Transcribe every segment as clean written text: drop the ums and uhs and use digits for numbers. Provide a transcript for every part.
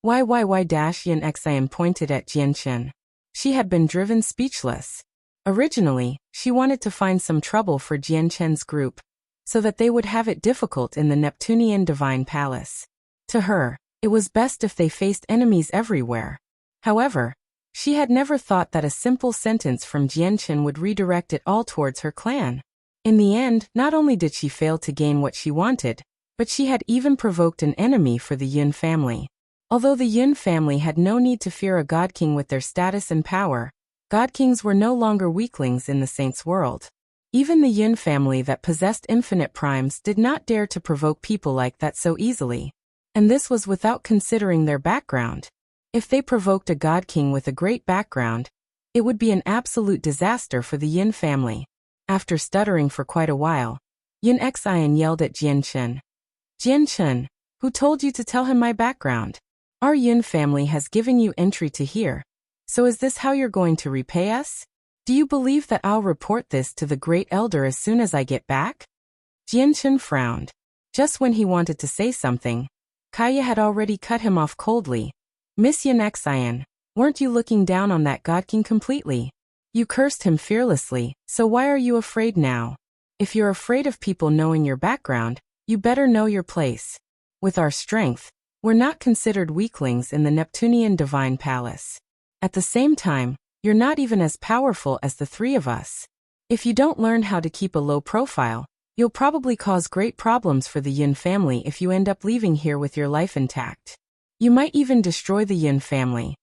Yin Xian pointed at Chen. She had been driven speechless. Originally, she wanted to find some trouble for Chen's group, so that they would have it difficult in the Neptunian Divine Palace. To her, it was best if they faced enemies everywhere. However, she had never thought that a simple sentence from Chen would redirect it all towards her clan. In the end, not only did she fail to gain what she wanted, but she had even provoked an enemy for the Yun family. Although the Yun family had no need to fear a god king with their status and power, god kings were no longer weaklings in the saints' world. Even the Yun family that possessed infinite primes did not dare to provoke people like that so easily. And this was without considering their background. If they provoked a god king with a great background, it would be an absolute disaster for the Yin family. After stuttering for quite a while, Yin Xian yelled at Chen. Chen, who told you to tell him my background? Our Yin family has given you entry to here. So is this how you're going to repay us? Do you believe that I'll report this to the Great Elder as soon as I get back? Chen frowned. Just when he wanted to say something, Kaya had already cut him off coldly. Miss Yin Xian, weren't you looking down on that god king completely? You cursed him fearlessly, so why are you afraid now? If you're afraid of people knowing your background, you better know your place. With our strength, we're not considered weaklings in the Neptunian Divine Palace. At the same time, you're not even as powerful as the three of us. If you don't learn how to keep a low profile, you'll probably cause great problems for the Yin family if you end up leaving here with your life intact. You might even destroy the Yin family.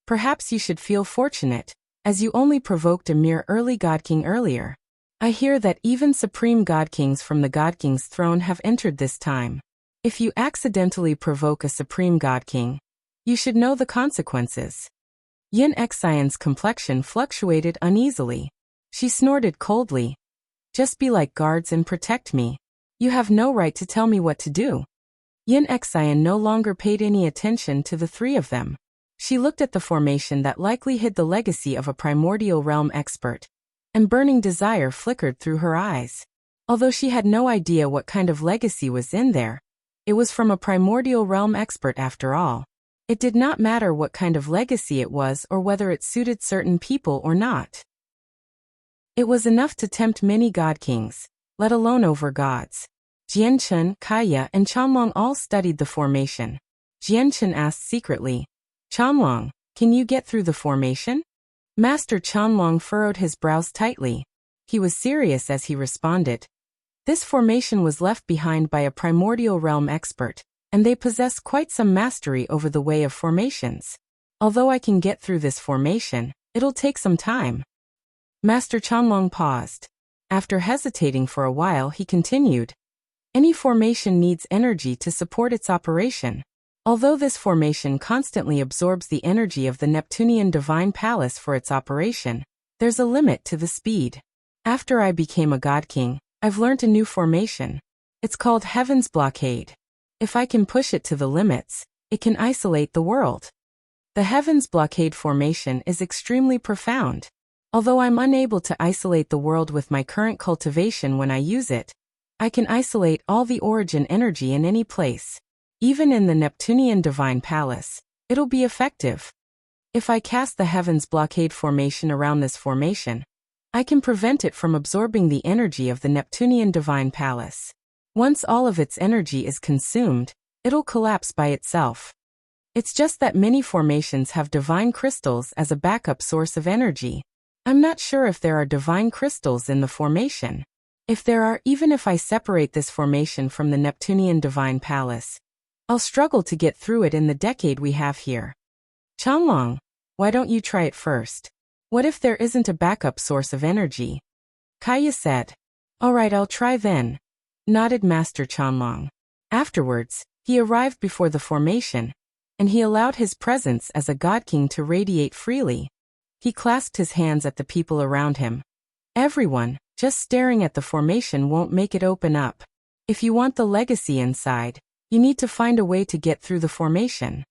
Perhaps you should feel fortunate, as you only provoked a mere early god king earlier. I hear that even supreme god kings from the god king's throne have entered this time. If you accidentally provoke a supreme god king, you should know the consequences. Yin Xian's complexion fluctuated uneasily. She snorted coldly. Just be like guards and protect me. You have no right to tell me what to do. Yin Xian no longer paid any attention to the three of them. She looked at the formation that likely hid the legacy of a primordial realm expert, and burning desire flickered through her eyes. Although she had no idea what kind of legacy was in there, it was from a primordial realm expert after all. It did not matter what kind of legacy it was or whether it suited certain people or not. It was enough to tempt many god kings, let alone Overgods. Chen, Kaya, and Chanlong all studied the formation. Chen asked secretly, Chanlong, can you get through the formation? Master Chanlong furrowed his brows tightly. He was serious as he responded. This formation was left behind by a primordial realm expert, and they possess quite some mastery over the way of formations. Although I can get through this formation, it'll take some time. Master Chanlong paused. After hesitating for a while, he continued. Any formation needs energy to support its operation. Although this formation constantly absorbs the energy of the Neptunian Divine Palace for its operation, there's a limit to the speed. After I became a god king, I've learned a new formation. It's called Heaven's Blockade. If I can push it to the limits, it can isolate the world. The Heaven's Blockade formation is extremely profound. Although I'm unable to isolate the world with my current cultivation when I use it, I can isolate all the origin energy in any place. Even in the Neptunian Divine Palace, it'll be effective. If I cast the Heaven's Blockade formation around this formation, I can prevent it from absorbing the energy of the Neptunian Divine Palace. Once all of its energy is consumed, it'll collapse by itself. It's just that many formations have divine crystals as a backup source of energy. I'm not sure if there are divine crystals in the formation. If there are, even if I separate this formation from the Neptunian Divine Palace, I'll struggle to get through it in the decade we have here. Chanlong, why don't you try it first? What if there isn't a backup source of energy? Kaya said. All right, I'll try then, nodded Master Chanlong. Afterwards, he arrived before the formation, and he allowed his presence as a god king to radiate freely. He clasped his hands at the people around him. Everyone, just staring at the formation won't make it open up. If you want the legacy inside, you need to find a way to get through the formation.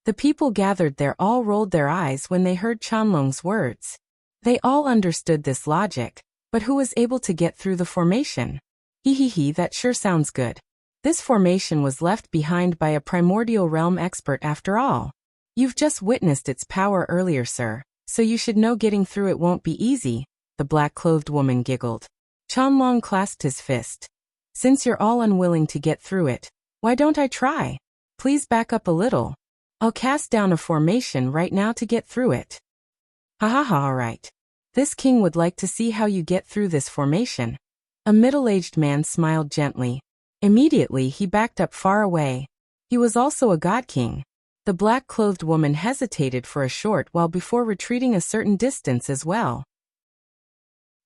The people gathered there all rolled their eyes when they heard Chanlong's words. They all understood this logic, but who was able to get through the formation? That sure sounds good. This formation was left behind by a primordial realm expert after all. You've just witnessed its power earlier, sir, so you should know getting through it won't be easy, the black-clothed woman giggled. Qianlong clasped his fist. Since you're all unwilling to get through it, why don't I try? Please back up a little. I'll cast down a formation right now to get through it. Ha ha ha, all right. This king would like to see how you get through this formation. A middle-aged man smiled gently. Immediately he backed up far away. He was also a god king. The black-clothed woman hesitated for a short while before retreating a certain distance as well.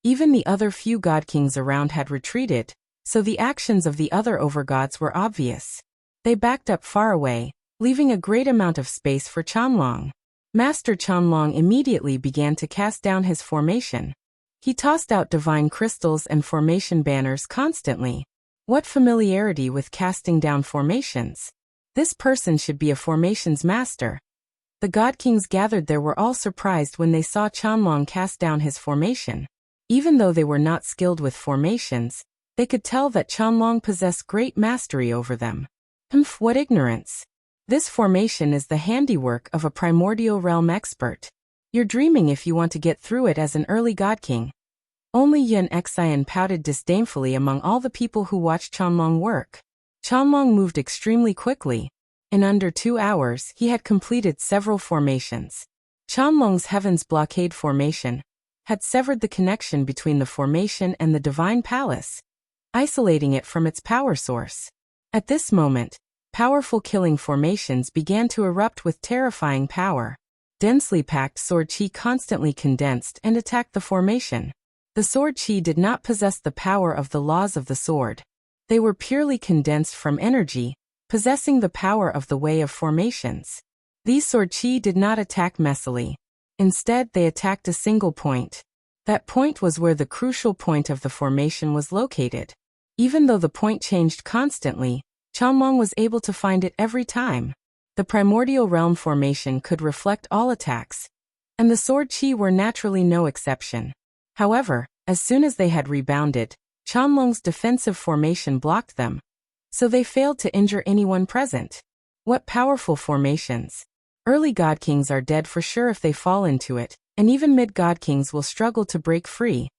Even the other few god kings around had retreated, so the actions of the other overgods were obvious. They backed up far away, leaving a great amount of space for Qianlong. Master Qianlong immediately began to cast down his formation. He tossed out divine crystals and formation banners constantly. What familiarity with casting down formations! This person should be a formations master. The god kings gathered there were all surprised when they saw Qianlong cast down his formation. Even though they were not skilled with formations, they could tell that Qianlong possessed great mastery over them. What ignorance! This formation is the handiwork of a primordial realm expert. You're dreaming if you want to get through it as an early god king. Only Yan Xian pouted disdainfully among all the people who watched Qianlong work. Qianlong moved extremely quickly. In under 2 hours, he had completed several formations. Qianlong's Heaven's Blockade formation had severed the connection between the formation and the Divine Palace, isolating it from its power source. At this moment, powerful killing formations began to erupt with terrifying power. Densely packed sword qi constantly condensed and attacked the formation. The sword qi did not possess the power of the laws of the sword. They were purely condensed from energy, possessing the power of the way of formations. These sword qi did not attack messily. Instead, they attacked a single point. That point was where the crucial point of the formation was located. Even though the point changed constantly, Qianlong was able to find it every time. The primordial realm formation could reflect all attacks, and the sword qi were naturally no exception. However, as soon as they had rebounded, Qianlong's defensive formation blocked them, so they failed to injure anyone present. What powerful formations! Early god kings are dead for sure if they fall into it, and even mid-god kings will struggle to break free.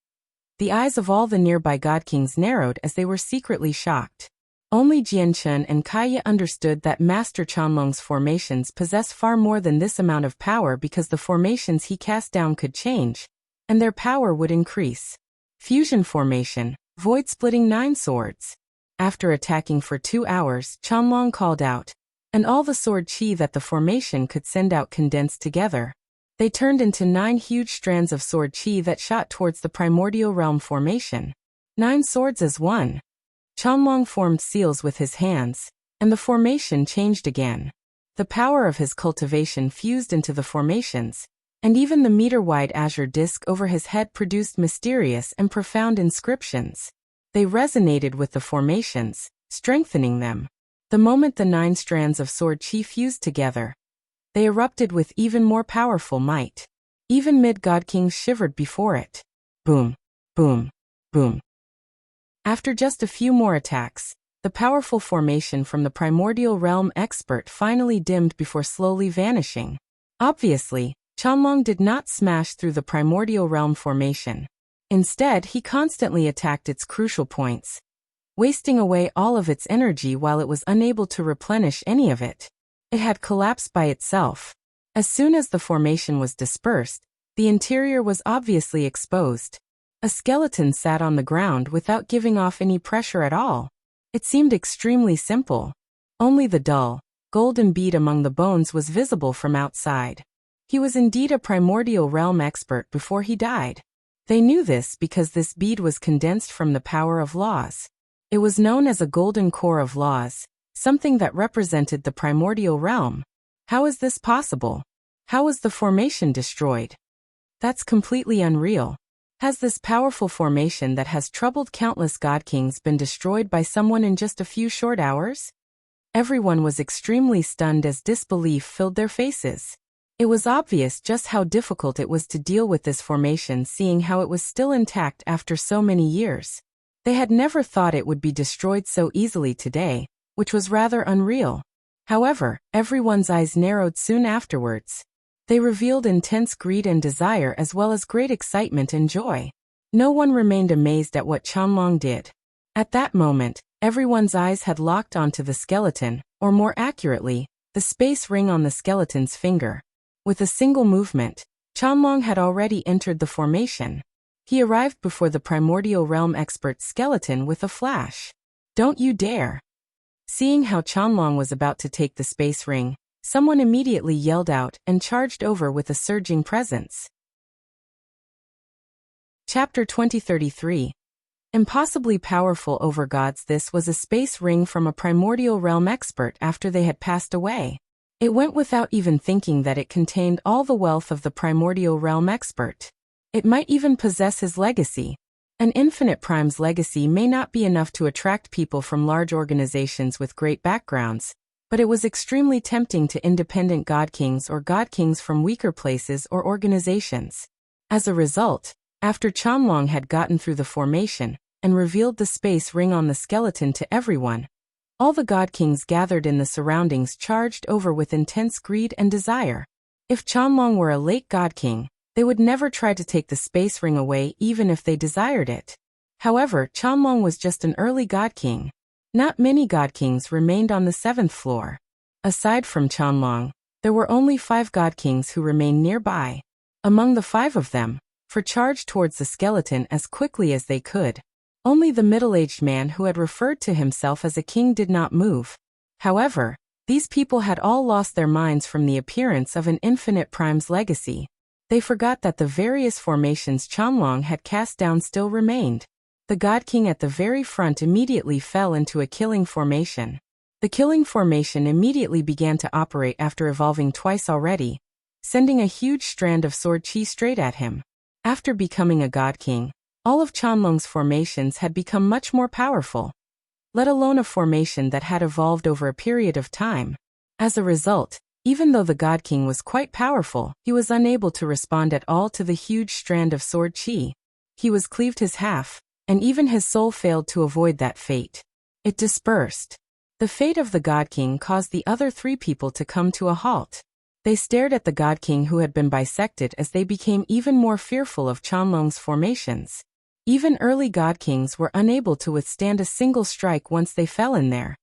The eyes of all the nearby god kings narrowed as they were secretly shocked. Only Jian, Chen and Kaya understood that Master Qianlong's formations possess far more than this amount of power because the formations he cast down could change, and their power would increase. Fusion formation, void-splitting 9 swords. After attacking for 2 hours, Qianlong called out, and all the sword qi that the formation could send out condensed together. They turned into 9 huge strands of sword qi that shot towards the primordial realm formation. 9 swords as one. Qianlong formed seals with his hands, and the formation changed again. The power of his cultivation fused into the formations, and even the meter-wide azure disk over his head produced mysterious and profound inscriptions. They resonated with the formations, strengthening them. The moment the 9 strands of sword qi fused together, they erupted with even more powerful might. Even mid-god kings shivered before it. Boom, boom, boom. After just a few more attacks, the powerful formation from the primordial realm expert finally dimmed before slowly vanishing. Obviously, Qianlong did not smash through the primordial realm formation. Instead, he constantly attacked its crucial points, wasting away all of its energy while it was unable to replenish any of it. It had collapsed by itself. As soon as the formation was dispersed, the interior was obviously exposed. A skeleton sat on the ground without giving off any pressure at all. It seemed extremely simple. Only the dull, golden bead among the bones was visible from outside. He was indeed a primordial realm expert before he died. They knew this because this bead was condensed from the power of laws. It was known as a golden core of laws, something that represented the primordial realm. How is this possible? How was the formation destroyed? That's completely unreal. Has this powerful formation that has troubled countless god kings been destroyed by someone in just a few short hours? Everyone was extremely stunned as disbelief filled their faces. It was obvious just how difficult it was to deal with this formation, seeing how it was still intact after so many years. They had never thought it would be destroyed so easily today, which was rather unreal. However, everyone's eyes narrowed soon afterwards. They revealed intense greed and desire as well as great excitement and joy. No one remained amazed at what Qianlong did. At that moment, everyone's eyes had locked onto the skeleton, or more accurately, the space ring on the skeleton's finger. With a single movement, Qianlong had already entered the formation. He arrived before the primordial realm expert's skeleton with a flash. "Don't you dare!" Seeing how Qianlong was about to take the space ring, someone immediately yelled out and charged over with a surging presence. Chapter 2033. Impossibly powerful Overgods. This was a space ring from a primordial realm expert after they had passed away. It went without even thinking that it contained all the wealth of the primordial realm expert. It might even possess his legacy. An infinite prime's legacy may not be enough to attract people from large organizations with great backgrounds, but it was extremely tempting to independent god kings or god kings from weaker places or organizations. As a result, after Qianlong had gotten through the formation and revealed the space ring on the skeleton to everyone, all the god kings gathered in the surroundings charged over with intense greed and desire. If Qianlong were a late god king, they would never try to take the space ring away even if they desired it. However, Qianlong was just an early god king. Not many god kings remained on the 7th floor. Aside from Qianlong, there were only 5 god kings who remained nearby. Among the 5 of them, for charge towards the skeleton as quickly as they could. Only the middle-aged man who had referred to himself as a king did not move. However, these people had all lost their minds from the appearance of an infinite prime's legacy. They forgot that the various formations Qianlong had cast down still remained. The god king at the very front immediately fell into a killing formation. The killing formation immediately began to operate after evolving twice already, sending a huge strand of sword chi straight at him. After becoming a god king, all of Qianlong's formations had become much more powerful, let alone a formation that had evolved over a period of time. As a result, even though the god king was quite powerful, he was unable to respond at all to the huge strand of sword chi. He was cleaved his half, and even his soul failed to avoid that fate. It dispersed. The fate of the god king caused the other 3 people to come to a halt. They stared at the god king who had been bisected as they became even more fearful of Qianlong's formations. Even early god kings were unable to withstand a single strike once they fell in there.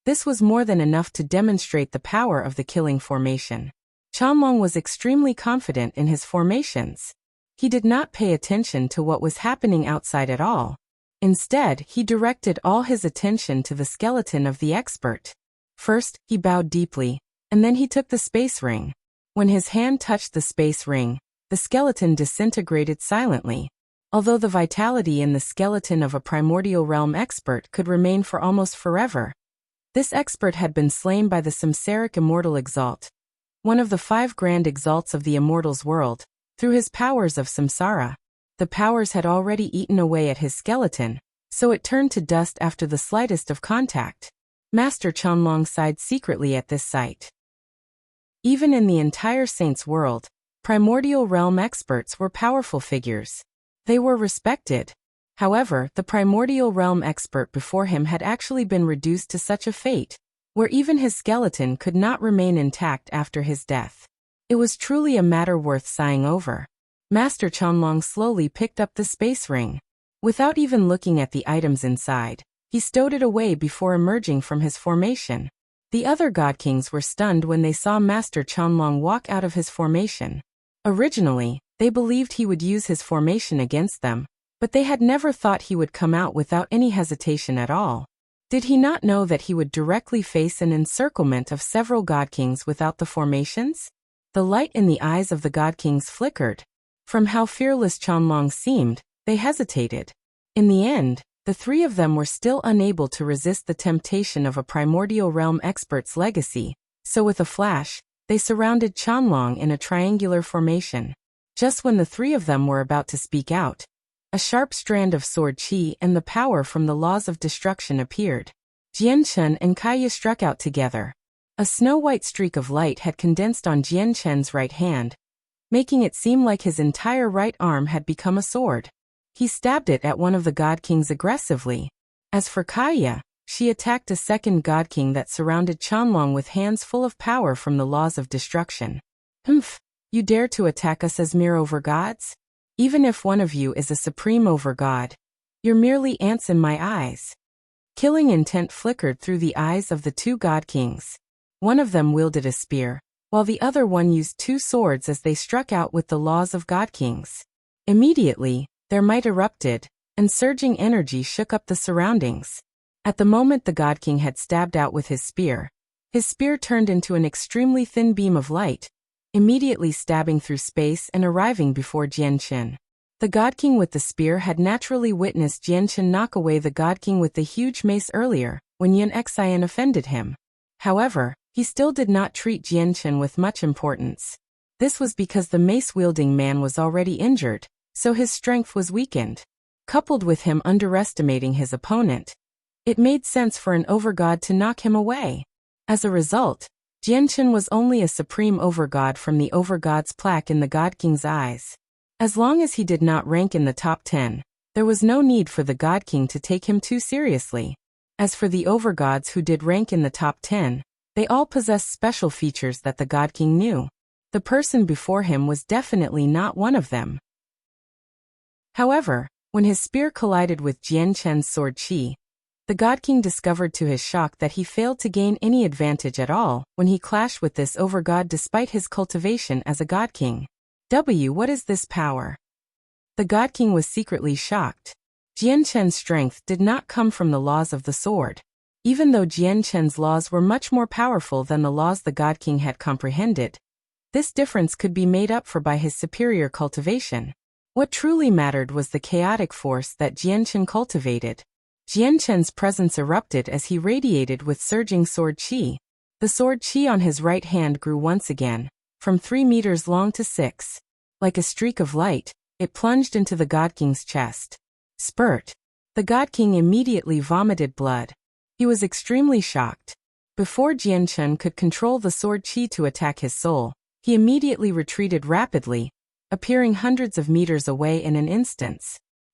This was more than enough to demonstrate the power of the killing formation. Qianlong was extremely confident in his formations. He did not pay attention to what was happening outside at all. Instead, he directed all his attention to the skeleton of the expert. First, he bowed deeply, and then he took the space ring. When his hand touched the space ring, the skeleton disintegrated silently. Although the vitality in the skeleton of a primordial realm expert could remain for almost forever, this expert had been slain by the samsaric immortal Exalt, one of the 5 grand exalts of the immortal's world, through his powers of samsara. The powers had already eaten away at his skeleton, so it turned to dust after the slightest of contact. Master Qianlong sighed secretly at this sight. Even in the entire saint's world, primordial realm experts were powerful figures. They were respected. However, the primordial realm expert before him had actually been reduced to such a fate, where even his skeleton could not remain intact after his death. It was truly a matter worth sighing over. Master Qianlong slowly picked up the space ring. Without even looking at the items inside, he stowed it away before emerging from his formation. The other god kings were stunned when they saw Master Qianlong walk out of his formation. Originally, they believed he would use his formation against them, but they had never thought he would come out without any hesitation at all. Did he not know that he would directly face an encirclement of several god kings without the formations? The light in the eyes of the god kings flickered. From how fearless Qianlong seemed, they hesitated. In the end, the 3 of them were still unable to resist the temptation of a primordial realm expert's legacy, so with a flash, they surrounded Qianlong in a triangular formation. Just when the 3 of them were about to speak out, a sharp strand of sword chi and the power from the laws of destruction appeared. Jian, Chen and Kaya struck out together. A snow-white streak of light had condensed on Jian Chen's right hand, making it seem like his entire right arm had become a sword. He stabbed it at one of the God Kings aggressively. As for Kaya, she attacked a second God King that surrounded Qianlong with hands full of power from the laws of destruction. Humph! You dare to attack us as mere overgods? Even if one of you is a supreme overgod, you're merely ants in my eyes. Killing intent flickered through the eyes of the two God Kings. One of them wielded a spear, while the other one used two swords as they struck out with the laws of God Kings. Immediately, their might erupted, and surging energy shook up the surroundings. At the moment the God King had stabbed out with his spear turned into an extremely thin beam of light, immediately stabbing through space and arriving before Jian. The God King with the spear had naturally witnessed Jian knock away the God King with the huge mace earlier, when Xian offended him. However, he still did not treat Jian with much importance. This was because the mace-wielding man was already injured, so his strength was weakened. Coupled with him underestimating his opponent, it made sense for an overgod to knock him away. As a result, Jian was only a supreme overgod from the Overgods plaque in the God King's eyes. As long as he did not rank in the top 10, there was no need for the God King to take him too seriously. As for the overgods who did rank in the top 10, they all possessed special features that the God King knew. The person before him was definitely not one of them. However, when his spear collided with Jian's sword qi, the God King discovered to his shock that he failed to gain any advantage at all when he clashed with this overgod despite his cultivation as a God King. What is this power? The God King was secretly shocked. Jian's strength did not come from the laws of the sword. Even though Jian's laws were much more powerful than the laws the God King had comprehended, this difference could be made up for by his superior cultivation. What truly mattered was the chaotic force that Jian cultivated. Jian's presence erupted as he radiated with surging sword qi. The sword qi on his right hand grew once again, from 3 meters long to 6. Like a streak of light, it plunged into the God King's chest. Spurt. The God King immediately vomited blood. He was extremely shocked. Before Jian could control the sword qi to attack his soul, he immediately retreated rapidly, appearing hundreds of meters away in an instant.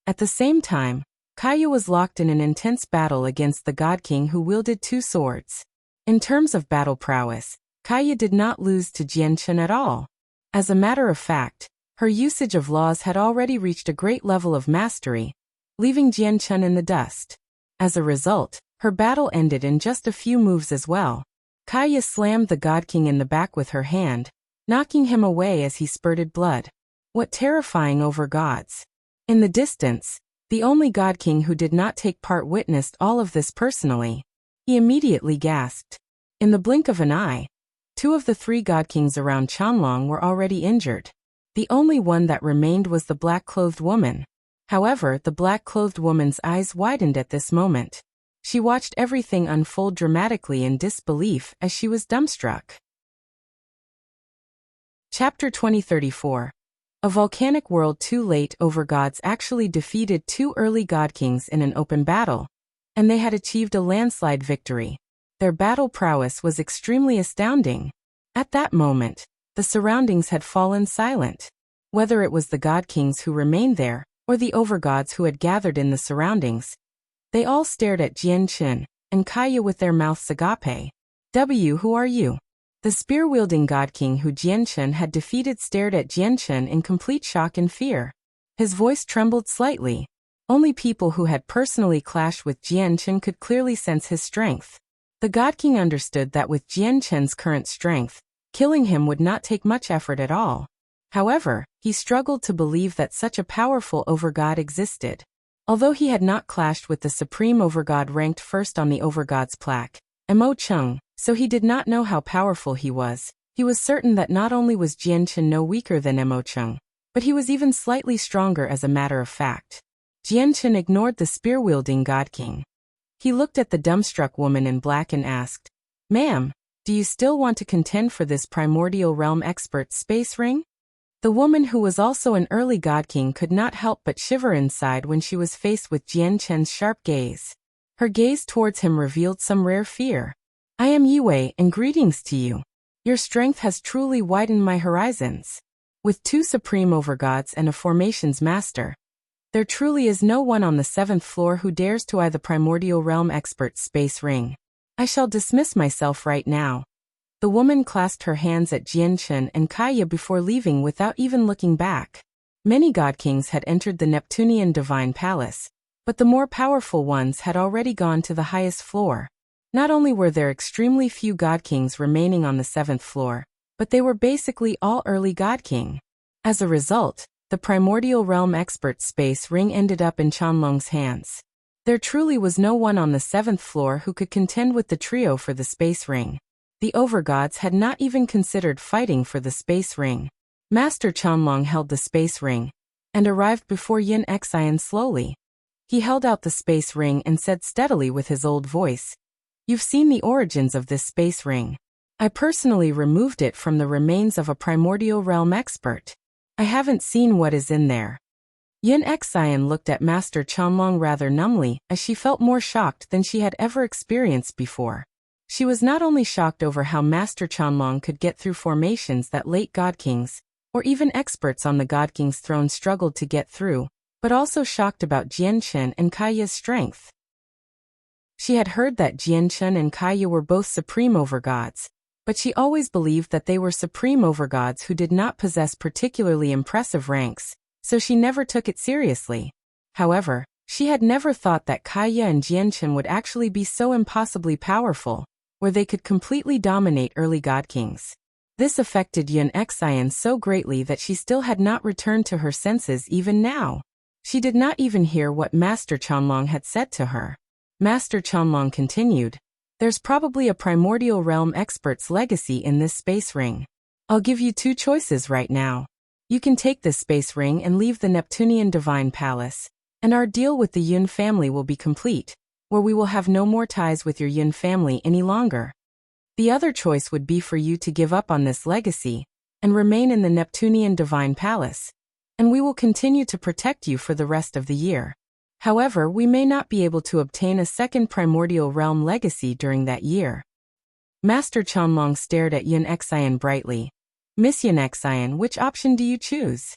At the same time, Kaya was locked in an intense battle against the God King who wielded 2 swords. In terms of battle prowess, Kaya did not lose to Jian at all. As a matter of fact, her usage of laws had already reached a great level of mastery, leaving Jian in the dust. As a result, her battle ended in just a few moves as well. Kaya slammed the God King in the back with her hand, knocking him away as he spurted blood. What terrifying overgods! In the distance, the only God King who did not take part witnessed all of this personally. He immediately gasped. In the blink of an eye, 2 of the 3 God Kings around Qianlong were already injured. The only one that remained was the black-clothed woman. However, the black-clothed woman's eyes widened at this moment. She watched everything unfold dramatically in disbelief as she was dumbstruck. Chapter 2034. A volcanic world. Too late. Overgods actually defeated 2 early God Kings in an open battle, and they had achieved a landslide victory. Their battle prowess was extremely astounding. At that moment, the surroundings had fallen silent. Whether it was the God Kings who remained there, or the overgods who had gathered in the surroundings, they all stared at Jian and Kaya with their mouths agape. Who are you? The spear-wielding God King who Jian had defeated stared at Jian in complete shock and fear. His voice trembled slightly. Only people who had personally clashed with Jian could clearly sense his strength. The God King understood that with Jian's current strength, killing him would not take much effort at all. However, he struggled to believe that such a powerful overgod existed. Although he had not clashed with the supreme overgod ranked first on the Overgods plaque, Cheng, so he did not know how powerful he was certain that not only was Jian no weaker than Cheng, but he was even slightly stronger as a matter of fact. Jian ignored the spear-wielding God King. He looked at the dumbstruck woman in black and asked, "Ma'am, do you still want to contend for this primordial realm expert space ring?" The woman, who was also an early God King, could not help but shiver inside when she was faced with Jian's sharp gaze. Her gaze towards him revealed some rare fear. "I am Yue, and greetings to you. Your strength has truly widened my horizons." With 2 supreme overgods and a formations master, There truly is no one on the 7th floor who dares to eye the primordial realm expert's space ring. I shall dismiss myself right now. The woman clasped her hands at Jian, Chen, and Kaya before leaving without even looking back. Many god kings had entered the Neptunean divine palace, but the more powerful ones had already gone to the highest floor. Not only were there extremely few god kings remaining on the 7th floor, but they were basically all early god king. As a result, the primordial realm expert's space ring ended up in Qianlong's hands. There truly was no one on the 7th floor who could contend with the trio for the space ring. The Overgods had not even considered fighting for the space ring. Master Qianlong held the space ring and arrived before Yin Xian slowly. He held out the space ring and said steadily with his old voice, "You've seen the origins of this space ring. I personally removed it from the remains of a primordial realm expert. I haven't seen what is in there." Yin Xian looked at Master Qianlong rather numbly, as she felt more shocked than she had ever experienced before. She was not only shocked over how Master Qianlong could get through formations that late god kings, or even experts on the god king's throne struggled to get through, but also shocked about Jian Chen and Kaya's strength. She had heard that Jian Chen and Kaya were both supreme overgods, but she always believed that they were supreme overgods who did not possess particularly impressive ranks, so she never took it seriously. However, she had never thought that Kaya and Jian Chen would actually be so impossibly powerful, where they could completely dominate early god kings. This affected Yin Xian so greatly that she still had not returned to her senses even now. She did not even hear what Master Qianlong had said to her. Master Qianlong continued, "There's probably a primordial realm expert's legacy in this space ring. I'll give you two choices right now. You can take this space ring and leave the Neptunean divine palace, and our deal with the Yun family will be complete, where we will have no more ties with your Yun family any longer. The other choice would be for you to give up on this legacy and remain in the Neptunean divine palace, and we will continue to protect you for the rest of the year. However, we may not be able to obtain a second primordial realm legacy during that year." Master Qianlong stared at Yin Xian brightly. "Miss Yin Xian, which option do you choose?"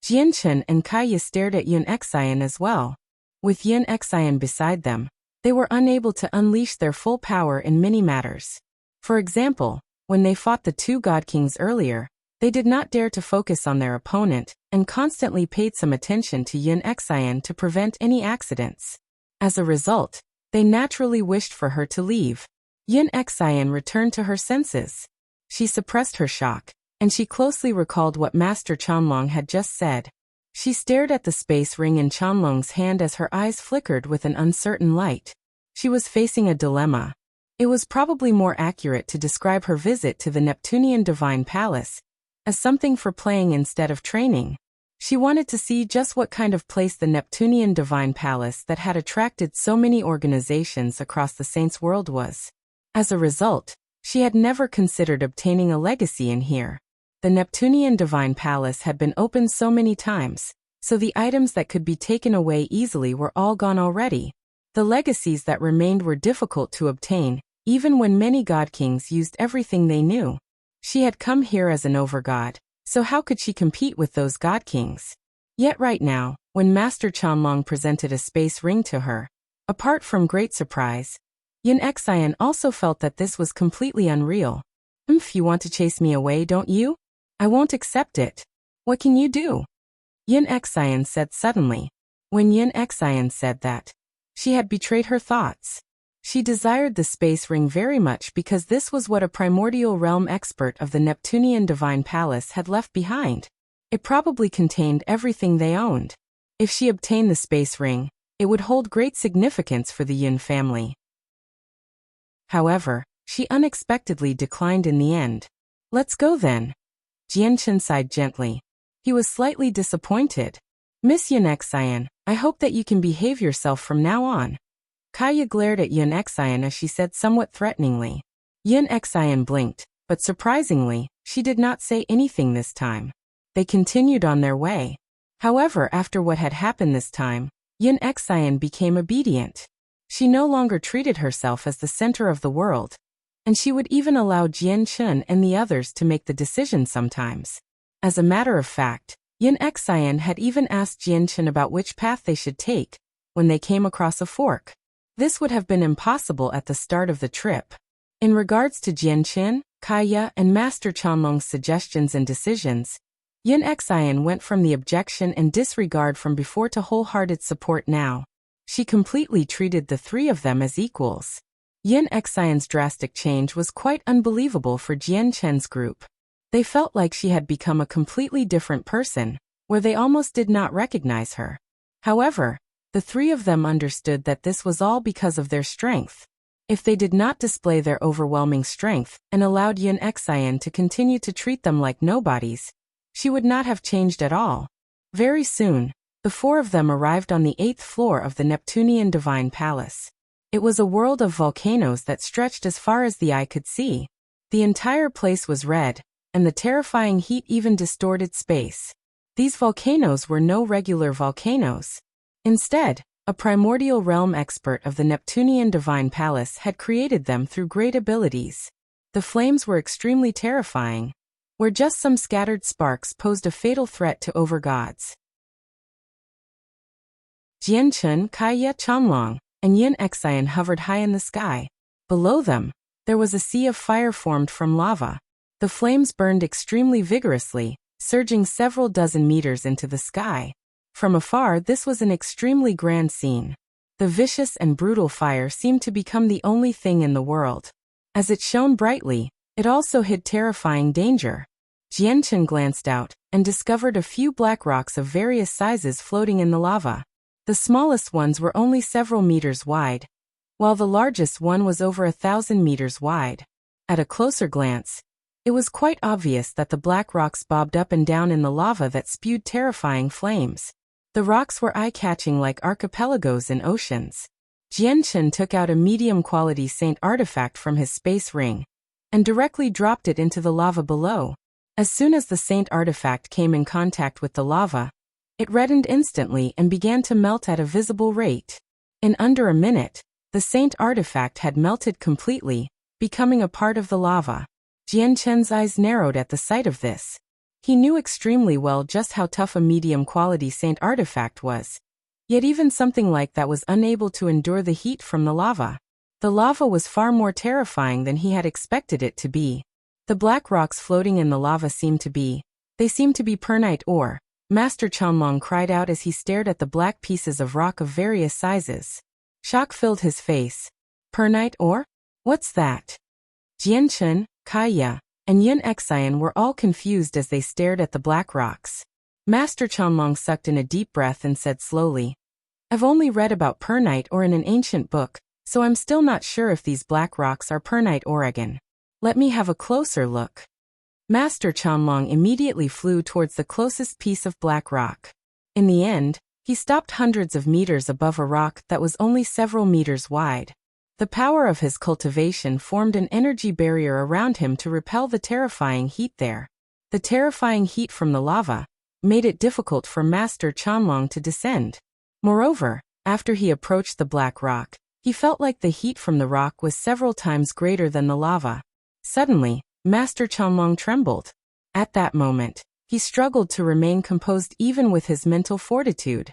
Jian Chen and Kaya stared at Yin Xian as well. With Yin Xian beside them, they were unable to unleash their full power in many matters. For example, when they fought the two god kings earlier, they did not dare to focus on their opponent and constantly paid some attention to Yin Xian to prevent any accidents. As a result, they naturally wished for her to leave. Yin Xian returned to her senses. She suppressed her shock, and she closely recalled what Master Qianlong had just said. She stared at the space ring in Qianlong's hand as her eyes flickered with an uncertain light. She was facing a dilemma. It was probably more accurate to describe her visit to the Neptunean divine palace as something for playing instead of training. She wanted to see just what kind of place the Neptunean divine palace that had attracted so many organizations across the Saints' world was. As a result, she had never considered obtaining a legacy in here. The Neptunean divine palace had been opened so many times, so the items that could be taken away easily were all gone already. The legacies that remained were difficult to obtain, even when many god kings used everything they knew. She had come here as an overgod, so how could she compete with those god kings? Yet right now, when Master Qianlong presented a space ring to her, apart from great surprise, Yin Xian also felt that this was completely unreal. You want to chase me away, don't you? I won't accept it. What can you do?" Yin Xian said suddenly. When Yin Xian said that, she had betrayed her thoughts. She desired the space ring very much because this was what a primordial realm expert of the Neptunean divine palace had left behind. It probably contained everything they owned. If she obtained the space ring, it would hold great significance for the Yin family. However, she unexpectedly declined in the end. "Let's go then." Jian Chen sighed gently. He was slightly disappointed. "Miss Yin Xian, I hope that you can behave yourself from now on." Kaya glared at Yin Xian as she said somewhat threateningly. Yin Xian blinked, but surprisingly, she did not say anything this time. They continued on their way. However, after what had happened this time, Yin Xian became obedient. She no longer treated herself as the center of the world, and she would even allow Jian Chen and the others to make the decision sometimes. As a matter of fact, Yin Xian had even asked Jian Chen about which path they should take when they came across a fork. This would have been impossible at the start of the trip. In regards to Jian Chen, Kaya, and Master Chanlong's suggestions and decisions, Yin Xian went from the objection and disregard from before to wholehearted support now. She completely treated the three of them as equals. Yin Xian's drastic change was quite unbelievable for Jian Chen's group. They felt like she had become a completely different person, where they almost did not recognize her. However, the three of them understood that this was all because of their strength. If they did not display their overwhelming strength and allowed Yin Xian to continue to treat them like nobodies, she would not have changed at all. Very soon, the four of them arrived on the 8th floor of the Neptunean Divine Palace. It was a world of volcanoes that stretched as far as the eye could see. The entire place was red, and the terrifying heat even distorted space. These volcanoes were no regular volcanoes. Instead, a primordial realm expert of the Neptunean Divine Palace had created them through great abilities. The flames were extremely terrifying, where just some scattered sparks posed a fatal threat to Overgods. Jian Chen, Kaya, Chanlong, and Yin Xian hovered high in the sky. Below them, there was a sea of fire formed from lava. The flames burned extremely vigorously, surging several dozen meters into the sky. From afar, this was an extremely grand scene. The vicious and brutal fire seemed to become the only thing in the world. As it shone brightly, it also hid terrifying danger. Jian Chen glanced out and discovered a few black rocks of various sizes floating in the lava. The smallest ones were only several meters wide, while the largest one was over 1,000 meters wide. At a closer glance, it was quite obvious that the black rocks bobbed up and down in the lava that spewed terrifying flames. The rocks were eye-catching like archipelagos in oceans. Jian Chen took out a medium-quality saint artifact from his space ring and directly dropped it into the lava below. As soon as the saint artifact came in contact with the lava, it reddened instantly and began to melt at a visible rate. In under a minute, the saint artifact had melted completely, becoming a part of the lava. Jian Chen's eyes narrowed at the sight of this. He knew extremely well just how tough a medium-quality saint artifact was. Yet even something like that was unable to endure the heat from the lava. The lava was far more terrifying than he had expected it to be. The black rocks floating in the lava seemed to be perlite ore. Master Chanlong cried out as he stared at the black pieces of rock of various sizes. Shock filled his face. Perlite ore? What's that? Jian Chen, Kaya, and Yin Xian were all confused as they stared at the black rocks. Master Chanlong sucked in a deep breath and said slowly, "I've only read about perlite ore in an ancient book, so I'm still not sure if these black rocks are perlite ore again. Let me have a closer look." Master Chanlong immediately flew towards the closest piece of black rock. In the end, he stopped hundreds of meters above a rock that was only several meters wide. The power of his cultivation formed an energy barrier around him to repel the terrifying heat there. The terrifying heat from the lava made it difficult for Master Chanlong to descend. Moreover, after he approached the black rock, he felt like the heat from the rock was several times greater than the lava. Suddenly, Master Chanlong trembled. At that moment, he struggled to remain composed even with his mental fortitude.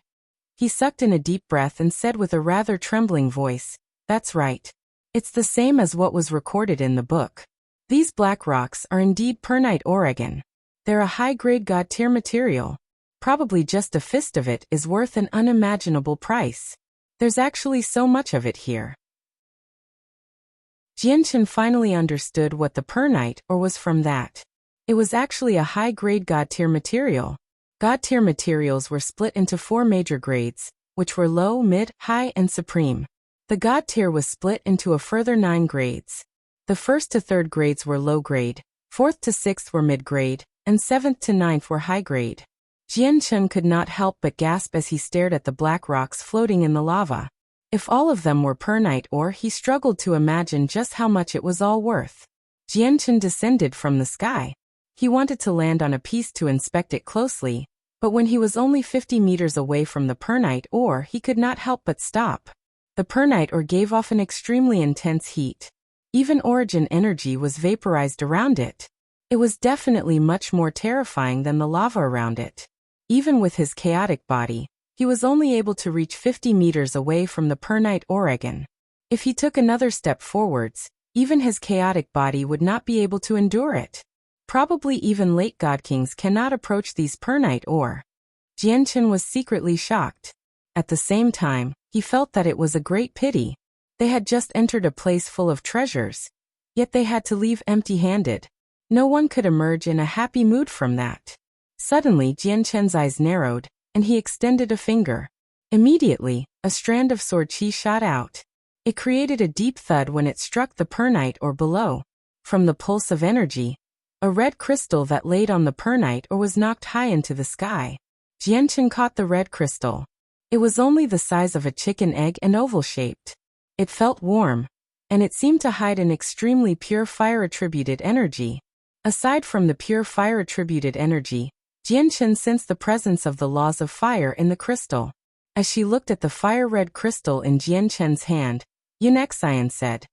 He sucked in a deep breath and said with a rather trembling voice, "That's right. It's the same as what was recorded in the book. These black rocks are indeed perlite ore again. They're a high-grade god-tier material. Probably just a fist of it is worth an unimaginable price. There's actually so much of it here." Jian Chen finally understood what the perlite ore was from that. It was actually a high-grade god-tier material. God-tier materials were split into 4 major grades, which were low, mid, high, and supreme. The god tier was split into a further 9 grades. The 1st to 3rd grades were low grade, 4th to 6th were mid grade, and 7th to 9th were high grade. Jian Chen could not help but gasp as he stared at the black rocks floating in the lava. If all of them were perlite ore, he struggled to imagine just how much it was all worth. Jian Chen descended from the sky. He wanted to land on a piece to inspect it closely, but when he was only 50 meters away from the perlite ore, he could not help but stop. The perlite ore gave off an extremely intense heat. Even origin energy was vaporized around it. It was definitely much more terrifying than the lava around it. Even with his chaotic body, he was only able to reach 50 meters away from the Pernite Oregon. If he took another step forwards, even his chaotic body would not be able to endure it. Probably even late God Kings cannot approach these Pernite ore. Jian Chen was secretly shocked. At the same time, he felt that it was a great pity. They had just entered a place full of treasures, yet they had to leave empty-handed. No one could emerge in a happy mood from that. Suddenly Jian Chen's eyes narrowed, and he extended a finger. Immediately, a strand of sword chi shot out. It created a deep thud when it struck the Pernite ore below. From the pulse of energy, a red crystal that laid on the Pernite ore was knocked high into the sky. Jian Chen caught the red crystal. It was only the size of a chicken egg and oval-shaped. It felt warm, and it seemed to hide an extremely pure fire-attributed energy. Aside from the pure fire-attributed energy, Jian Chen sensed the presence of the laws of fire in the crystal. As she looked at the fire-red crystal in Jian Chen's hand, Yuan said,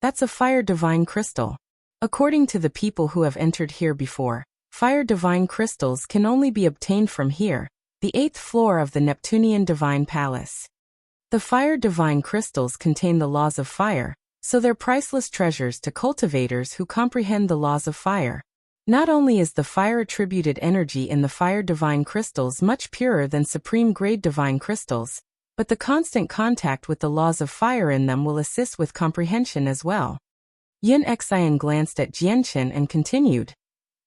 "That's a fire divine crystal." According to the people who have entered here before, fire divine crystals can only be obtained from here, the 8th floor of the Neptunean Divine Palace. The fire divine crystals contain the laws of fire, so they're priceless treasures to cultivators who comprehend the laws of fire. Not only is the fire-attributed energy in the fire divine crystals much purer than supreme-grade divine crystals, but the constant contact with the laws of fire in them will assist with comprehension as well. Yuan glanced at Jian Chen and continued,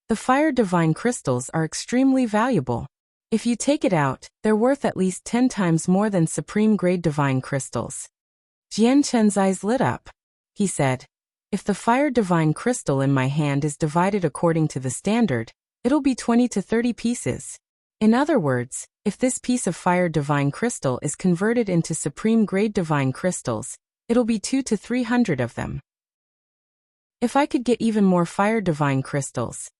"The fire divine crystals are extremely valuable. If you take it out, they're worth at least 10 times more than supreme-grade divine crystals." Jian Chen's eyes lit up. He said, "If the fire divine crystal in my hand is divided according to the standard, it'll be 20 to 30 pieces. In other words, if this piece of fire divine crystal is converted into supreme-grade divine crystals, it'll be 200 to 300 of them. If I could get even more fire divine crystals."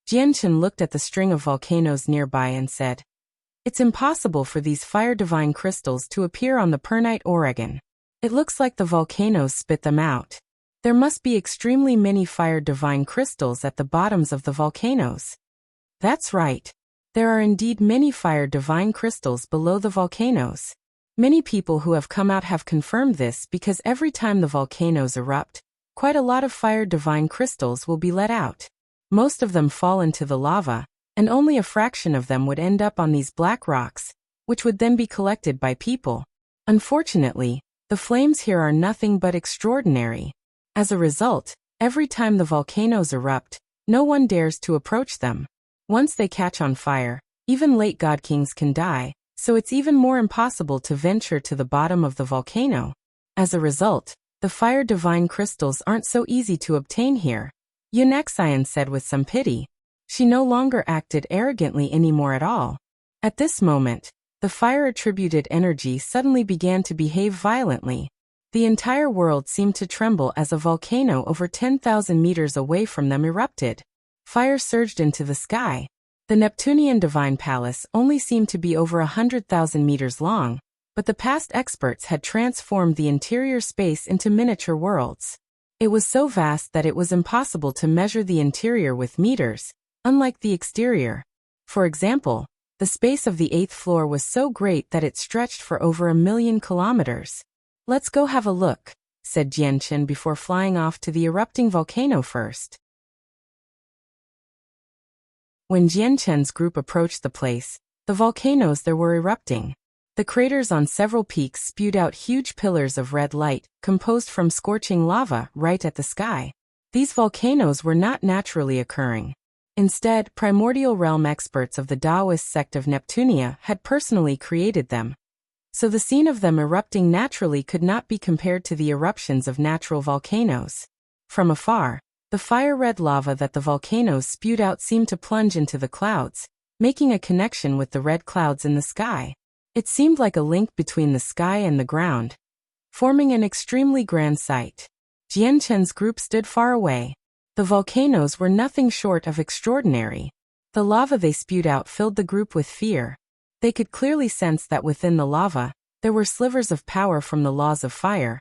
Jian Chen looked at the string of volcanoes nearby and said, "It's impossible for these fire divine crystals to appear on the Pernite Oregon. It looks like the volcanoes spit them out. There must be extremely many fire divine crystals at the bottoms of the volcanoes." That's right. There are indeed many fire divine crystals below the volcanoes. Many people who have come out have confirmed this because every time the volcanoes erupt, quite a lot of fire divine crystals will be let out. Most of them fall into the lava, and only a fraction of them would end up on these black rocks, which would then be collected by people. Unfortunately, the flames here are nothing but extraordinary. As a result, every time the volcanoes erupt, no one dares to approach them. Once they catch on fire, even late God Kings can die, so it's even more impossible to venture to the bottom of the volcano. As a result, the fire divine crystals aren't so easy to obtain here. Yuan said with some pity. She no longer acted arrogantly anymore at all. At this moment, the fire-attributed energy suddenly began to behave violently. The entire world seemed to tremble as a volcano over 10,000 meters away from them erupted. Fire surged into the sky. The Neptunean Divine Palace only seemed to be over 100,000 meters long, but the past experts had transformed the interior space into miniature worlds. It was so vast that it was impossible to measure the interior with meters, unlike the exterior. For example, the space of the 8th floor was so great that it stretched for over 1,000,000 kilometers. "Let's go have a look," said Jian Chen before flying off to the erupting volcano first. When Jian Chen's group approached the place, the volcanoes there were erupting. The craters on several peaks spewed out huge pillars of red light, composed from scorching lava, right at the sky. These volcanoes were not naturally occurring. Instead, primordial realm experts of the Taoist sect of Neptunia had personally created them. So the scene of them erupting naturally could not be compared to the eruptions of natural volcanoes. From afar, the fire-red lava that the volcanoes spewed out seemed to plunge into the clouds, making a connection with the red clouds in the sky. It seemed like a link between the sky and the ground, forming an extremely grand sight. Jian Chen's group stood far away. The volcanoes were nothing short of extraordinary. The lava they spewed out filled the group with fear. They could clearly sense that within the lava, there were slivers of power from the laws of fire,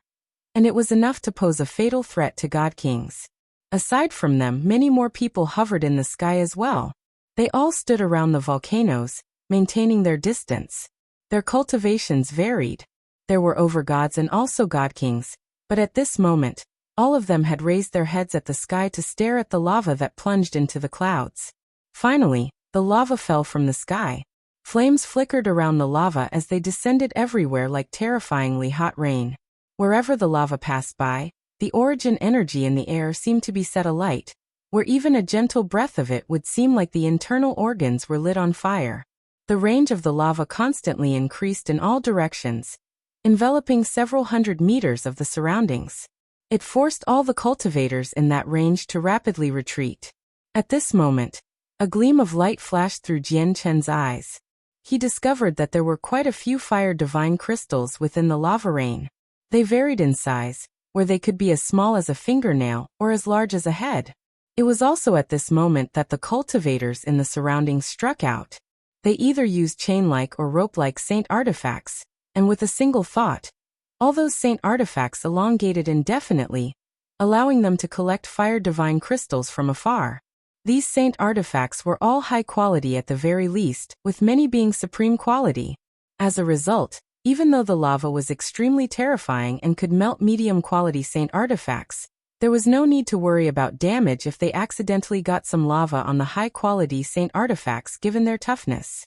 and it was enough to pose a fatal threat to God Kings. Aside from them, many more people hovered in the sky as well. They all stood around the volcanoes, maintaining their distance. Their cultivations varied. There were overgods and also god-kings, but at this moment, all of them had raised their heads at the sky to stare at the lava that plunged into the clouds. Finally, the lava fell from the sky. Flames flickered around the lava as they descended everywhere like terrifyingly hot rain. Wherever the lava passed by, the origin energy in the air seemed to be set alight, where even a gentle breath of it would seem like the internal organs were lit on fire. The range of the lava constantly increased in all directions, enveloping several hundred meters of the surroundings. It forced all the cultivators in that range to rapidly retreat. At this moment, a gleam of light flashed through Chen's eyes. He discovered that there were quite a few fire divine crystals within the lava rain. They varied in size, where they could be as small as a fingernail or as large as a head. It was also at this moment that the cultivators in the surroundings struck out. They either used chain-like or rope-like saint artifacts, and with a single thought, all those saint artifacts elongated indefinitely, allowing them to collect fire divine crystals from afar. These saint artifacts were all high quality at the very least, with many being supreme quality. As a result, even though the lava was extremely terrifying and could melt medium-quality saint artifacts, there was no need to worry about damage if they accidentally got some lava on the high-quality saint artifacts given their toughness.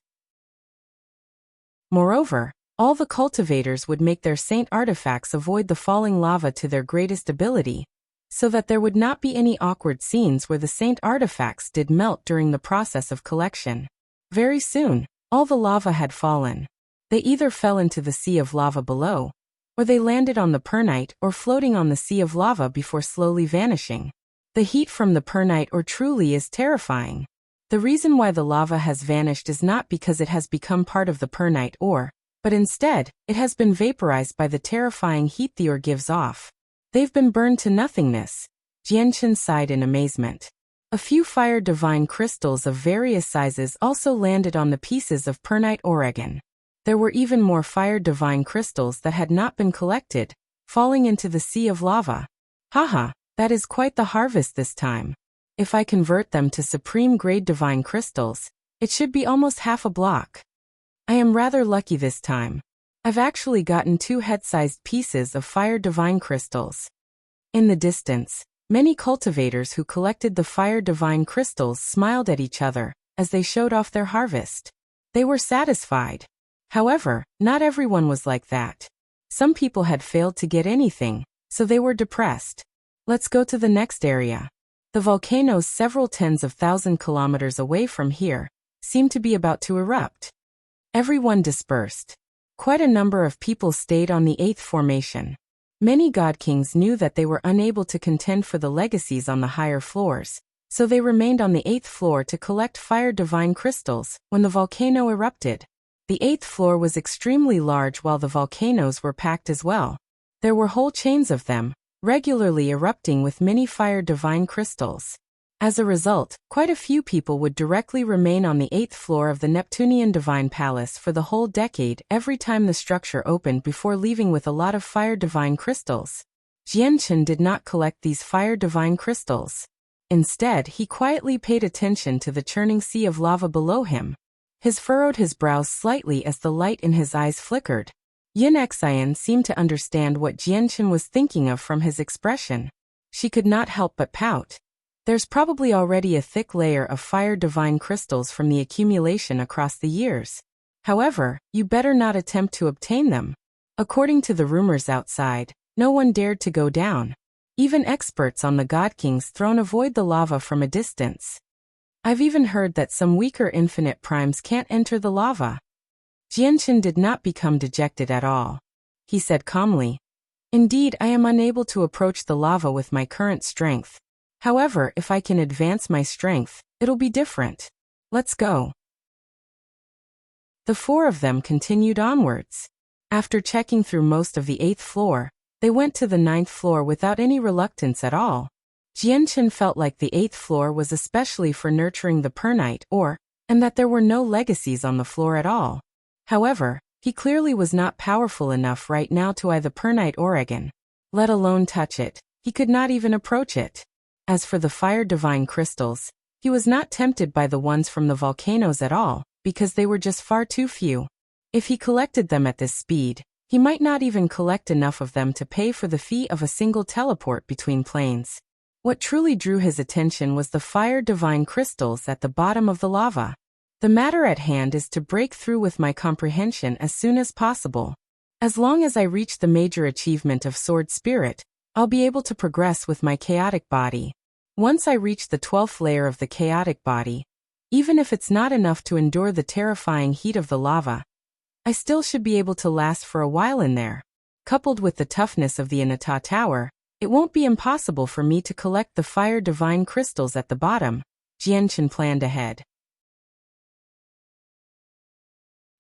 Moreover, all the cultivators would make their saint artifacts avoid the falling lava to their greatest ability, so that there would not be any awkward scenes where the saint artifacts did melt during the process of collection. Very soon, all the lava had fallen. They either fell into the sea of lava below, or they landed on the pernight or floating on the sea of lava before slowly vanishing. The heat from the pernight or truly is terrifying. The reason why the lava has vanished is not because it has become part of the pernight ore, but instead, it has been vaporized by the terrifying heat the ore gives off. They've been burned to nothingness. Chen sighed in amazement. A few fire divine crystals of various sizes also landed on the pieces of pernight Oregon. There were even more fire divine crystals that had not been collected, falling into the sea of lava. Haha, that is quite the harvest this time. If I convert them to supreme grade divine crystals, it should be almost half a block. I am rather lucky this time. I've actually gotten 2 head-sized pieces of fire divine crystals. In the distance, many cultivators who collected the fire divine crystals smiled at each other as they showed off their harvest. They were satisfied. However, not everyone was like that. Some people had failed to get anything, so they were depressed. Let's go to the next area. The volcanoes several tens of thousand kilometers away from here seemed to be about to erupt. Everyone dispersed. Quite a number of people stayed on the 8th formation. Many god-kings knew that they were unable to contend for the legacies on the higher floors, so they remained on the 8th floor to collect fire divine crystals when the volcano erupted. The 8th floor was extremely large while the volcanoes were packed as well. There were whole chains of them, regularly erupting with many fire divine crystals. As a result, quite a few people would directly remain on the 8th floor of the Neptunean Divine Palace for the whole decade every time the structure opened before leaving with a lot of fire divine crystals. Chen did not collect these fire divine crystals. Instead, he quietly paid attention to the churning sea of lava below him. His furrowed his brows slightly as the light in his eyes flickered. Xian seemed to understand what Chen was thinking of from his expression. She could not help but pout. There's probably already a thick layer of fire divine crystals from the accumulation across the years. However, you better not attempt to obtain them. According to the rumors outside, no one dared to go down. Even experts on the God King's throne avoid the lava from a distance. I've even heard that some weaker infinite primes can't enter the lava. Chen did not become dejected at all. He said calmly, "Indeed, I am unable to approach the lava with my current strength. However, if I can advance my strength, it'll be different. Let's go." The 4 of them continued onwards. After checking through most of the 8th floor, they went to the 9th floor without any reluctance at all. Chen felt like the 8th floor was especially for nurturing the pernight ore, and that there were no legacies on the floor at all. However, he clearly was not powerful enough right now to eye the pernight Oregon, let alone touch it. He could not even approach it. As for the fire divine crystals, he was not tempted by the ones from the volcanoes at all, because they were just far too few. If he collected them at this speed, he might not even collect enough of them to pay for the fee of a single teleport between planes. What truly drew his attention was the fire divine crystals at the bottom of the lava. The matter at hand is to break through with my comprehension as soon as possible. As long as I reach the major achievement of Sword Spirit, I'll be able to progress with my chaotic body. Once I reach the 12th layer of the chaotic body, even if it's not enough to endure the terrifying heat of the lava, I still should be able to last for a while in there. Coupled with the toughness of the Inata Tower, it won't be impossible for me to collect the fire divine crystals at the bottom, Jian planned ahead.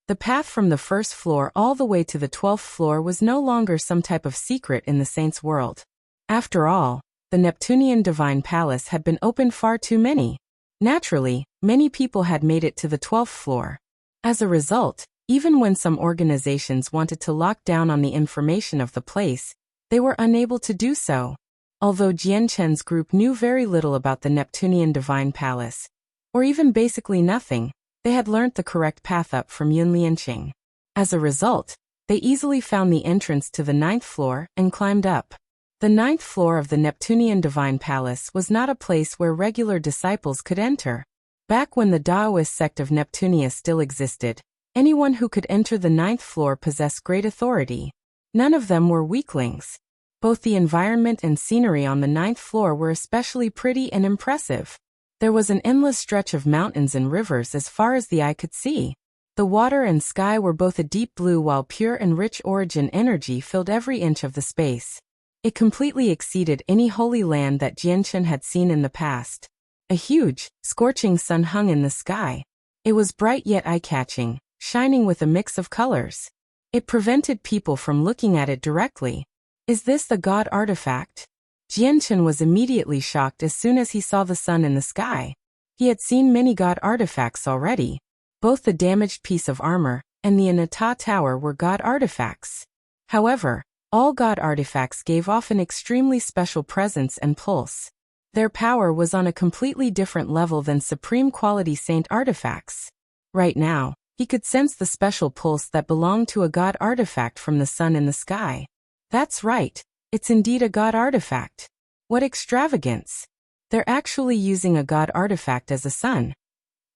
The path from the first floor all the way to the 12th floor was no longer some type of secret in the Saints' world. After all, the Neptunean Divine Palace had been opened far too many. Naturally, many people had made it to the 12th floor. As a result, even when some organizations wanted to lock down on the information of the place, they were unable to do so. Although Jian group knew very little about the Neptunean Divine Palace, or even basically nothing, they had learnt the correct path up from Yunlianqing. As a result, they easily found the entrance to the 9th floor and climbed up. The 9th floor of the Neptunean Divine Palace was not a place where regular disciples could enter. Back when the Taoist sect of Neptunia still existed, anyone who could enter the 9th floor possessed great authority. None of them were weaklings. Both the environment and scenery on the 9th floor were especially pretty and impressive. There was an endless stretch of mountains and rivers as far as the eye could see. The water and sky were both a deep blue while pure and rich origin energy filled every inch of the space. It completely exceeded any holy land that Jian had seen in the past. A huge, scorching sun hung in the sky. It was bright yet eye-catching, shining with a mix of colors. It prevented people from looking at it directly. Is this the god artifact? Jian was immediately shocked as soon as he saw the sun in the sky. He had seen many god artifacts already. Both the damaged piece of armor and the Inata Tower were god artifacts. However, all god artifacts gave off an extremely special presence and pulse. Their power was on a completely different level than supreme quality saint artifacts. Right now, he could sense the special pulse that belonged to a god artifact from the sun in the sky. That's right, it's indeed a god artifact. What extravagance! They're actually using a god artifact as a sun.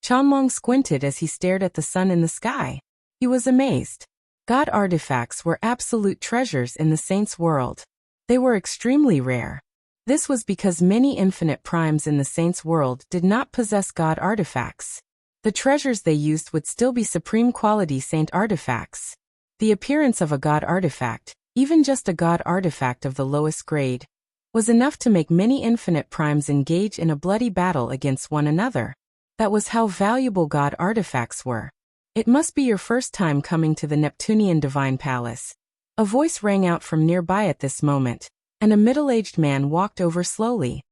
Qianlong squinted as he stared at the sun in the sky. He was amazed. God artifacts were absolute treasures in the saints' world. They were extremely rare. This was because many infinite primes in the saints' world did not possess god artifacts. The treasures they used would still be supreme quality saint artifacts. The appearance of a god artifact, even just a god artifact of the lowest grade, was enough to make many infinite primes engage in a bloody battle against one another. That was how valuable god artifacts were. It must be your first time coming to the Neptunean Divine Palace. A voice rang out from nearby at this moment, and a middle-aged man walked over slowly.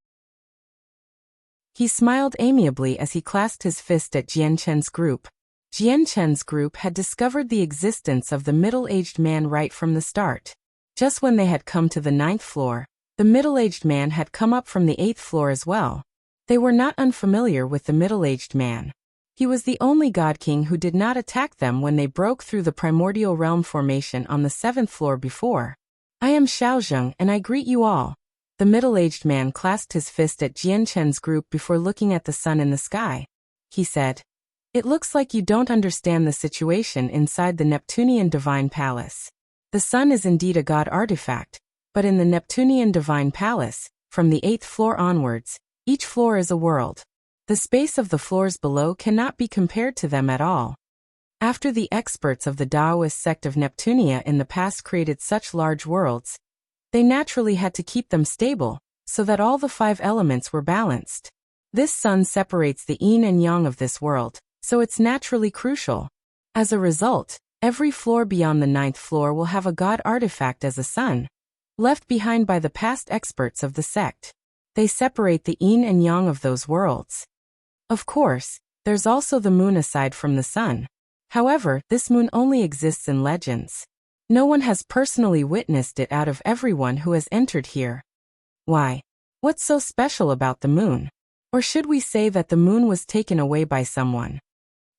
He smiled amiably as he clasped his fist at Jian group. Jian group had discovered the existence of the middle-aged man right from the start. Just when they had come to the 9th floor, the middle-aged man had come up from the 8th floor as well. They were not unfamiliar with the middle-aged man. He was the only God King who did not attack them when they broke through the primordial realm formation on the 7th floor before. I am Xiaozheng and I greet you all. The middle-aged man clasped his fist at Jian group before looking at the sun in the sky. He said, "It looks like you don't understand the situation inside the Neptunean Divine Palace. The sun is indeed a god artifact, but in the Neptunean Divine Palace, from the 8th floor onwards, each floor is a world. The space of the floors below cannot be compared to them at all. After the experts of the Taoist sect of Neptunia in the past created such large worlds, they naturally had to keep them stable, so that all the 5 elements were balanced. This sun separates the yin and yang of this world, so it's naturally crucial. As a result, every floor beyond the 9th floor will have a god artifact as a sun, left behind by the past experts of the sect. They separate the yin and yang of those worlds. Of course, there's also the moon aside from the sun. However, this moon only exists in legends. No one has personally witnessed it out of everyone who has entered here. Why? What's so special about the moon? Or should we say that the moon was taken away by someone?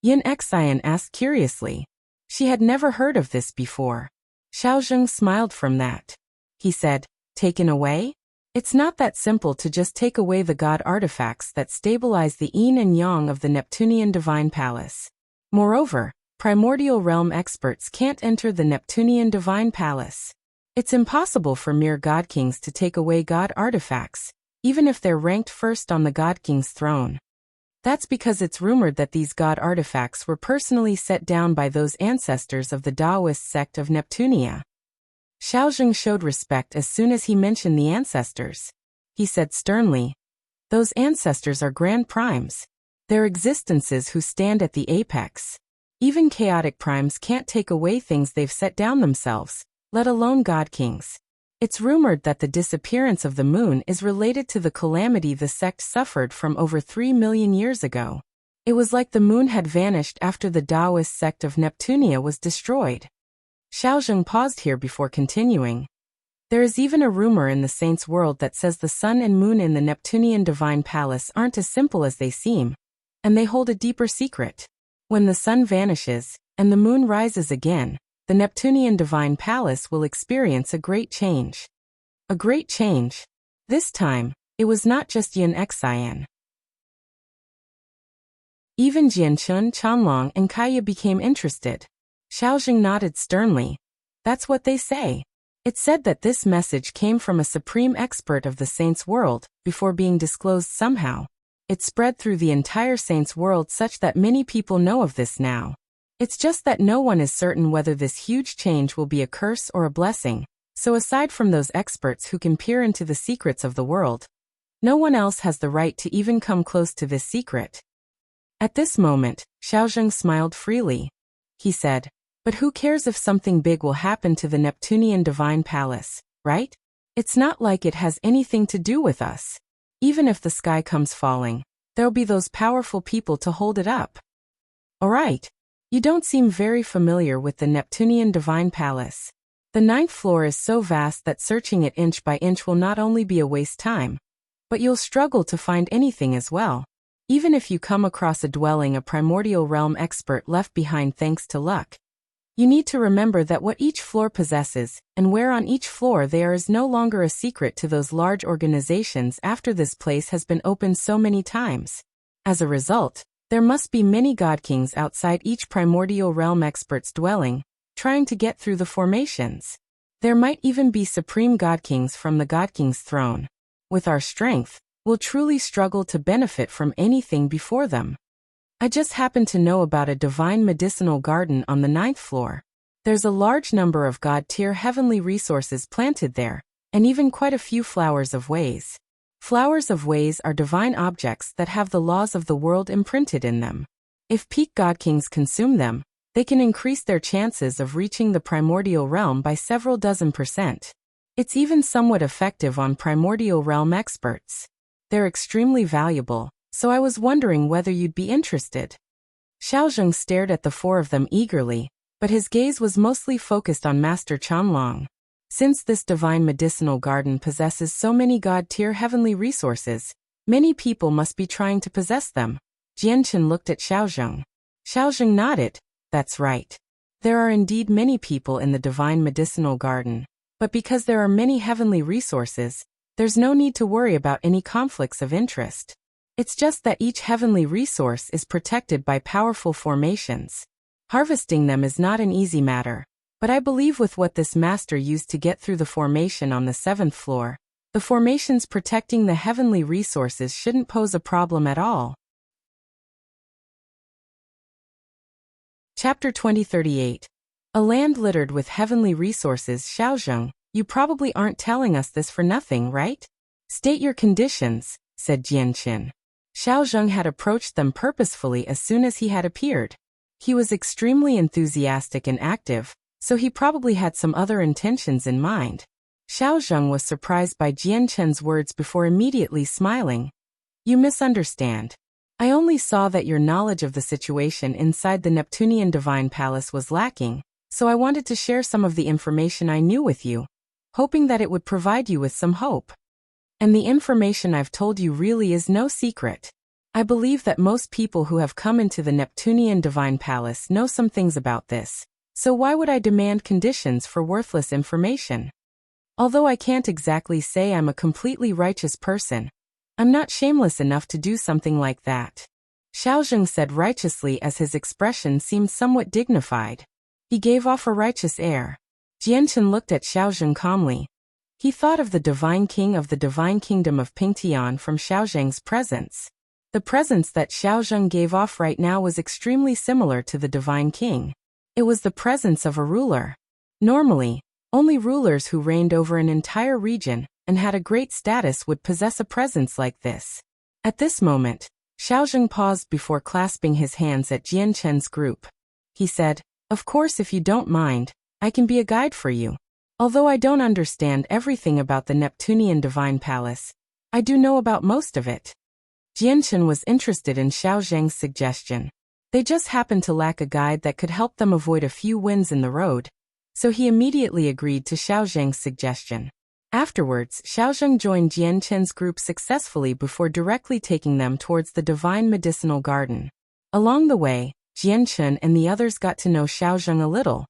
Yin Xian asked curiously. She had never heard of this before. Xiaozheng smiled from that. He said, taken away? It's not that simple to just take away the god artifacts that stabilize the yin and yang of the Neptunean divine palace. Moreover, primordial realm experts can't enter the Neptunean divine palace. It's impossible for mere god kings to take away god artifacts, even if they're ranked first on the god king's throne. That's because it's rumored that these god artifacts were personally set down by those ancestors of the Taoist sect of Neptunia. Xiaozheng showed respect as soon as he mentioned the ancestors. He said sternly, "Those ancestors are grand primes. They're existences who stand at the apex. Even chaotic primes can't take away things they've set down themselves, let alone god kings." It's rumored that the disappearance of the moon is related to the calamity the sect suffered from over 3 million years ago. It was like the moon had vanished after the Taoist sect of Neptunia was destroyed. Xiaozheng paused here before continuing. There is even a rumor in the saints' world that says the sun and moon in the Neptunian divine palace aren't as simple as they seem, and they hold a deeper secret. When the sun vanishes, and the moon rises again, the Neptunian divine palace will experience a great change. A great change. This time, it was not just Yin Xian. Even Jian, Chanlong and Kaya became interested. Xiaozheng nodded sternly. That's what they say. It said that this message came from a supreme expert of the saints' world, before being disclosed somehow. It spread through the entire saints' world such that many people know of this now. It's just that no one is certain whether this huge change will be a curse or a blessing, so aside from those experts who can peer into the secrets of the world, no one else has the right to even come close to this secret. At this moment, Xiaozheng smiled freely. He said, "But who cares if something big will happen to the Neptunian divine palace, right? It's not like it has anything to do with us. Even if the sky comes falling, there'll be those powerful people to hold it up." Alright. You don't seem very familiar with the Neptunian divine palace. The 9th floor is so vast that searching it inch by inch will not only be a waste time, but you'll struggle to find anything as well. Even if you come across a dwelling a primordial realm expert left behind thanks to luck, you need to remember that what each floor possesses, and where on each floor they are, is no longer a secret to those large organizations after this place has been opened so many times. As a result, there must be many god kings outside each primordial realm expert's dwelling, trying to get through the formations. There might even be supreme god kings from the god king's throne. With our strength, we'll truly struggle to benefit from anything before them. I just happen to know about a divine medicinal garden on the 9th floor. There's a large number of god-tier heavenly resources planted there, and even quite a few flowers of ways. Flowers of ways are divine objects that have the laws of the world imprinted in them. If peak god kings consume them, they can increase their chances of reaching the primordial realm by several dozen %. It's even somewhat effective on primordial realm experts. They're extremely valuable, so I was wondering whether you'd be interested. Xiaozheng stared at the 4 of them eagerly, but his gaze was mostly focused on Master Chanlong. Since this divine medicinal garden possesses so many god-tier heavenly resources, many people must be trying to possess them. Jian looked at Xiaozheng. Xiaozheng nodded. That's right. There are indeed many people in the divine medicinal garden, but because there are many heavenly resources, there's no need to worry about any conflicts of interest. It's just that each heavenly resource is protected by powerful formations. Harvesting them is not an easy matter. But I believe with what this master used to get through the formation on the 7th floor, the formations protecting the heavenly resources shouldn't pose a problem at all. Chapter 2038. A land littered with heavenly resources. Xiaozheng, you probably aren't telling us this for nothing, right? State your conditions, said Jian. Xiaozheng had approached them purposefully as soon as he had appeared. He was extremely enthusiastic and active, so he probably had some other intentions in mind. Xiaozheng was surprised by Jian words before immediately smiling. You misunderstand. I only saw that your knowledge of the situation inside the Neptunian divine palace was lacking, so I wanted to share some of the information I knew with you, hoping that it would provide you with some hope. And the information I've told you really is no secret. I believe that most people who have come into the Neptunean Divine Palace know some things about this, so why would I demand conditions for worthless information? Although I can't exactly say I'm a completely righteous person, I'm not shameless enough to do something like that. Xiaozheng said righteously as his expression seemed somewhat dignified. He gave off a righteous air. Jian looked at Xiaozheng calmly. He thought of the Divine King of the Divine Kingdom of Pingtian from Xiaozheng's presence. The presence that Xiaozheng gave off right now was extremely similar to the Divine King. It was the presence of a ruler. Normally, only rulers who reigned over an entire region and had a great status would possess a presence like this. At this moment, Xiaozheng paused before clasping his hands at Jian group. He said, "Of course, if you don't mind, I can be a guide for you. Although I don't understand everything about the Neptunean Divine Palace, I do know about most of it." Jian was interested in Xiaozheng's suggestion. They just happened to lack a guide that could help them avoid a few winds in the road, so he immediately agreed to Xiaozheng's suggestion. Afterwards, Xiaozheng joined Jian group successfully before directly taking them towards the Divine Medicinal Garden. Along the way, Jian and the others got to know Xiaozheng a little.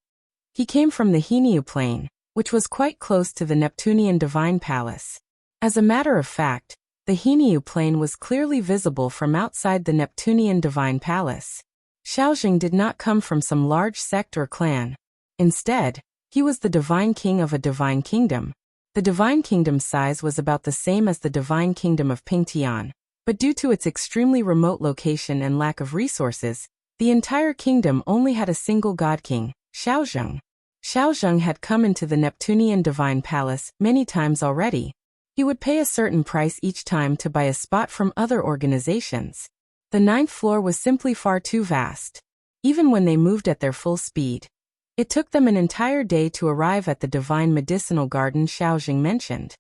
He came from the Heniu Plain, which was quite close to the Neptunean Divine Palace. As a matter of fact, the Heniu Plain was clearly visible from outside the Neptunean Divine Palace. Xiaozheng did not come from some large sect or clan. Instead, he was the Divine King of a Divine Kingdom. The Divine Kingdom's size was about the same as the Divine Kingdom of Pingtian, but due to its extremely remote location and lack of resources, the entire kingdom only had a single god king, Xiaozheng. Xiaozheng had come into the Neptunean Divine Palace many times already. He would pay a certain price each time to buy a spot from other organizations. The 9th floor was simply far too vast. Even when they moved at their full speed, it took them an entire day to arrive at the Divine Medicinal Garden Xiaozheng mentioned.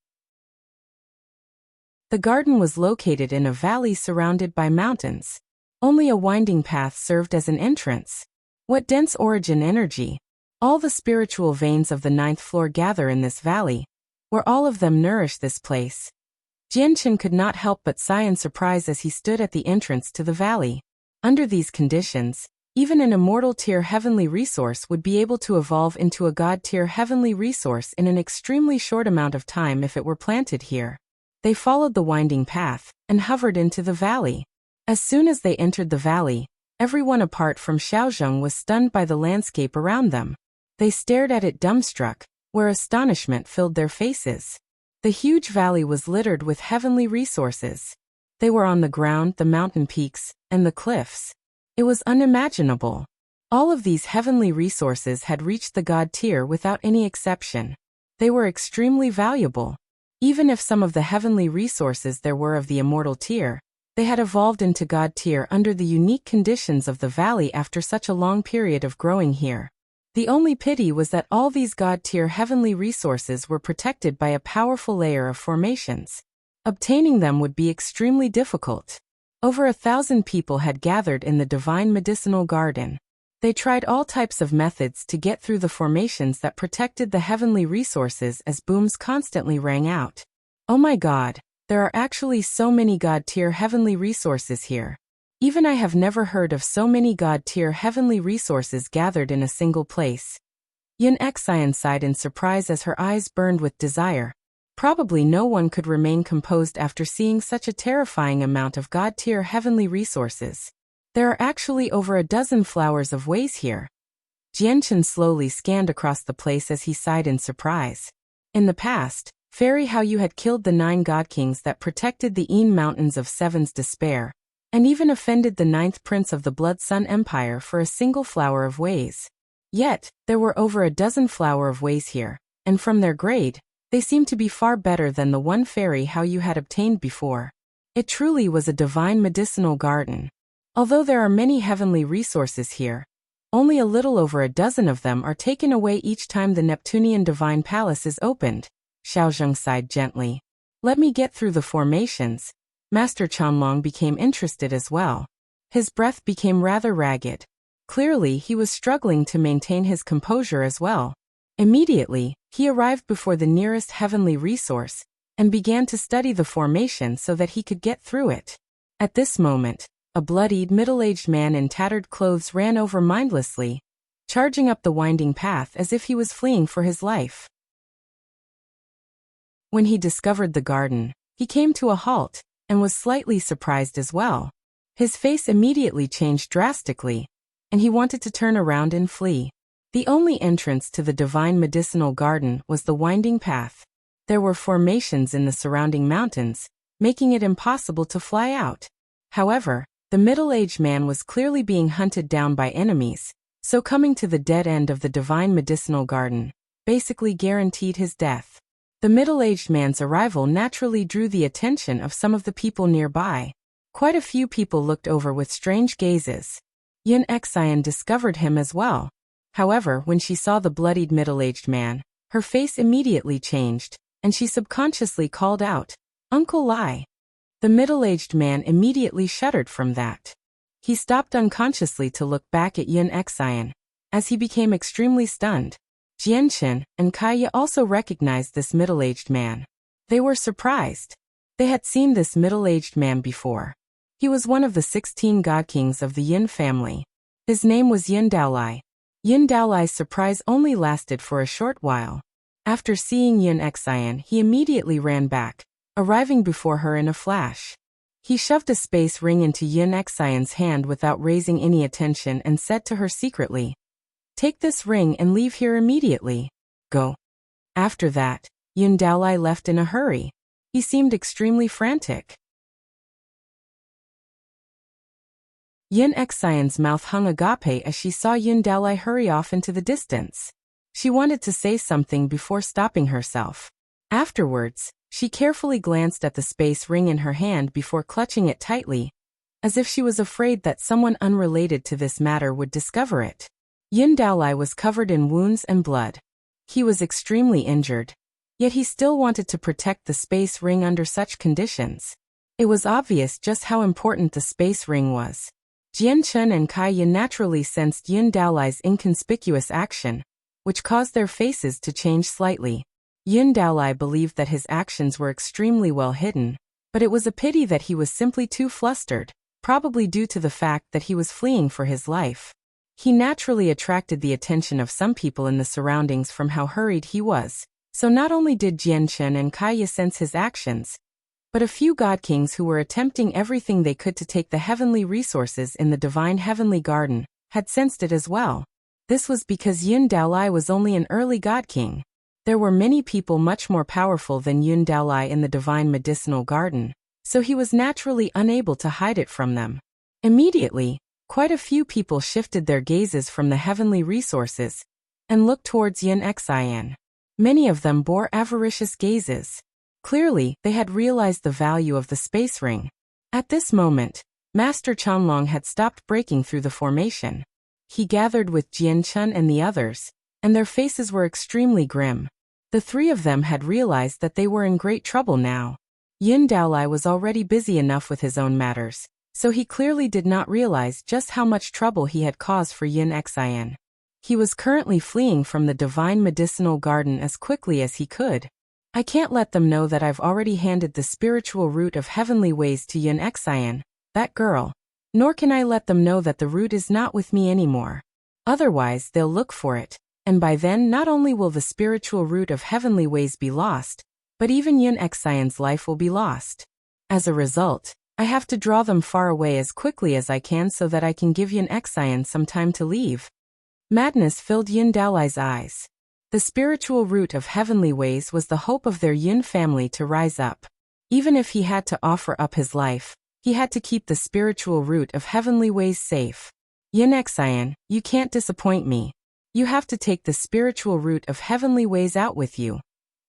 The garden was located in a valley surrounded by mountains. Only a winding path served as an entrance. What dense origin energy! All the spiritual veins of the 9th floor gather in this valley, where all of them nourish this place. Jian could not help but sigh in surprise as he stood at the entrance to the valley. Under these conditions, even an immortal tier heavenly resource would be able to evolve into a god tier heavenly resource in an extremely short amount of time if it were planted here. They followed the winding path and hovered into the valley. As soon as they entered the valley, everyone apart from Xiaozheng was stunned by the landscape around them. They stared at it dumbstruck, where astonishment filled their faces. The huge valley was littered with heavenly resources. They were on the ground, the mountain peaks, and the cliffs. It was unimaginable. All of these heavenly resources had reached the god tier without any exception. They were extremely valuable. Even if some of the heavenly resources there were of the immortal tier, they had evolved into god tier under the unique conditions of the valley after such a long period of growing here. The only pity was that all these god tier heavenly resources were protected by a powerful layer of formations. Obtaining them would be extremely difficult. Over 1,000 people had gathered in the Divine Medicinal Garden. They tried all types of methods to get through the formations that protected the heavenly resources as booms constantly rang out. Oh my god, there are actually so many god tier heavenly resources here. Even I have never heard of so many god tier heavenly resources gathered in a single place. Yin sighed in surprise as her eyes burned with desire. Probably no one could remain composed after seeing such a terrifying amount of god tier heavenly resources. There are actually over a dozen flowers of ways here. Jian slowly scanned across the place as he sighed in surprise. In the past, Fairy how you had killed the 9 god kings that protected the Een Mountains of Seven's despair, and even offended the 9th prince of the Blood Sun Empire for a single flower of ways. Yet, there were over a dozen flower of ways here, and from their grade, they seemed to be far better than the one fairy how you had obtained before. It truly was a divine medicinal garden. Although there are many heavenly resources here, only a little over a dozen of them are taken away each time the Neptunean Divine Palace is opened. Xiaozheng sighed gently. Let me get through the formations. Master Chanlong became interested as well. His breath became rather ragged. Clearly he was struggling to maintain his composure as well. Immediately, he arrived before the nearest heavenly resource, and began to study the formation so that he could get through it. At this moment, a bloodied, middle-aged man in tattered clothes ran over mindlessly, charging up the winding path as if he was fleeing for his life. When he discovered the garden, he came to a halt, and was slightly surprised as well. His face immediately changed drastically, and he wanted to turn around and flee. The only entrance to the divine medicinal garden was the winding path. There were formations in the surrounding mountains, making it impossible to fly out. However, the middle-aged man was clearly being hunted down by enemies, so coming to the dead end of the divine medicinal garden basically guaranteed his death. The middle-aged man's arrival naturally drew the attention of some of the people nearby. Quite a few people looked over with strange gazes. Jian discovered him as well. However, when she saw the bloodied middle-aged man, her face immediately changed, and she subconsciously called out, "Uncle Lai." The middle-aged man immediately shuddered from that. He stopped unconsciously to look back at Jian, as he became extremely stunned. Chen and Kaya also recognized this middle-aged man. They were surprised. They had seen this middle-aged man before. He was one of the 16 god kings of the Yin family. His name was Yin Daolai. Yin Daolai's surprise only lasted for a short while. After seeing Jian, he immediately ran back, arriving before her in a flash. He shoved a space ring into Jian's hand without raising any attention and said to her secretly, "Take this ring and leave here immediately. Go." After that, Yin Daolai left in a hurry. He seemed extremely frantic. Jian's mouth hung agape as she saw Yin Daolai hurry off into the distance. She wanted to say something before stopping herself. Afterwards, she carefully glanced at the space ring in her hand before clutching it tightly, as if she was afraid that someone unrelated to this matter would discover it. Yin Daolai was covered in wounds and blood. He was extremely injured, yet he still wanted to protect the space ring under such conditions. It was obvious just how important the space ring was. Chen and Kaya naturally sensed Yin Daolai's inconspicuous action, which caused their faces to change slightly. Yin Daolai believed that his actions were extremely well hidden, but it was a pity that he was simply too flustered, probably due to the fact that he was fleeing for his life. He naturally attracted the attention of some people in the surroundings from how hurried he was, so not only did Chen and Kaya sense his actions, but a few god kings who were attempting everything they could to take the heavenly resources in the divine heavenly garden had sensed it as well. This was because Yin Daolai was only an early god king. There were many people much more powerful than Yin Daolai in the divine medicinal garden, so he was naturally unable to hide it from them. Immediately, quite a few people shifted their gazes from the heavenly resources and looked towards Jian. Many of them bore avaricious gazes. Clearly, they had realized the value of the space ring. At this moment, Master Chanlong had stopped breaking through the formation. He gathered with Chen and the others, and their faces were extremely grim. The three of them had realized that they were in great trouble now. Yin Daolai was already busy enough with his own matters, so he clearly did not realize just how much trouble he had caused for Jian. He was currently fleeing from the divine medicinal garden as quickly as he could. "I can't let them know that I've already handed the spiritual root of heavenly ways to Jian, that girl. Nor can I let them know that the root is not with me anymore. Otherwise, they'll look for it, and by then not only will the spiritual root of heavenly ways be lost, but even Jian's life will be lost. As a result, I have to draw them far away as quickly as I can so that I can give Jian some time to leave." Madness filled Yin Daolai's eyes. The spiritual root of heavenly ways was the hope of their Yin family to rise up. Even if he had to offer up his life, he had to keep the spiritual root of heavenly ways safe. "Jian, you can't disappoint me. You have to take the spiritual root of heavenly ways out with you,"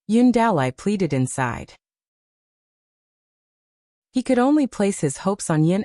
Yin Daolai pleaded inside. He could only place his hopes on Jian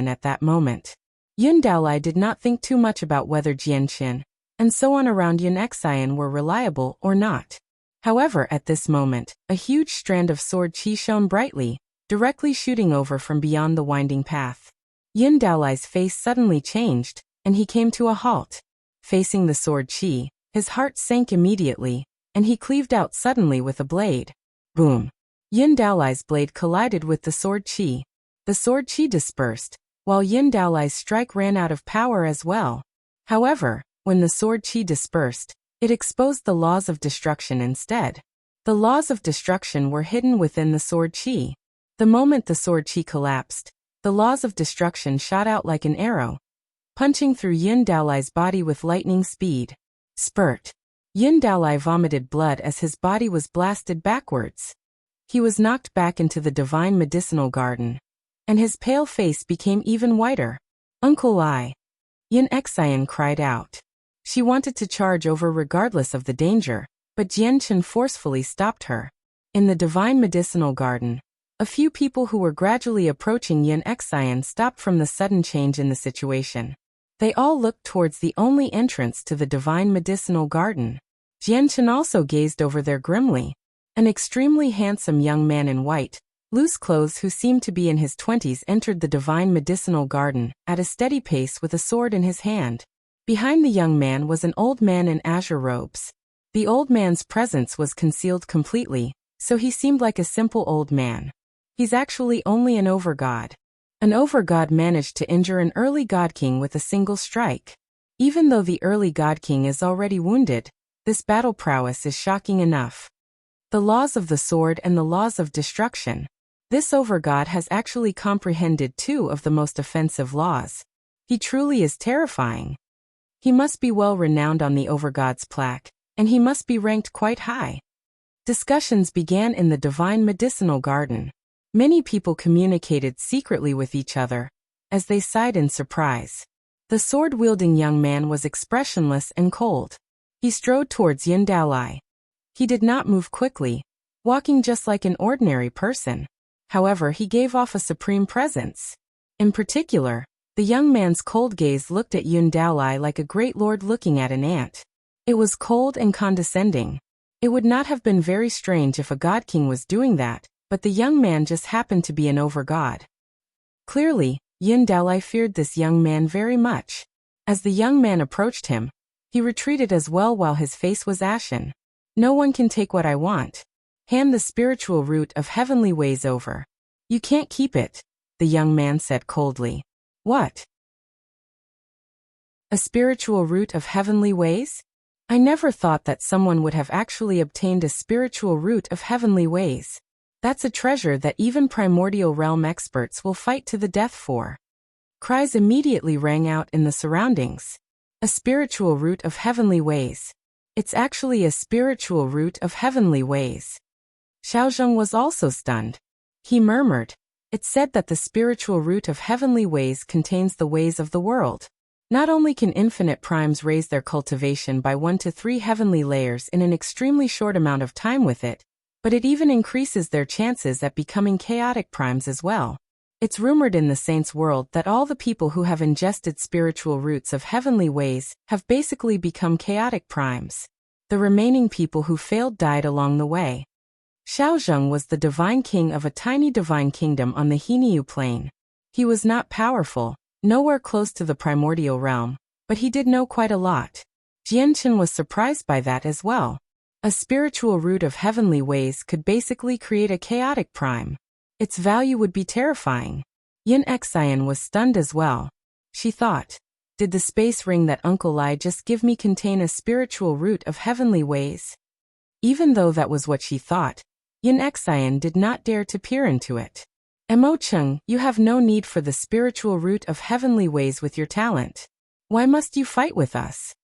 at that moment. Yin Daolai did not think too much about whether Jian and so on around Jian were reliable or not. However, at this moment, a huge strand of sword chi shone brightly, directly shooting over from beyond the winding path. Yin Daolai's face suddenly changed, and he came to a halt. Facing the sword chi, his heart sank immediately, and he cleaved out suddenly with a blade. Boom! Yin Daolai's blade collided with the sword chi. The sword qi dispersed, while Yin Daolai's strike ran out of power as well. However, when the sword qi dispersed, it exposed the laws of destruction instead. The laws of destruction were hidden within the sword qi. The moment the sword qi collapsed, the laws of destruction shot out like an arrow, punching through Yin Daolai's body with lightning speed. Spurt. Yin Daolai vomited blood as his body was blasted backwards. He was knocked back into the divine medicinal garden, and his pale face became even whiter. Uncle Lai. Yin Xian cried out. She wanted to charge over regardless of the danger, but Chen forcefully stopped her. In the divine medicinal garden, a few people who were gradually approaching Yin Xian stopped from the sudden change in the situation. They all looked towards the only entrance to the divine medicinal garden. Chen also gazed over there grimly. An extremely handsome young man in white, loose clothes who seemed to be in his 20s entered the divine medicinal garden at a steady pace with a sword in his hand. Behind the young man was an old man in azure robes. The old man's presence was concealed completely, so he seemed like a simple old man. He's actually only an overgod. An overgod managed to injure an early god king with a single strike. Even though the early god king is already wounded, this battle prowess is shocking enough. The laws of the sword and the laws of destruction. This overgod has actually comprehended two of the most offensive laws. He truly is terrifying. He must be well renowned on the Overgods plaque, and he must be ranked quite high. Discussions began in the divine medicinal garden. Many people communicated secretly with each other, as they sighed in surprise. The sword-wielding young man was expressionless and cold. He strode towards Yin Daolai. He did not move quickly, walking just like an ordinary person. However, he gave off a supreme presence. In particular, the young man's cold gaze looked at Yin Daolai like a great lord looking at an ant. It was cold and condescending. It would not have been very strange if a god king was doing that, but the young man just happened to be an overgod. Clearly, Yin Daolai feared this young man very much. As the young man approached him, he retreated as well while his face was ashen. No one can take what I want. Hand the spiritual root of heavenly ways over. You can't keep it, the young man said coldly. What? A spiritual root of heavenly ways? I never thought that someone would have actually obtained a spiritual root of heavenly ways. That's a treasure that even primordial realm experts will fight to the death for. Cries immediately rang out in the surroundings. A spiritual root of heavenly ways. It's actually a spiritual root of heavenly ways. Xiaozheng was also stunned. He murmured. It's said that the spiritual root of heavenly ways contains the ways of the world. Not only can infinite primes raise their cultivation by 1 to 3 heavenly layers in an extremely short amount of time with it, but it even increases their chances at becoming chaotic primes as well. It's rumored in the saints' world that all the people who have ingested spiritual roots of heavenly ways have basically become chaotic primes. The remaining people who failed died along the way. Xiaozheng was the divine king of a tiny divine kingdom on the Heniu plane. He was not powerful, nowhere close to the primordial realm, but he did know quite a lot. Chen was surprised by that as well. A spiritual root of heavenly ways could basically create a chaotic prime. Its value would be terrifying. Yin Xian was stunned as well. She thought, did the space ring that Uncle Lai just give me contain a spiritual root of heavenly ways? Even though that was what she thought, Yin Xian did not dare to peer into it. Mo Cheng, you have no need for the spiritual root of heavenly ways with your talent. Why must you fight with us?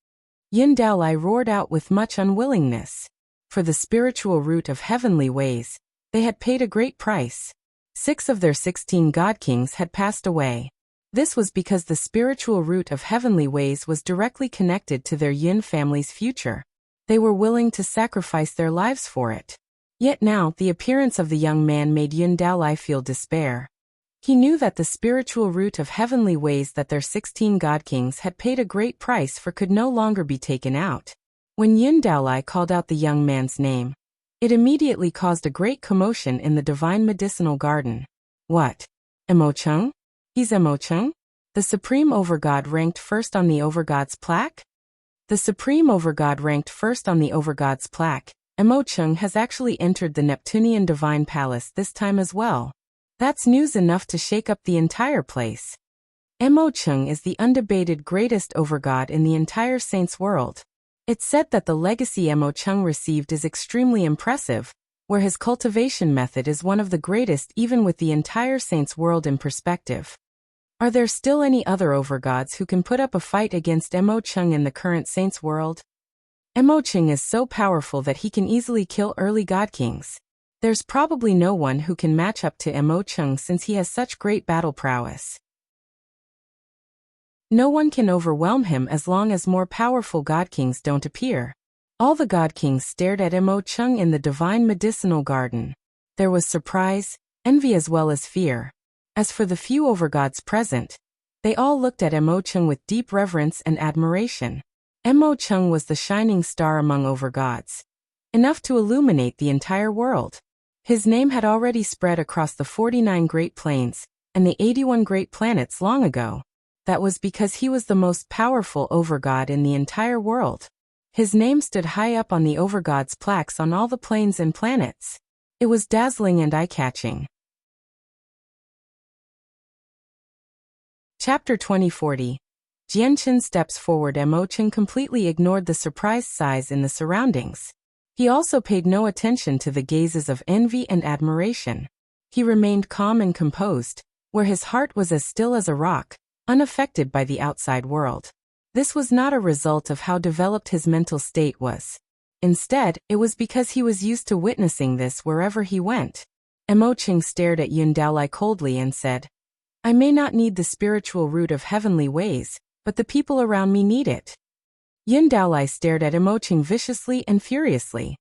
Yin Daolai roared out with much unwillingness. For the spiritual root of heavenly ways, they had paid a great price. 6 of their 16 god kings had passed away. This was because the spiritual root of heavenly ways was directly connected to their Yin family's future. They were willing to sacrifice their lives for it. Yet now, the appearance of the young man made Yin Daolai feel despair. He knew that the spiritual root of heavenly ways that their 16 god kings had paid a great price for could no longer be taken out. When Yin Daolai called out the young man's name, it immediately caused a great commotion in the divine medicinal garden. What? Mo Cheng? He's Mo Cheng? The supreme overgod ranked first on the Overgods plaque? The supreme overgod ranked first on the Overgods plaque. Mo Cheng has actually entered the Neptunean divine palace this time as well. That's news enough to shake up the entire place. Cheng is the undebated greatest overgod in the entire Saints world. It's said that the legacy Cheng received is extremely impressive, where his cultivation method is one of the greatest even with the entire Saints world in perspective. Are there still any other overgods who can put up a fight against Cheng in the current Saints world? Cheng is so powerful that he can easily kill early god kings. There's probably no one who can match up to Cheng since he has such great battle prowess. No one can overwhelm him as long as more powerful god kings don't appear. All the god kings stared at Cheng in the divine medicinal garden. There was surprise, envy as well as fear. As for the few overgods present, they all looked at Cheng with deep reverence and admiration. Cheng was the shining star among overgods, enough to illuminate the entire world. His name had already spread across the 49 Great Plains and the 81 Great Planets long ago. That was because he was the most powerful overgod in the entire world. His name stood high up on the overgods' plaques on all the plains and planets. It was dazzling and eye-catching. Chapter 2040. Jian steps forward. Chen completely ignored the surprised size in the surroundings. He also paid no attention to the gazes of envy and admiration. He remained calm and composed, where his heart was as still as a rock, unaffected by the outside world. This was not a result of how developed his mental state was. Instead, it was because he was used to witnessing this wherever he went. Cheng stared at Yun coldly and said, "I may not need the spiritual root of heavenly ways, but the people around me need it." Yun stared at Cheng viciously and furiously.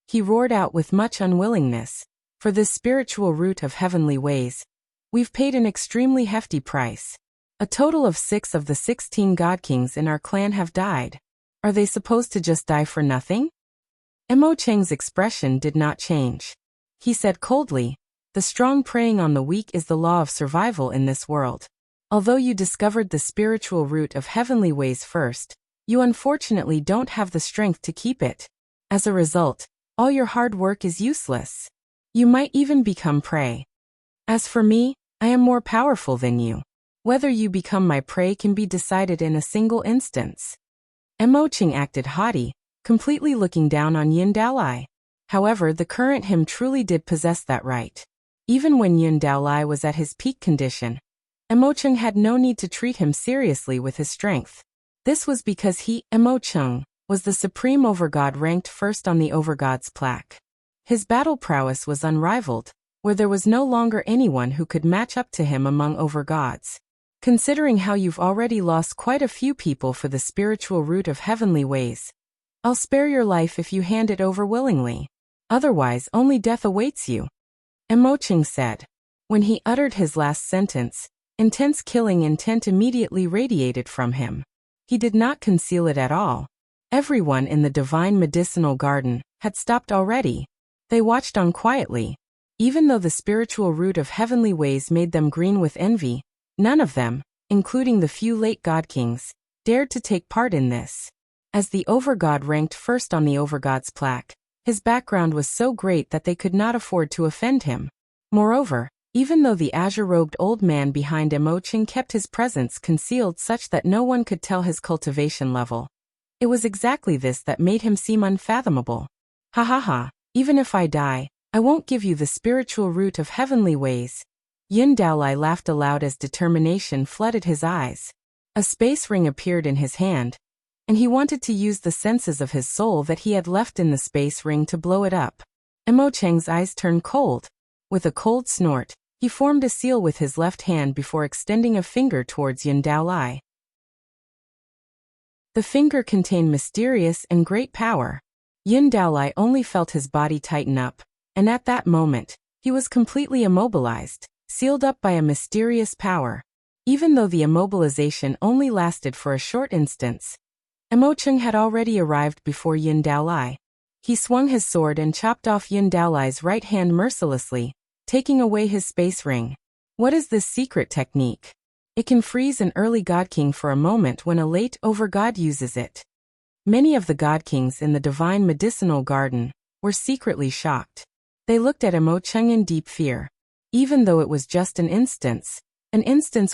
He roared out with much unwillingness, "For this spiritual root of heavenly ways, we've paid an extremely hefty price. A total of 6 of the 16 god kings in our clan have died. Are they supposed to just die for nothing?" Cheng's expression did not change. He said coldly, "The strong preying on the weak is the law of survival in this world. Although you discovered the spiritual root of heavenly ways first, you unfortunately don't have the strength to keep it. As a result, all your hard work is useless. You might even become prey. As for me, I am more powerful than you. Whether you become my prey can be decided in a single instance." Cheng acted haughty, completely looking down on Yun Daolai. However, the current him truly did possess that right. Even when Yun Daolai was at his peak condition, Cheng had no need to treat him seriously with his strength. This was because he, Cheng, was the supreme overgod ranked first on the overgod's plaque. His battle prowess was unrivaled, where there was no longer anyone who could match up to him among overgods. Considering how you've already lost quite a few people for the spiritual root of heavenly ways, I'll spare your life if you hand it over willingly. Otherwise, only death awaits you." Cheng said. When he uttered his last sentence, intense killing intent immediately radiated from him. He did not conceal it at all. Everyone in the divine medicinal garden had stopped already. They watched on quietly. Even though the spiritual root of heavenly ways made them green with envy, none of them, including the few late god kings, dared to take part in this. As the overgod ranked first on the overgod's plaque, his background was so great that they could not afford to offend him. Moreover, even though the azure-robed old man behind Cheng kept his presence concealed such that no one could tell his cultivation level, it was exactly this that made him seem unfathomable. "Ha ha ha, even if I die, I won't give you the spiritual root of heavenly ways." Yun Daolai laughed aloud as determination flooded his eyes. A space ring appeared in his hand, and he wanted to use the senses of his soul that he had left in the space ring to blow it up. Cheng's eyes turned cold. With a cold snort, he formed a seal with his left hand before extending a finger towards Yun Daolai. The finger contained mysterious and great power. Yun Daolai only felt his body tighten up, and at that moment, he was completely immobilized, sealed up by a mysterious power. Even though the immobilization only lasted for a short instance, Cheng had already arrived before Yun Daolai. He swung his sword and chopped off Yun Daolai's right hand mercilessly, taking away his space ring. What is this secret technique? It can freeze an early god king for a moment when a late overgod uses it. Many of the god kings in the divine medicinal garden were secretly shocked. They looked at Cheng in deep fear. Even though it was just an instance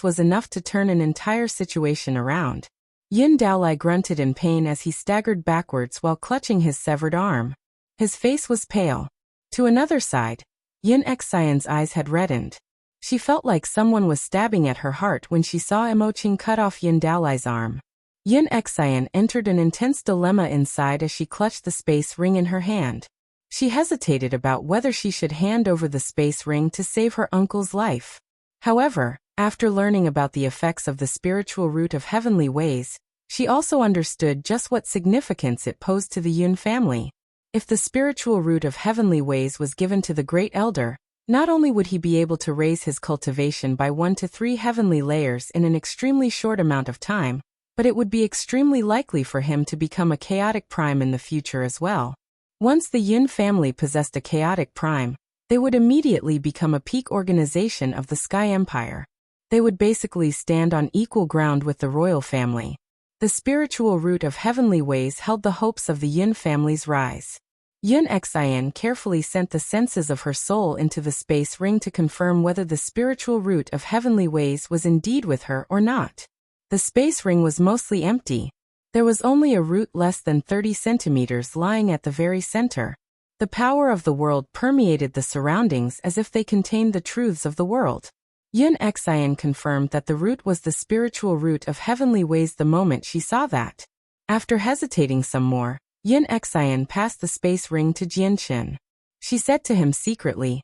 was enough to turn an entire situation around. Yin Daolai grunted in pain as he staggered backwards while clutching his severed arm. His face was pale. To another side, Yin Xian's eyes had reddened. She felt like someone was stabbing at her heart when she saw Emocheng cut off Yin Daolai's arm. Yin Xian entered an intense dilemma inside as she clutched the space ring in her hand. She hesitated about whether she should hand over the space ring to save her uncle's life. However, after learning about the effects of the spiritual root of heavenly ways, she also understood just what significance it posed to the Yun family. If the spiritual root of heavenly ways was given to the Great Elder, not only would he be able to raise his cultivation by 1 to 3 heavenly layers in an extremely short amount of time, but it would be extremely likely for him to become a chaotic prime in the future as well. Once the Yun family possessed a chaotic prime, they would immediately become a peak organization of the Sky Empire. They would basically stand on equal ground with the royal family. The spiritual root of heavenly ways held the hopes of the Yun family's rise. Yun Xian carefully sent the senses of her soul into the space ring to confirm whether the spiritual root of heavenly ways was indeed with her or not. The space ring was mostly empty. There was only a root less than 30 centimeters lying at the very center. The power of the world permeated the surroundings as if they contained the truths of the world. Yun Xian confirmed that the root was the spiritual root of heavenly ways the moment she saw that. After hesitating some more, Yun Xian passed the space ring to Jian. She said to him secretly,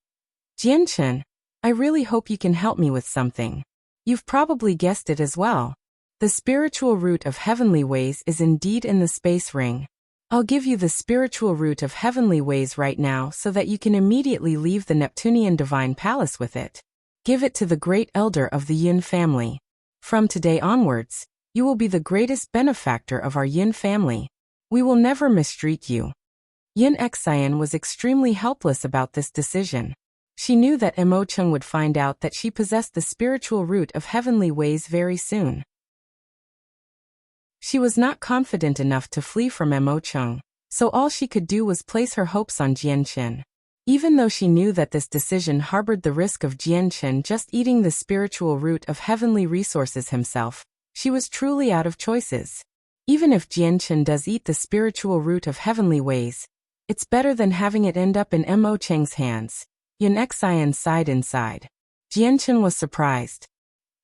"Jian, I really hope you can help me with something. You've probably guessed it as well. The spiritual root of heavenly ways is indeed in the space ring. I'll give you the spiritual root of heavenly ways right now so that you can immediately leave the Neptunean divine palace with it. Give it to the great elder of the Yun family. From today onwards, you will be the greatest benefactor of our Yun family. We will never mistreat you." Yun Xian was extremely helpless about this decision. She knew that Emocheng would find out that she possessed the spiritual root of heavenly ways very soon. She was not confident enough to flee from Emocheng, so all she could do was place her hopes on Jian. Even though she knew that this decision harbored the risk of Jian just eating the spiritual root of heavenly resources himself, she was truly out of choices. Even if Jian does eat the spiritual root of heavenly ways, it's better than having it end up in Emocheng's hands. Yun Xian sighed inside. Jian was surprised.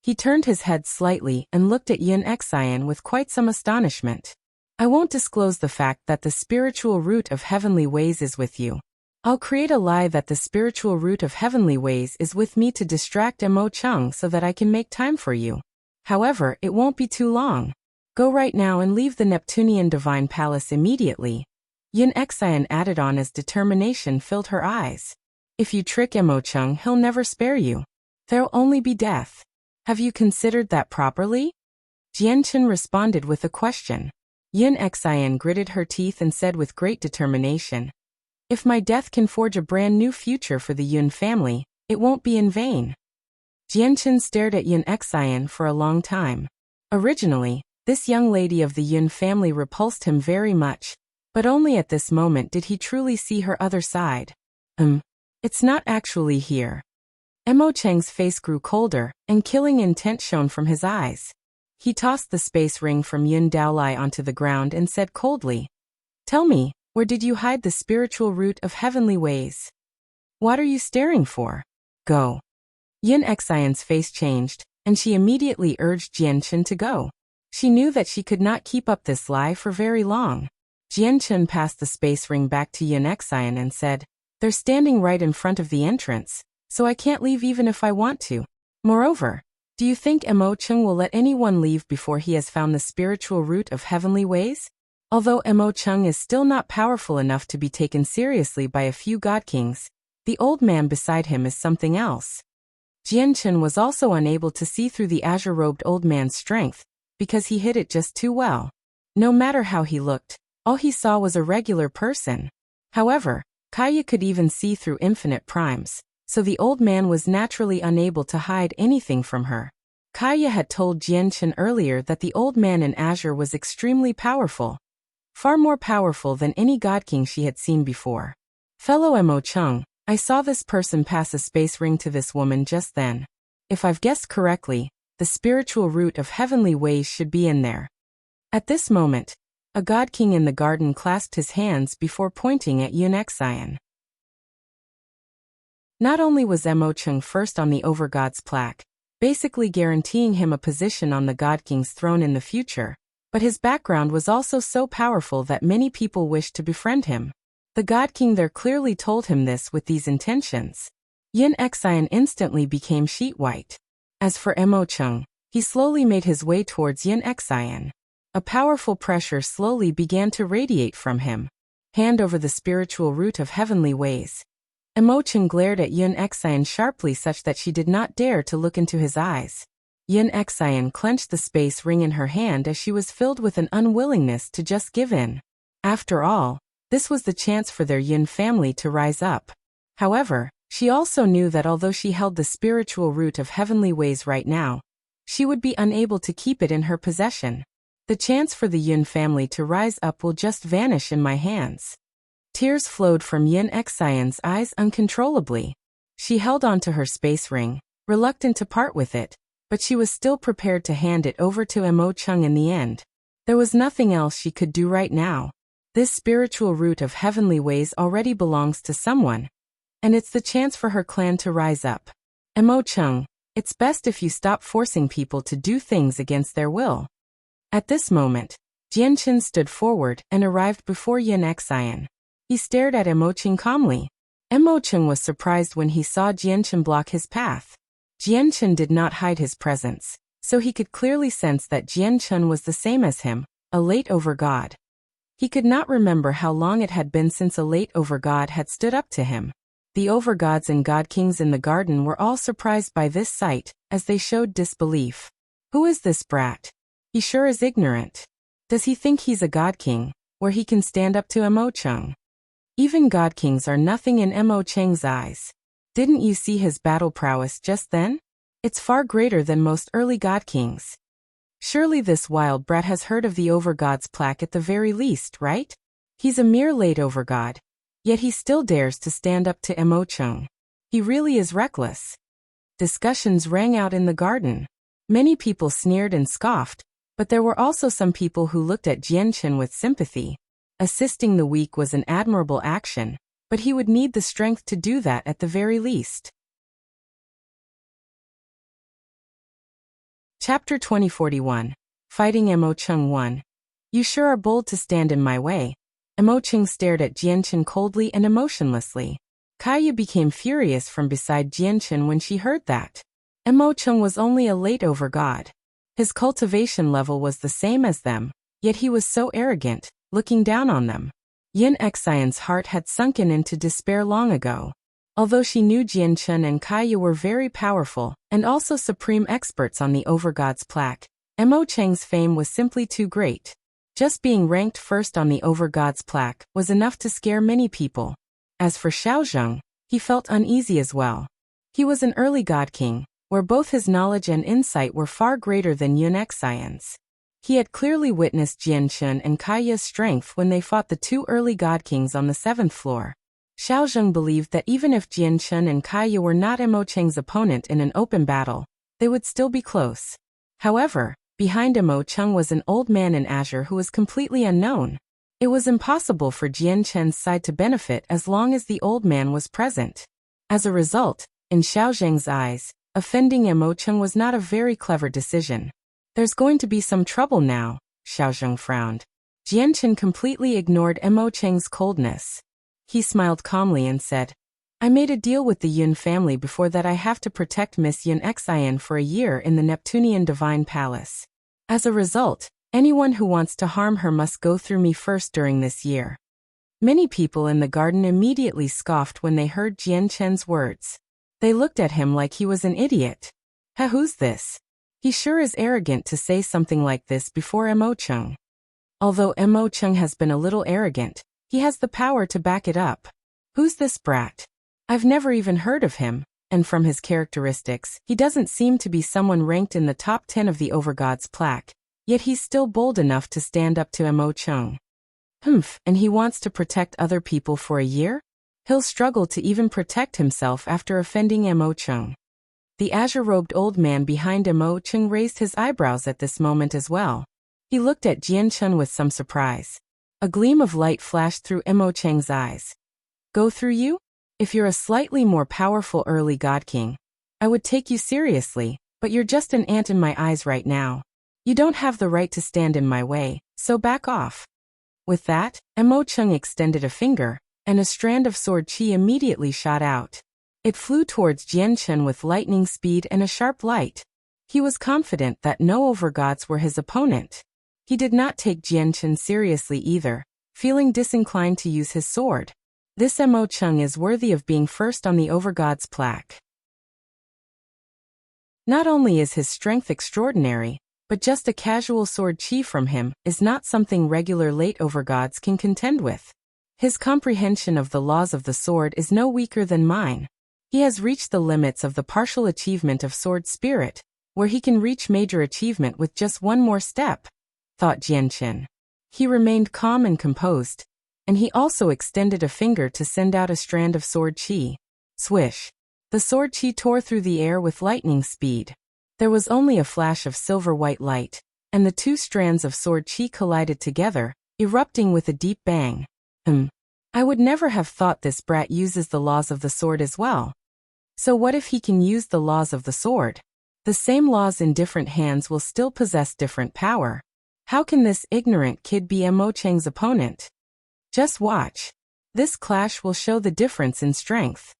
He turned his head slightly and looked at Yun Xian with quite some astonishment. "I won't disclose the fact that the spiritual root of heavenly ways is with you. I'll create a lie that the spiritual root of heavenly ways is with me to distract Emocheng so that I can make time for you. However, it won't be too long. Go right now and leave the Neptunean divine palace immediately." Yun Xian added on as determination filled her eyes. "If you trick Emocheng, he'll never spare you. There'll only be death. Have you considered that properly?" Jian responded with a question. Yun Xian gritted her teeth and said with great determination, "If my death can forge a brand new future for the Yun family, it won't be in vain." Jian stared at Yun Xian for a long time. Originally, this young lady of the Yun family repulsed him very much, but only at this moment did he truly see her other side. It's not actually here." Emocheng's face grew colder, and killing intent shone from his eyes. He tossed the space ring from Yun Daolai onto the ground and said coldly, "Tell me, where did you hide the spiritual root of heavenly ways? What are you staring for? Go." Yun Xian's face changed, and she immediately urged Jian to go. She knew that she could not keep up this lie for very long. Jian passed the space ring back to Yun Xian and said, "They're standing right in front of the entrance, so I can't leave even if I want to. Moreover, do you think Emocheng will let anyone leave before he has found the spiritual root of heavenly ways? Although Emocheng is still not powerful enough to be taken seriously by a few god kings, the old man beside him is something else." Jian was also unable to see through the azure-robed old man's strength, because he hid it just too well. No matter how he looked, all he saw was a regular person. However, Kaya could even see through infinite primes, so the old man was naturally unable to hide anything from her. Kaya had told Jian earlier that the old man in azure was extremely powerful. Far more powerful than any god king she had seen before. "Fellow Emocheng, I saw this person pass a space ring to this woman just then. If I've guessed correctly, the spiritual root of heavenly ways should be in there. At this moment, a god king in the garden clasped his hands before pointing at Yuan. Not only was Cheng first on the Overgods plaque, basically guaranteeing him a position on the god king's throne in the future, but his background was also so powerful that many people wished to befriend him. The god king there clearly told him this with these intentions. Yuan instantly became sheet white. As for Cheng, he slowly made his way towards Yuan. A powerful pressure slowly began to radiate from him. Hand over the spiritual root of heavenly ways. Chen glared at Yuan sharply such that she did not dare to look into his eyes. Yuan clenched the space ring in her hand as she was filled with an unwillingness to just give in. After all, this was the chance for their Yuan family to rise up. However, she also knew that although she held the spiritual root of heavenly ways right now, she would be unable to keep it in her possession. The chance for the Yuan family to rise up will just vanish in my hands. Tears flowed from Yuan's eyes uncontrollably. She held on to her space ring, reluctant to part with it, but she was still prepared to hand it over to Cheng in the end. There was nothing else she could do right now. This spiritual root of heavenly ways already belongs to someone, and it's the chance for her clan to rise up. Cheng, it's best if you stop forcing people to do things against their will. At this moment, Jian stood forward and arrived before Yuan. He stared at Cheng calmly. Cheng was surprised when he saw Jian block his path. Jian did not hide his presence, so he could clearly sense that Jian was the same as him, a late overgod. He could not remember how long it had been since a late overgod had stood up to him. The overgods and god kings in the garden were all surprised by this sight, as they showed disbelief. Who is this brat? He sure is ignorant. Does he think he's a god king, where he can stand up to Cheng? Even god kings are nothing in Cheng's eyes. Didn't you see his battle prowess just then? It's far greater than most early god kings. Surely this wild brat has heard of the Overgods plaque at the very least, right? He's a mere late overgod, yet he still dares to stand up to Cheng. He really is reckless. Discussions rang out in the garden. Many people sneered and scoffed, but there were also some people who looked at Jian with sympathy. Assisting the weak was an admirable action, but he would need the strength to do that at the very least. Chapter 2041. Fighting Cheng 1. You sure are bold to stand in my way. Cheng stared at Jian coldly and emotionlessly. Kaya became furious from beside Jian when she heard that. Cheng was only a late overgod. His cultivation level was the same as them, yet he was so arrogant, looking down on them. Yuan's heart had sunken into despair long ago. Although she knew Jian and Kaya were very powerful, and also supreme experts on the Overgods plaque, Cheng's fame was simply too great. Just being ranked first on the Overgods plaque was enough to scare many people. As for Xiaozheng, he felt uneasy as well. He was an early god king, where both his knowledge and insight were far greater than Yuan's. He had clearly witnessed Jian and Kaya's strength when they fought the two early god kings on the 7th floor. Xiaozheng believed that even if Jian and Kaya were not Cheng's opponent in an open battle, they would still be close. However, behind Cheng was an old man in azure who was completely unknown. It was impossible for Jian's side to benefit as long as the old man was present. As a result, in Xiaozheng's eyes, offending Cheng was not a very clever decision. There's going to be some trouble now, Xiaozheng frowned. Jian completely ignored Cheng's coldness. He smiled calmly and said, I made a deal with the Yuan family before that I have to protect Miss Yuan for a year in the Neptunean Divine Palace. As a result, anyone who wants to harm her must go through me first during this year. Many people in the garden immediately scoffed when they heard Jian's words. They looked at him like he was an idiot. Who's this? He sure is arrogant to say something like this before Cheng. Although Cheng has been a little arrogant, he has the power to back it up. Who's this brat? I've never even heard of him, and from his characteristics, he doesn't seem to be someone ranked in the top 10 of the Overgods plaque, yet he's still bold enough to stand up to Cheng. And he wants to protect other people for a year? He'll struggle to even protect himself after offending Mo Cheng. The azure-robed old man behind Mo Cheng raised his eyebrows at this moment as well. He looked at Jian Chen with some surprise. A gleam of light flashed through Mo Cheng's eyes. Go through you? If you're a slightly more powerful early God King, I would take you seriously, but you're just an ant in my eyes right now. You don't have the right to stand in my way, so back off. With that, Mo Cheng extended a finger, and a strand of sword chi immediately shot out. It flew towards Jian Chen with lightning speed and a sharp light. He was confident that no Overgods were his opponent. He did not take Jian Chen seriously either, feeling disinclined to use his sword. This Mo Cheng is worthy of being first on the Overgods plaque. Not only is his strength extraordinary, but just a casual sword chi from him is not something regular late Overgods can contend with. His comprehension of the laws of the sword is no weaker than mine. He has reached the limits of the partial achievement of sword spirit, where he can reach major achievement with just one more step, thought Jian Chen. He remained calm and composed, and he also extended a finger to send out a strand of sword chi. Swish! The sword chi tore through the air with lightning speed. There was only a flash of silver-white light, and the two strands of sword chi collided together, erupting with a deep bang. I would never have thought this brat uses the laws of the sword as well. So what if he can use the laws of the sword? The same laws in different hands will still possess different power. How can this ignorant kid be Mo Cheng's opponent? Just watch. This clash will show the difference in strength.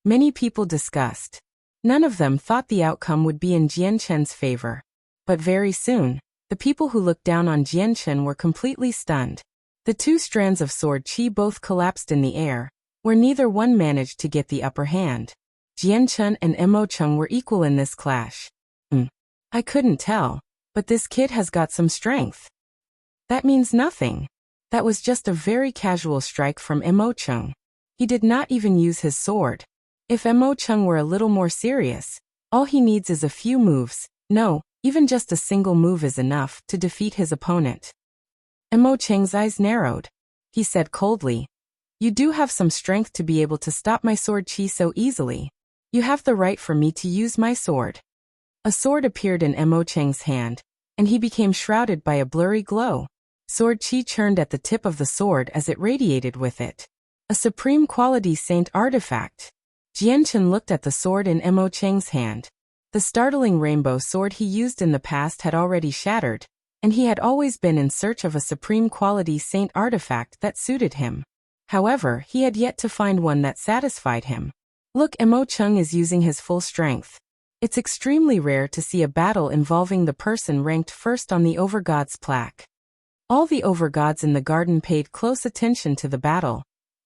Many people discussed. None of them thought the outcome would be in Jian Chen's favor. But very soon, the people who looked down on Jian Chen were completely stunned. The two strands of sword chi both collapsed in the air, where neither one managed to get the upper hand. Jian Chen and Mo Cheng were equal in this clash. I couldn't tell, but this kid has got some strength. That means nothing. That was just a very casual strike from Mo Cheng. He did not even use his sword. If Mo Cheng were a little more serious, all he needs is a few moves, no, even just a single move is enough to defeat his opponent. Mo Cheng's eyes narrowed. He said coldly, "You do have some strength to be able to stop my sword chi so easily. You have the right for me to use my sword." A sword appeared in Mo Cheng's hand, and he became shrouded by a blurry glow. Sword chi churned at the tip of the sword as it radiated with it. A supreme quality saint artifact. Jian Chen looked at the sword in Mo Cheng's hand. The startling rainbow sword he used in the past had already shattered, and he had always been in search of a supreme quality saint artifact that suited him. However, he had yet to find one that satisfied him. Look, Mo Cheng is using his full strength. It's extremely rare to see a battle involving the person ranked first on the Overgods plaque. All the Overgods in the garden paid close attention to the battle,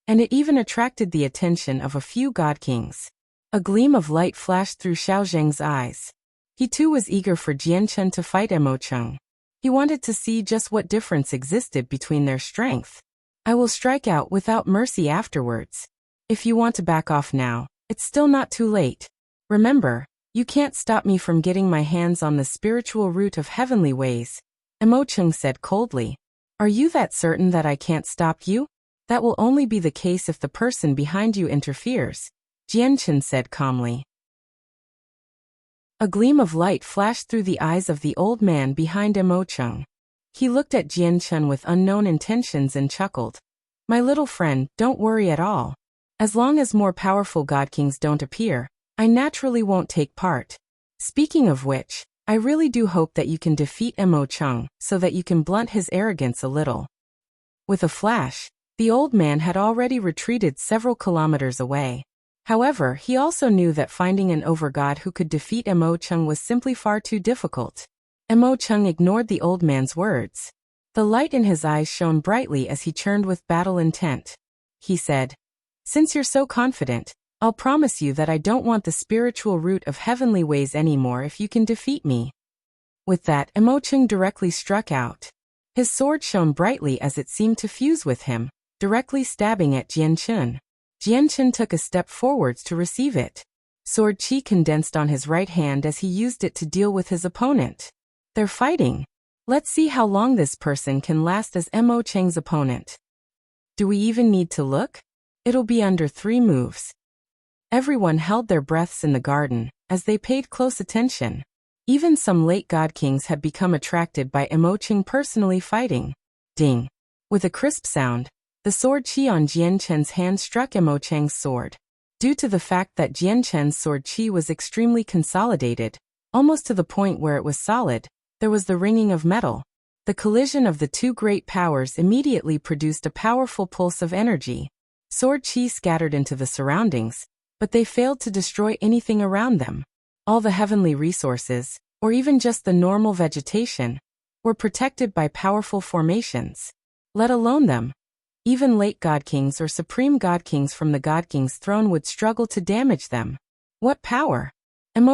and it even attracted the attention of a few God Kings. A gleam of light flashed through Xiao Zheng's eyes. He too was eager for Jian Chen to fight Mo Cheng. He wanted to see just what difference existed between their strength. I will strike out without mercy afterwards. If you want to back off now, it's still not too late. Remember, you can't stop me from getting my hands on the spiritual root of heavenly ways. Mo Cheng said coldly. Are you that certain that I can't stop you? That will only be the case if the person behind you interferes, Jian Chen said calmly. A gleam of light flashed through the eyes of the old man behind Mo Cheng. He looked at Jian Chen with unknown intentions and chuckled. My little friend, don't worry at all. As long as more powerful God Kings don't appear, I naturally won't take part. Speaking of which, I really do hope that you can defeat Mo Cheng so that you can blunt his arrogance a little. With a flash, the old man had already retreated several kilometers away. However, he also knew that finding an overgod who could defeat Mo Cheng was simply far too difficult. Mo Cheng ignored the old man's words. The light in his eyes shone brightly as he churned with battle intent. He said, Since you're so confident, I'll promise you that I don't want the spiritual root of heavenly ways anymore if you can defeat me. With that, Mo Cheng directly struck out. His sword shone brightly as it seemed to fuse with him, directly stabbing at Jian Chen. Jian Chen took a step forwards to receive it. Sword chi condensed on his right hand as he used it to deal with his opponent. They're fighting. Let's see how long this person can last as Mo Cheng's opponent. Do we even need to look? It'll be under 3 moves. Everyone held their breaths in the garden, as they paid close attention. Even some late god kings had become attracted by Cheng personally fighting. Ding! With a crisp sound, the sword chi on Jian Chen's hand struck Cheng's sword. Due to the fact that Jian Chen's sword chi was extremely consolidated, almost to the point where it was solid, there was the ringing of metal. The collision of the two great powers immediately produced a powerful pulse of energy. Sword chi scattered into the surroundings, but they failed to destroy anything around them. All the heavenly resources, or even just the normal vegetation, were protected by powerful formations. Let alone them. Even late god kings or supreme god kings from the god king's throne would struggle to damage them. What power!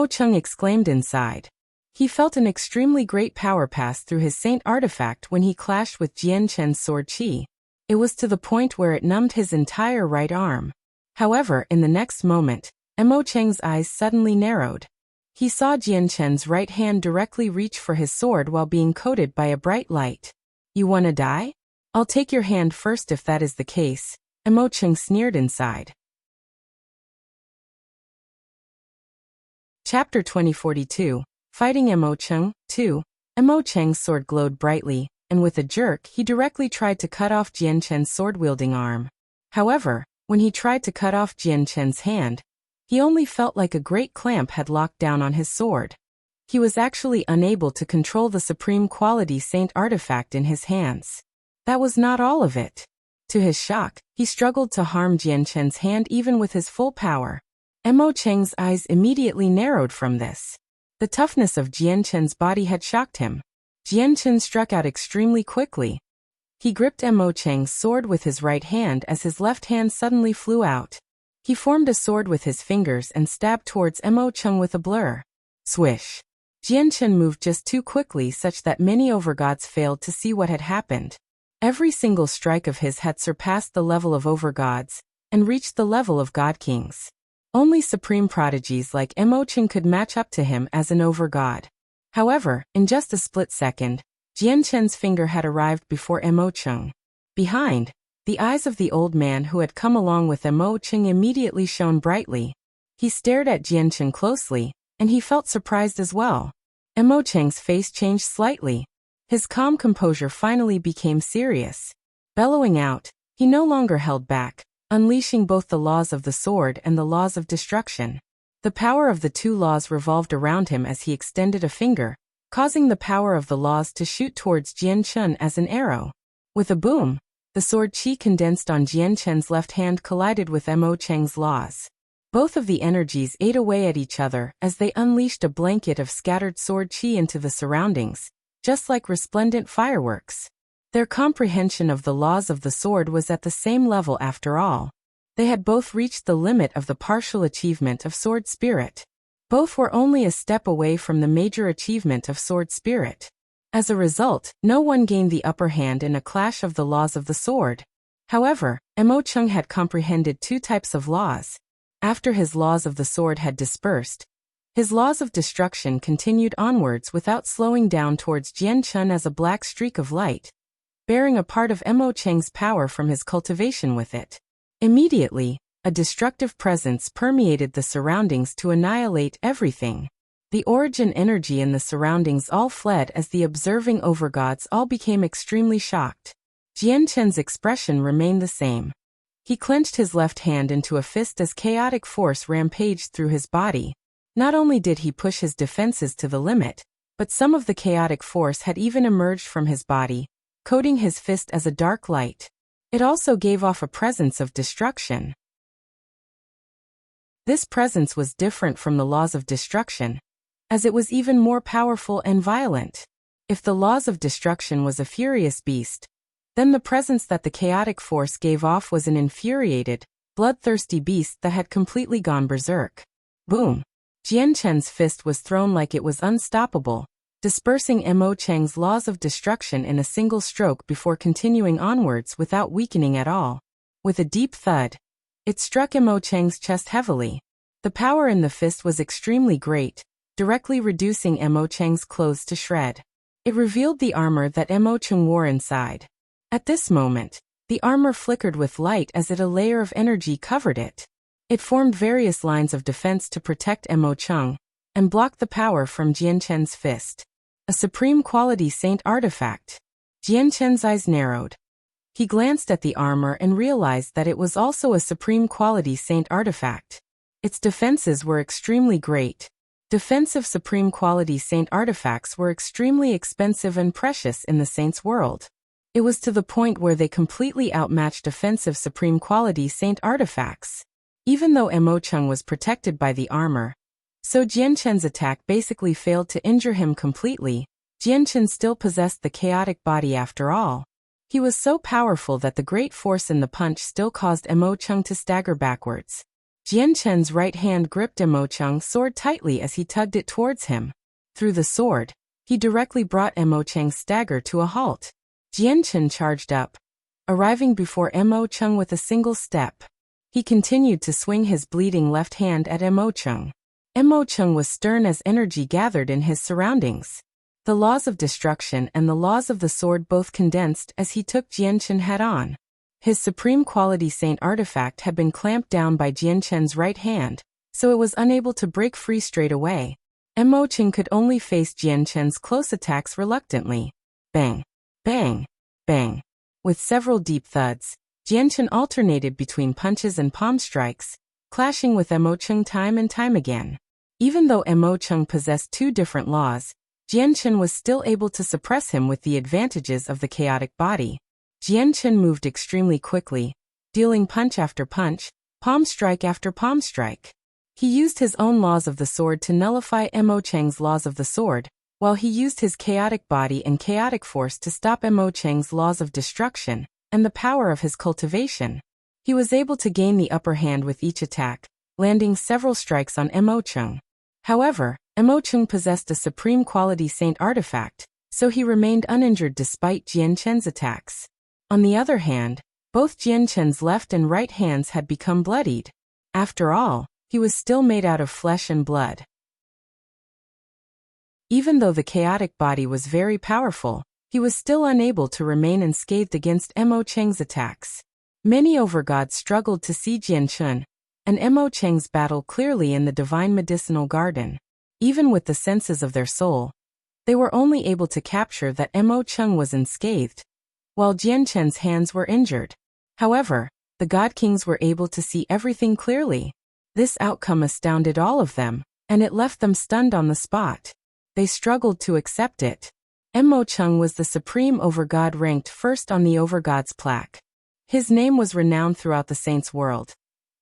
Cheng exclaimed inside. He felt an extremely great power pass through his saint artifact when he clashed with Jian Chen's sword chi. It was to the point where it numbed his entire right arm. However, in the next moment, Cheng's eyes suddenly narrowed. He saw Jian Chen's right hand directly reach for his sword while being coated by a bright light. You wanna die? I'll take your hand first if that is the case, Cheng sneered inside. Chapter 2042, Fighting Cheng, 2. Cheng's sword glowed brightly, and with a jerk he directly tried to cut off Jian Chen's sword-wielding arm. However, when he tried to cut off Jian Chen's hand, he only felt like a great clamp had locked down on his sword. He was actually unable to control the supreme quality saint artifact in his hands. That was not all of it. To his shock, he struggled to harm Jian Chen's hand even with his full power. Cheng's eyes immediately narrowed from this. The toughness of Jian Chen's body had shocked him. Jian Chen struck out extremely quickly. He gripped Cheng's sword with his right hand as his left hand suddenly flew out. He formed a sword with his fingers and stabbed towards Cheng with a blur. Swish! Jian Chen moved just too quickly such that many Overgods failed to see what had happened. Every single strike of his had surpassed the level of Overgods, and reached the level of God Kings. Only supreme prodigies like Cheng could match up to him as an Overgod. However, in just a split second, Jian Chen's finger had arrived before Cheng. Behind, the eyes of the old man who had come along with Cheng immediately shone brightly. He stared at Jian Chen closely, and he felt surprised as well. Cheng's face changed slightly. His calm composure finally became serious. Bellowing out, he no longer held back, unleashing both the laws of the sword and the laws of destruction. The power of the two laws revolved around him as he extended a finger, causing the power of the laws to shoot towards Jian Chen as an arrow. With a boom, the sword chi condensed on Jian Chen's left hand collided with Cheng's laws. Both of the energies ate away at each other as they unleashed a blanket of scattered sword chi into the surroundings, just like resplendent fireworks. Their comprehension of the laws of the sword was at the same level after all. They had both reached the limit of the partial achievement of sword spirit. Both were only a step away from the major achievement of sword spirit. As a result, no one gained the upper hand in a clash of the laws of the sword. However, Cheng had comprehended two types of laws. After his laws of the sword had dispersed, his laws of destruction continued onwards without slowing down towards Jian Chen as a black streak of light, bearing a part of Cheng's power from his cultivation with it. Immediately, a destructive presence permeated the surroundings to annihilate everything. The origin energy in the surroundings all fled as the observing Overgods all became extremely shocked. Jian Chen's expression remained the same. He clenched his left hand into a fist as chaotic force rampaged through his body. Not only did he push his defenses to the limit, but some of the chaotic force had even emerged from his body, coating his fist as a dark light. It also gave off a presence of destruction. This presence was different from the laws of destruction, as it was even more powerful and violent. If the laws of destruction was a furious beast, then the presence that the chaotic force gave off was an infuriated, bloodthirsty beast that had completely gone berserk. Boom! Jian Chen's fist was thrown like it was unstoppable, dispersing Cheng's laws of destruction in a single stroke before continuing onwards without weakening at all. With a deep thud, it struck Cheng's chest heavily. The power in the fist was extremely great, directly reducing Cheng's clothes to shred. It revealed the armor that Cheng wore inside. At this moment, The armor flickered with light as if a layer of energy covered it. It formed various lines of defense to protect Mo Cheng and blocked the power from Jian Chen's fist. A supreme quality saint artifact. Jian Chen's eyes narrowed. He glanced at the armor and realized that it was also a supreme quality saint artifact. Its defenses were extremely great. Defensive supreme quality saint artifacts were extremely expensive and precious in the saint's world. It was to the point where they completely outmatched offensive supreme quality saint artifacts. Even though Mo Cheng was protected by the armor, so Jian Chen's attack basically failed to injure him completely. Jian Chen still possessed the chaotic body after all. He was so powerful that the great force in the punch still caused Mo Cheng to stagger backwards. Jian Chen's right hand gripped Mo Cheng's sword tightly as he tugged it towards him. Through the sword, he directly brought Mo Cheng's stagger to a halt. Jian Chen charged up, arriving before Mo Cheng with a single step. He continued to swing his bleeding left hand at Mo Cheng. Mo Cheng was stern as energy gathered in his surroundings. The laws of destruction and the laws of the sword both condensed as he took Jian Chen head-on. His supreme quality saint artifact had been clamped down by Jian Chen's right hand, so it was unable to break free straight away. Mo Cheng could only face Jian Chen's close attacks reluctantly. Bang! Bang! Bang! With several deep thuds, Jian Chen alternated between punches and palm strikes, clashing with Mo Cheng time and time again. Even though Mo Cheng possessed two different laws, Jian Chen was still able to suppress him with the advantages of the chaotic body. Jian Chen moved extremely quickly, dealing punch after punch, palm strike after palm strike. He used his own laws of the sword to nullify Mo Cheng's laws of the sword, while he used his chaotic body and chaotic force to stop Mo Cheng's laws of destruction and the power of his cultivation. He was able to gain the upper hand with each attack, landing several strikes on Mo Cheng. However, Mo Cheng possessed a supreme quality saint artifact, so he remained uninjured despite Jian Chen's attacks. On the other hand, both Jian Chen's left and right hands had become bloodied. After all, he was still made out of flesh and blood. Even though the chaotic body was very powerful, he was still unable to remain unscathed against Mo Cheng's attacks. Many Overgods struggled to see Jian Chen and Mo Cheng's battle clearly in the divine medicinal garden. Even with the senses of their soul, they were only able to capture that Mo Cheng was unscathed, while Jian Chen's hands were injured. However, the God Kings were able to see everything clearly. This outcome astounded all of them, and it left them stunned on the spot. They struggled to accept it. Mo Cheng was the supreme Overgod ranked first on the Overgods plaque. His name was renowned throughout the Saints' world,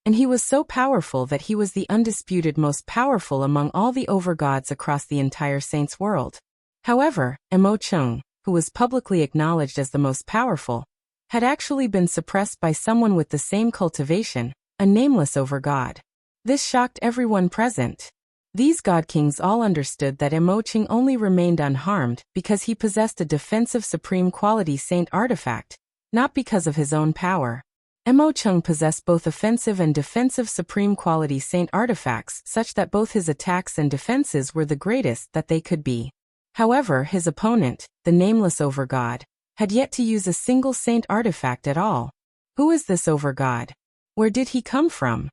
and he was so powerful that he was the undisputed most powerful among all the Overgods across the entire Saints' world. However, Mo Cheng, who was publicly acknowledged as the most powerful, had actually been suppressed by someone with the same cultivation, a nameless Overgod. This shocked everyone present. These God Kings all understood that Mo Cheng only remained unharmed because he possessed a defensive supreme quality saint artifact, not because of his own power. Mo Cheng possessed both offensive and defensive supreme quality saint artifacts such that both his attacks and defenses were the greatest that they could be. However, his opponent, the nameless Overgod, had yet to use a single saint artifact at all. Who is this Overgod? Where did he come from?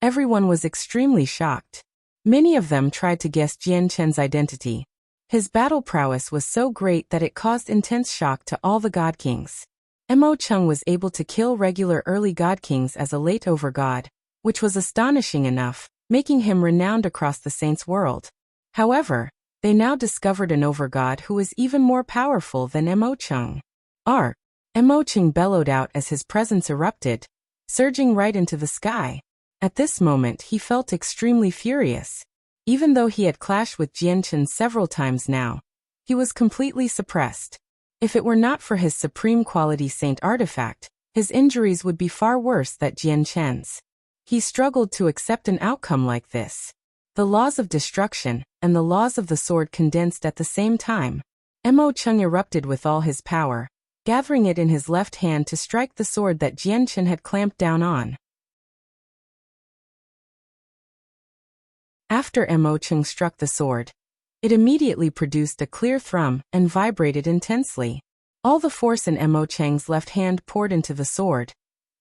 Everyone was extremely shocked. Many of them tried to guess Jian Chen's identity. His battle prowess was so great that it caused intense shock to all the God Kings. Mo Cheng was able to kill regular early God Kings as a late Overgod, which was astonishing enough, making him renowned across the Saints' world. However, they now discovered an Overgod who was even more powerful than Mo Cheng. Mo Cheng bellowed out as his presence erupted, surging right into the sky. At this moment he felt extremely furious. Even though he had clashed with Jian Chen several times now, he was completely suppressed. If it were not for his supreme quality saint artifact, his injuries would be far worse than Jian Chen's. He struggled to accept an outcome like this. The laws of destruction and the laws of the sword condensed at the same time. Mo Cheng erupted with all his power, gathering it in his left hand to strike the sword that Jian Chen had clamped down on. After Mo Cheng struck the sword, it immediately produced a clear thrum and vibrated intensely. All the force in Mo Cheng's left hand poured into the sword,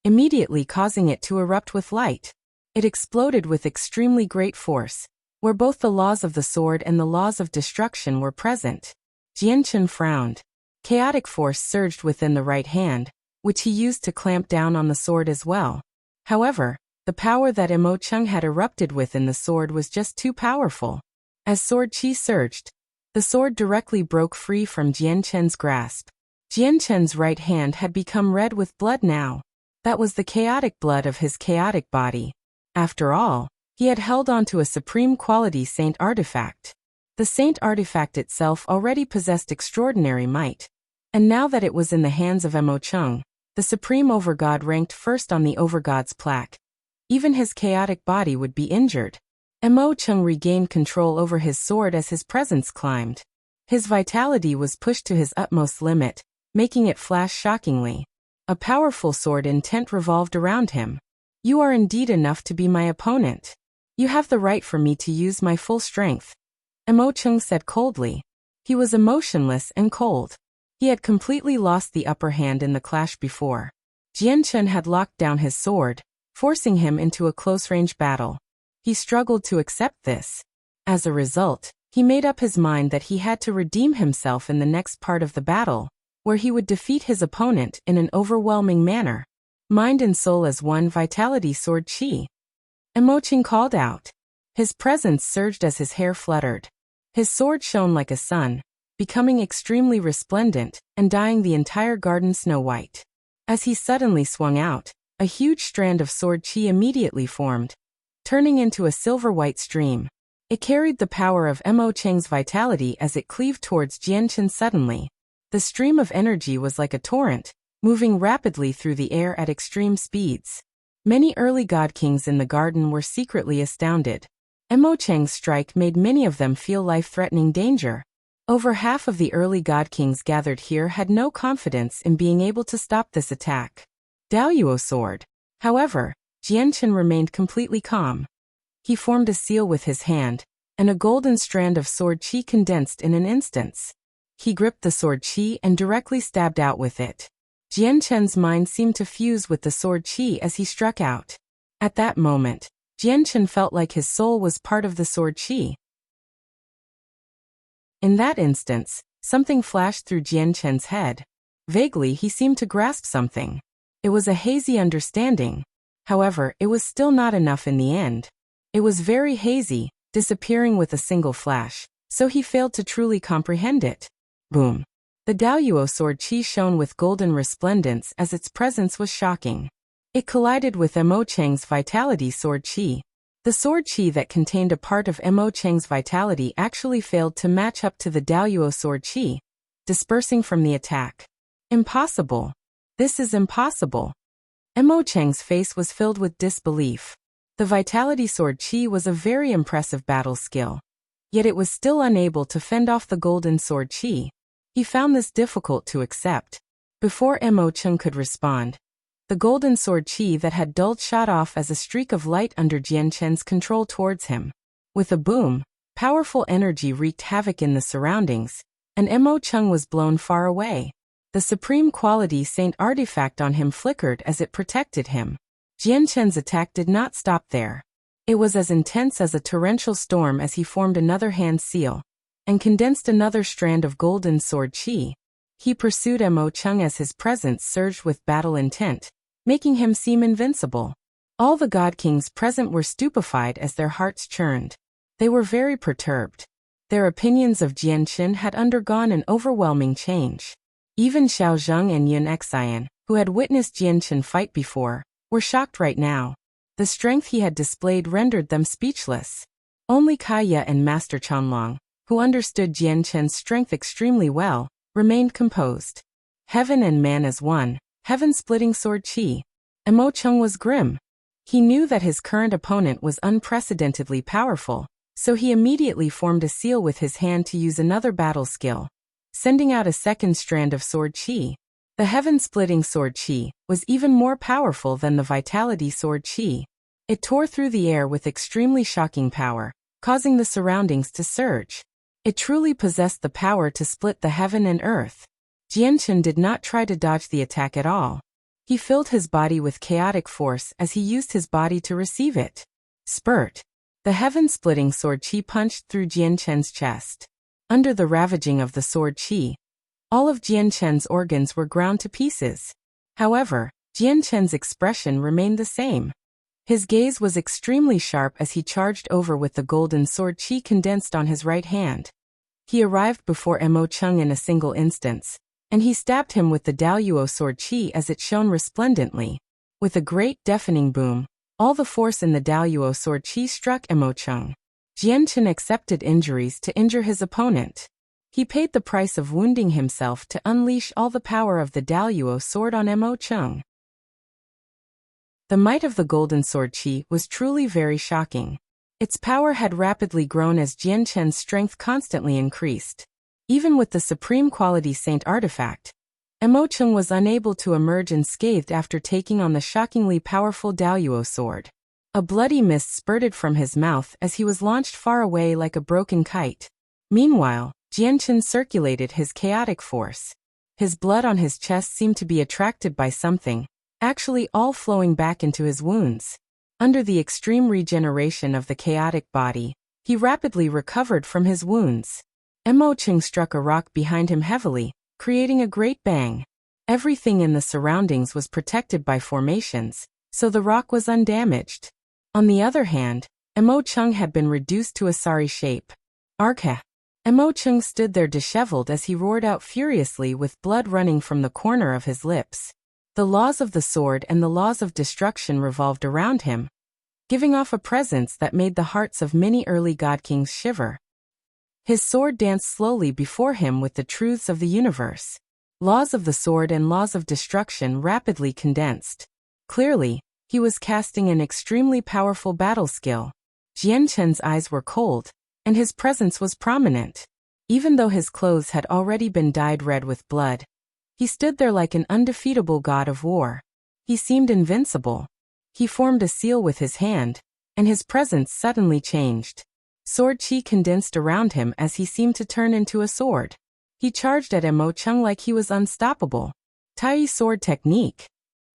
immediately causing it to erupt with light. It exploded with extremely great force, where both the laws of the sword and the laws of destruction were present. Jian Chen frowned. Chaotic force surged within the right hand, which he used to clamp down on the sword as well. However, the power that Mo Cheng had erupted with in the sword was just too powerful. As sword chi surged, the sword directly broke free from Jian Chen's grasp. Jian Chen's right hand had become red with blood now. That was the chaotic blood of his chaotic body. After all, he had held on to a supreme quality saint artifact. The saint artifact itself already possessed extraordinary might. And now that it was in the hands of Mo Cheng, the supreme overgod ranked first on the Overgods plaque, even his chaotic body would be injured. Mo Cheng regained control over his sword as his presence climbed. His vitality was pushed to his utmost limit, making it flash shockingly. A powerful sword intent revolved around him. You are indeed enough to be my opponent. You have the right for me to use my full strength. Mo Cheng said coldly. He was emotionless and cold. He had completely lost the upper hand in the clash before. Jian Chen had locked down his sword, forcing him into a close-range battle. He struggled to accept this. As a result, he made up his mind that he had to redeem himself in the next part of the battle, where he would defeat his opponent in an overwhelming manner. Mind and soul as one, vitality sword chi. Mo Cheng called out. His presence surged as his hair fluttered. His sword shone like a sun, becoming extremely resplendent and dyeing the entire garden snow white. As he suddenly swung out, a huge strand of sword chi immediately formed, turning into a silver-white stream. It carried the power of Mo Cheng's vitality as it cleaved towards Jian Chen suddenly. The stream of energy was like a torrent, moving rapidly through the air at extreme speeds. Many early god kings in the garden were secretly astounded. Mo Cheng's strike made many of them feel life-threatening danger. Over half of the early god kings gathered here had no confidence in being able to stop this attack. Daoyuo sword. However, Jian Chen remained completely calm. He formed a seal with his hand, and a golden strand of sword chi condensed in an instant. He gripped the sword chi and directly stabbed out with it. Jian Chen's mind seemed to fuse with the sword chi as he struck out. At that moment, Jian Chen felt like his soul was part of the sword chi. In that instance, something flashed through Jian Chen's head. Vaguely, he seemed to grasp something. It was a hazy understanding. However, it was still not enough in the end. It was very hazy, disappearing with a single flash, so he failed to truly comprehend it. Boom. The Daoyuo sword chi shone with golden resplendence as its presence was shocking. It collided with Mo Cheng's vitality sword chi. The sword chi that contained a part of Mo Cheng's vitality actually failed to match up to the Daoyuo sword chi, dispersing from the attack. Impossible. This is impossible. Mo Cheng's face was filled with disbelief. The vitality sword chi was a very impressive battle skill. Yet it was still unable to fend off the golden sword chi. He found this difficult to accept. Before Mo Cheng could respond, the golden sword chi that had dulled shot off as a streak of light under Jian Chen's control towards him. With a boom, powerful energy wreaked havoc in the surroundings, and Mo Cheng was blown far away. The supreme quality saint artifact on him flickered as it protected him. Jian Chen's attack did not stop there. It was as intense as a torrential storm as he formed another hand seal, and condensed another strand of golden sword chi. He pursued Mo Cheng as his presence surged with battle intent, making him seem invincible. All the god kings present were stupefied as their hearts churned. They were very perturbed. Their opinions of Jian Chen had undergone an overwhelming change. Even Xiao Zheng and Yun Xian, who had witnessed Jian Chen fight before, were shocked right now. The strength he had displayed rendered them speechless. Only Kaya and Master Chanlong, who understood Jian Chen's strength extremely well, remained composed. Heaven and man as one, heaven-splitting sword chi. Mo Cheng was grim. He knew that his current opponent was unprecedentedly powerful, so he immediately formed a seal with his hand to use another battle skill, sending out a second strand of sword chi. The heaven-splitting sword chi was even more powerful than the vitality sword chi. It tore through the air with extremely shocking power, causing the surroundings to surge. It truly possessed the power to split the heaven and earth. Jian Chen did not try to dodge the attack at all. He filled his body with chaotic force as he used his body to receive it. Spurt. The heaven-splitting sword chi punched through Jian Chen's chest. Under the ravaging of the sword chi, all of Jian Chen's organs were ground to pieces. However, Jian Chen's expression remained the same. His gaze was extremely sharp as he charged over with the golden sword chi condensed on his right hand. He arrived before Mo Cheng in a single instance, and he stabbed him with the Daoyuo sword chi as it shone resplendently. With a great deafening boom, all the force in the Daoyuo sword chi struck Mo Cheng. Jian Chen accepted injuries to injure his opponent. He paid the price of wounding himself to unleash all the power of the Daoyuo sword on Mo Cheng. The might of the golden sword chi was truly very shocking. Its power had rapidly grown as Jian Chen's strength constantly increased. Even with the supreme quality saint artifact, Mo Cheng was unable to emerge unscathed after taking on the shockingly powerful Daoyuo sword. A bloody mist spurted from his mouth as he was launched far away like a broken kite. Meanwhile, Jian Chen circulated his chaotic force. His blood on his chest seemed to be attracted by something, actually all flowing back into his wounds. Under the extreme regeneration of the chaotic body, he rapidly recovered from his wounds. Mo Cheng struck a rock behind him heavily, creating a great bang. Everything in the surroundings was protected by formations, so the rock was undamaged. On the other hand, Mo Cheng had been reduced to a sorry shape. Arkha. Mo Cheng stood there disheveled as he roared out furiously with blood running from the corner of his lips. The laws of the sword and the laws of destruction revolved around him, giving off a presence that made the hearts of many early god kings shiver. His sword danced slowly before him with the truths of the universe. Laws of the sword and laws of destruction rapidly condensed. Clearly, he was casting an extremely powerful battle skill. Jian Chen's eyes were cold, and his presence was prominent. Even though his clothes had already been dyed red with blood, he stood there like an undefeatable god of war. He seemed invincible. He formed a seal with his hand, and his presence suddenly changed. Sword chi condensed around him as he seemed to turn into a sword. He charged at Mo Cheng like he was unstoppable. Tai sword technique.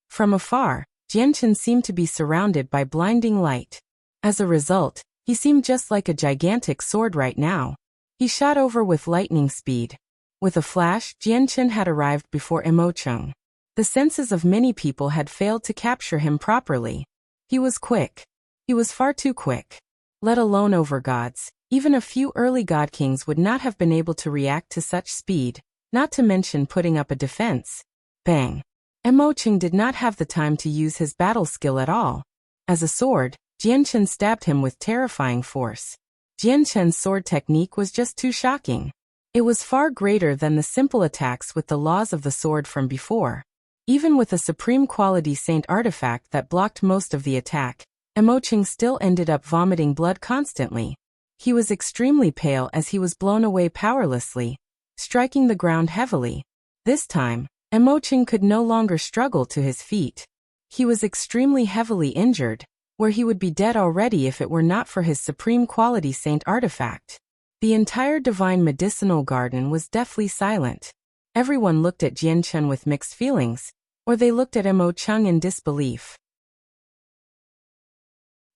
From afar, Jian Chen seemed to be surrounded by blinding light. As a result, he seemed just like a gigantic sword right now. He shot over with lightning speed. With a flash, Jian Chen had arrived before Mo Cheng. The senses of many people had failed to capture him properly. He was quick. He was far too quick. Let alone Overgods, even a few early god kings would not have been able to react to such speed, not to mention putting up a defense. Bang! Mo Cheng did not have the time to use his battle skill at all. As a sword, Jian Chen stabbed him with terrifying force. Jian Chen's sword technique was just too shocking. It was far greater than the simple attacks with the laws of the sword from before. Even with a supreme quality saint artifact that blocked most of the attack, Mo Cheng still ended up vomiting blood constantly. He was extremely pale as he was blown away powerlessly, striking the ground heavily. This time, Mo Cheng could no longer struggle to his feet. He was extremely heavily injured, where he would be dead already if it were not for his supreme quality saint artifact. The entire divine medicinal garden was deathly silent. Everyone looked at Jian Chen with mixed feelings, or they looked at Mo Cheng in disbelief.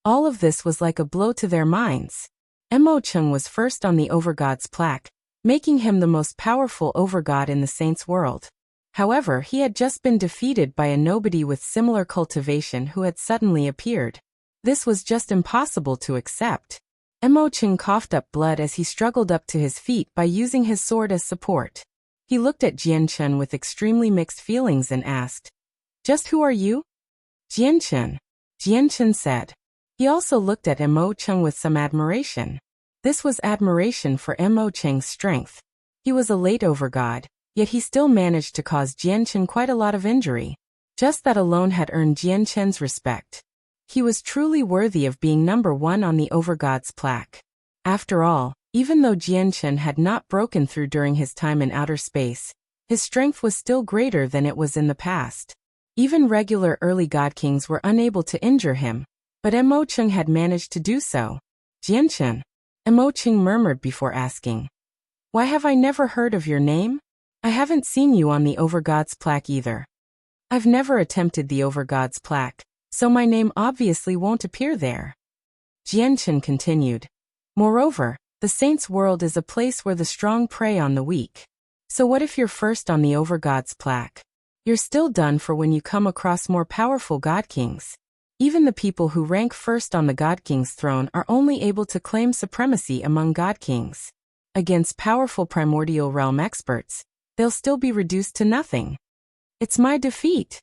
All of this was like a blow to their minds. Mo Cheng was first on the Overgods plaque, making him the most powerful overgod in the saints' world. However, he had just been defeated by a nobody with similar cultivation who had suddenly appeared. This was just impossible to accept. Mo Cheng coughed up blood as he struggled up to his feet by using his sword as support. He looked at Jian Chen with extremely mixed feelings and asked, "Just who are you?" "Jian Chen," Jian Chen said. He also looked at Mo Cheng with some admiration. This was admiration for Mo Cheng's strength. He was a late overgod, yet he still managed to cause Jian Chen quite a lot of injury. Just that alone had earned Jian Chen's respect. He was truly worthy of being number one on the Overgods plaque. After all, even though Jian Chen had not broken through during his time in outer space, his strength was still greater than it was in the past. Even regular early god kings were unable to injure him, but Mo Cheng had managed to do so. "Jian Chen," Mo Cheng murmured before asking, "Why have I never heard of your name?" I haven't seen you on the Overgods plaque either. I've never attempted the Overgods plaque, so my name obviously won't appear there. Jian continued. Moreover, the Saints' World is a place where the strong prey on the weak. So what if you're first on the Overgods plaque? You're still done for when you come across more powerful God Kings. Even the people who rank first on the God King's throne are only able to claim supremacy among God Kings. Against powerful primordial realm experts, they'll still be reduced to nothing. It's my defeat.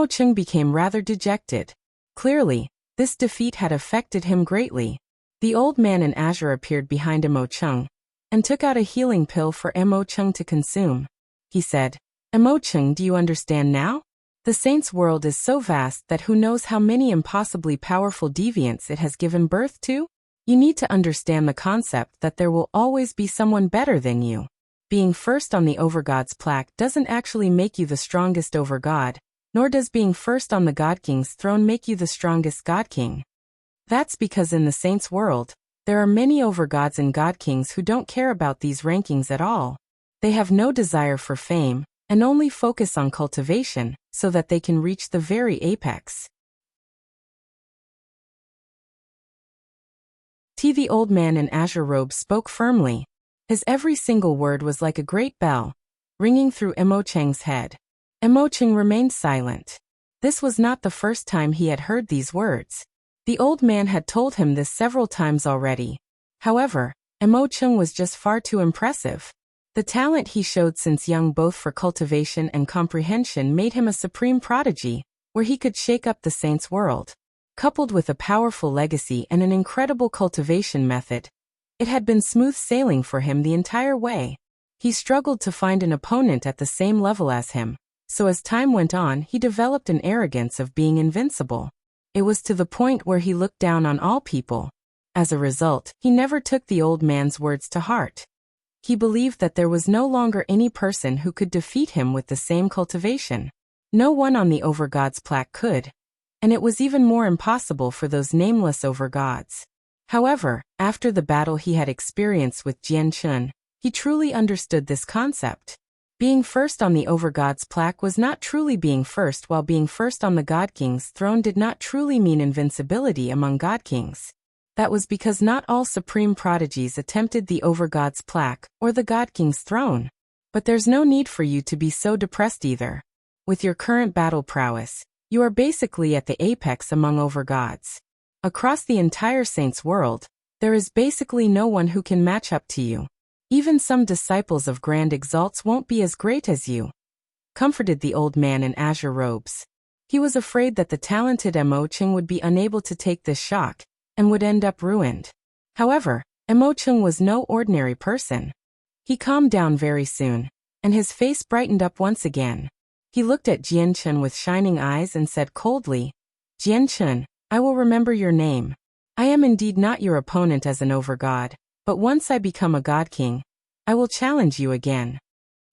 Cheng became rather dejected. Clearly, this defeat had affected him greatly. The old man in azure appeared behind Cheng and took out a healing pill for Cheng to consume. He said, Cheng, do you understand now? The Saints' World is so vast that who knows how many impossibly powerful deviants it has given birth to? You need to understand the concept that there will always be someone better than you. Being first on the Overgods plaque doesn't actually make you the strongest Overgod, nor does being first on the God King's throne make you the strongest God King. That's because in the Saints' World, there are many Overgods and God Kings who don't care about these rankings at all. They have no desire for fame, and only focus on cultivation, so that they can reach the very apex. The old man in azure robes spoke firmly. His every single word was like a great bell, ringing through Cheng's head. Cheng remained silent. This was not the first time he had heard these words. The old man had told him this several times already. However, Cheng was just far too impressive. The talent he showed since young both for cultivation and comprehension made him a supreme prodigy, where he could shake up the Saints' World. Coupled with a powerful legacy and an incredible cultivation method, it had been smooth sailing for him the entire way. He struggled to find an opponent at the same level as him, so as time went on he developed an arrogance of being invincible. It was to the point where he looked down on all people. As a result, he never took the old man's words to heart. He believed that there was no longer any person who could defeat him with the same cultivation. No one on the Overgods plaque could. And it was even more impossible for those nameless Overgods. However, after the battle he had experienced with Jian, he truly understood this concept. Being first on the Overgods plaque was not truly being first, while being first on the God King's throne did not truly mean invincibility among God Kings. That was because not all supreme prodigies attempted the Overgods plaque or the God King's throne. But there's no need for you to be so depressed either. With your current battle prowess, you are basically at the apex among Overgods. Across the entire Saints' World, there is basically no one who can match up to you. Even some disciples of Grand Exalts won't be as great as you. Comforted the old man in azure robes. He was afraid that the talented Cheng would be unable to take this shock, and would end up ruined. However, Cheng was no ordinary person. He calmed down very soon, and his face brightened up once again. He looked at Jian with shining eyes and said coldly, Jian, I will remember your name. I am indeed not your opponent as an Overgod, but once I become a God King, I will challenge you again.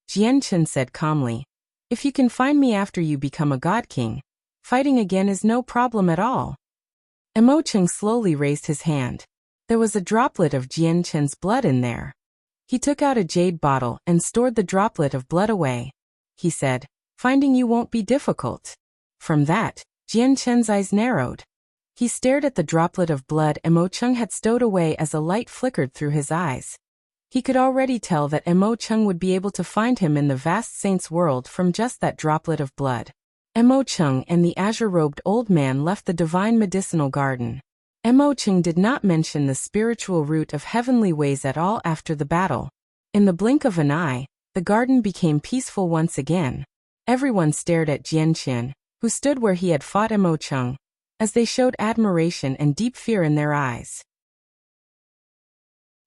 Jian said calmly, if you can find me after you become a God King, fighting again is no problem at all. Cheng slowly raised his hand. There was a droplet of Jian's blood in there. He took out a jade bottle and stored the droplet of blood away. He said, finding you won't be difficult. From that, Jian's eyes narrowed. He stared at the droplet of blood Cheng had stowed away as a light flickered through his eyes. He could already tell that Cheng would be able to find him in the vast Saints' World from just that droplet of blood. Cheng and the azure-robed old man left the divine medicinal garden. Cheng did not mention the spiritual root of heavenly ways at all after the battle. In the blink of an eye, the garden became peaceful once again. Everyone stared at Jian, who stood where he had fought Cheng, as they showed admiration and deep fear in their eyes.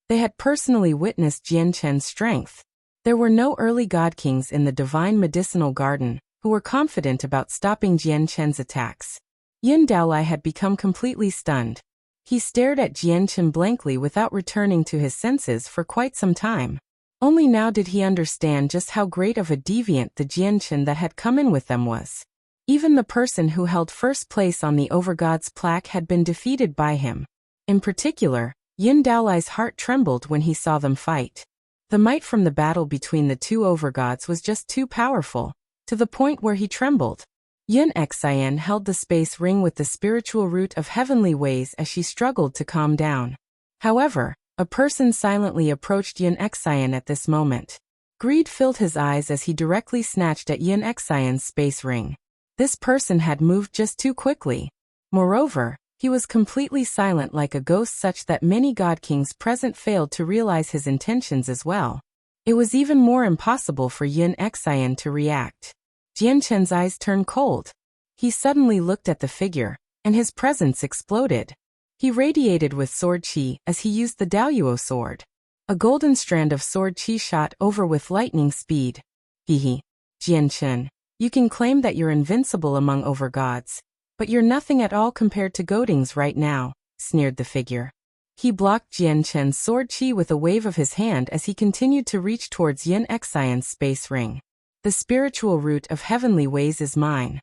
They had personally witnessed Jian's strength. There were no early God Kings in the divine medicinal garden who were confident about stopping Jian's attacks. Yin Daolai had become completely stunned. He stared at Jian blankly without returning to his senses for quite some time. Only now did he understand just how great of a deviant the Jian that had come in with them was. Even the person who held first place on the Overgods plaque had been defeated by him. In particular, Yin Daolai's heart trembled when he saw them fight. The might from the battle between the two overgods was just too powerful, to the point where he trembled. Yin Xian held the space ring with the spiritual root of heavenly ways as she struggled to calm down. However, a person silently approached Yin Xian at this moment. Greed filled his eyes as he directly snatched at Yin Xian's space ring. This person had moved just too quickly. Moreover, he was completely silent like a ghost, such that many god kings present failed to realize his intentions as well. It was even more impossible for Yin Xian to react. Jian Chen's eyes turned cold. He suddenly looked at the figure, and his presence exploded. He radiated with sword qi as he used the Daoyuo sword. A golden strand of sword qi shot over with lightning speed. Hehe. Jian Chen, you can claim that you're invincible among overgods, but you're nothing at all compared to Godings right now, sneered the figure. He blocked Jian Chen's sword qi with a wave of his hand as he continued to reach towards Yin Xian's space ring. The spiritual root of heavenly ways is mine.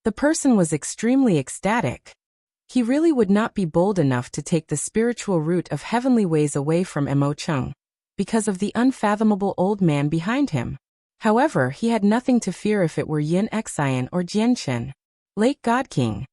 The person was extremely ecstatic. He really would not be bold enough to take the spiritual root of heavenly ways away from Mo Cheng, because of the unfathomable old man behind him. However, he had nothing to fear if it were Yin Xian or Jian Chen. Late God King.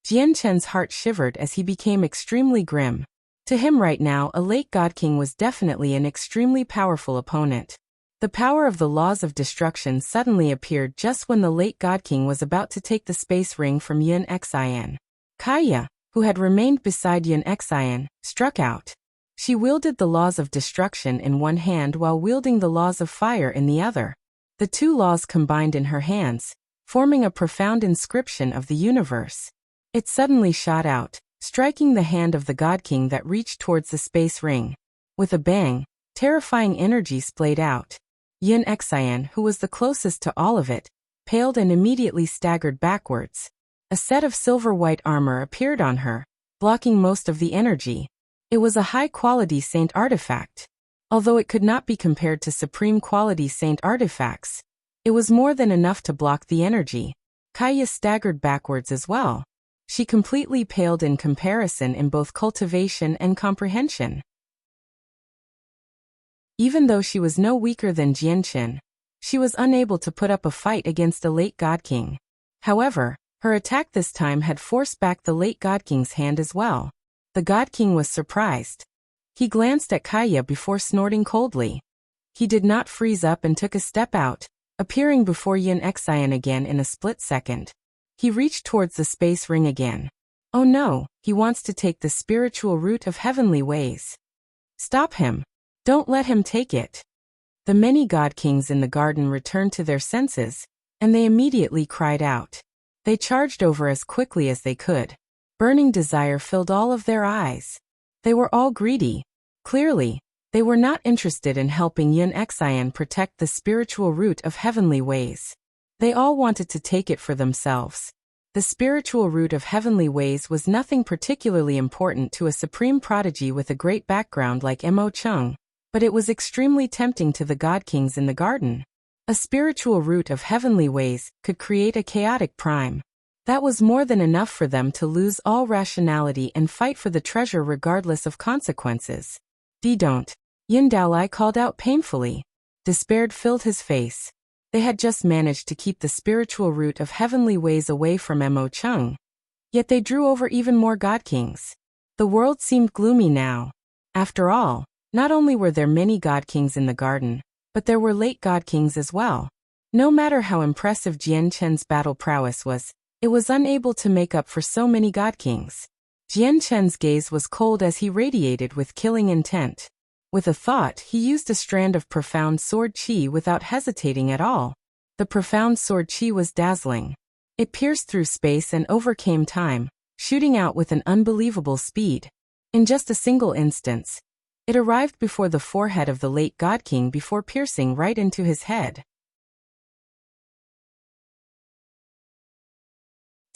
Jian Chen's heart shivered as he became extremely grim. To him right now, a late God King was definitely an extremely powerful opponent. The power of the laws of destruction suddenly appeared just when the late God King was about to take the space ring from Yin Xian. Kaya, who had remained beside Yin Xian, struck out. She wielded the laws of destruction in one hand while wielding the laws of fire in the other. The two laws combined in her hands, forming a profound inscription of the universe. It suddenly shot out, striking the hand of the God King that reached towards the space ring. With a bang, terrifying energy splayed out. Yin Xian, who was the closest to all of it, paled and immediately staggered backwards. A set of silver-white armor appeared on her, blocking most of the energy. It was a high-quality saint artifact. Although it could not be compared to supreme-quality saint artifacts, it was more than enough to block the energy. Kaya staggered backwards as well. She completely paled in comparison in both cultivation and comprehension. Even though she was no weaker than Jian Chen, she was unable to put up a fight against the late God King. However, her attack this time had forced back the late God King's hand as well. The God King was surprised. He glanced at Kaya before snorting coldly. He did not freeze up and took a step out, appearing before Yin Xian again in a split second. He reached towards the space ring again. Oh no, he wants to take the spiritual root of heavenly ways. Stop him. Don't let him take it. The many god kings in the garden returned to their senses, and they immediately cried out. They charged over as quickly as they could. Burning desire filled all of their eyes. They were all greedy. Clearly, they were not interested in helping Yin Xian protect the spiritual root of heavenly ways. They all wanted to take it for themselves. The spiritual root of heavenly ways was nothing particularly important to a supreme prodigy with a great background like Mo Cheng, but it was extremely tempting to the god kings in the garden. A spiritual root of heavenly ways could create a chaotic prime. That was more than enough for them to lose all rationality and fight for the treasure regardless of consequences. Don't. Yin Daolai called out painfully. Despair filled his face. They had just managed to keep the spiritual root of heavenly ways away from Mo Cheng. Yet they drew over even more god kings. The world seemed gloomy now. After all, not only were there many god kings in the garden, but there were late god kings as well. No matter how impressive Jian Chen's battle prowess was, it was unable to make up for so many god kings. Jian Chen's gaze was cold as he radiated with killing intent. With a thought, he used a strand of profound sword qi without hesitating at all. The profound sword qi was dazzling. It pierced through space and overcame time, shooting out with an unbelievable speed. In just a single instance, it arrived before the forehead of the late God King before piercing right into his head.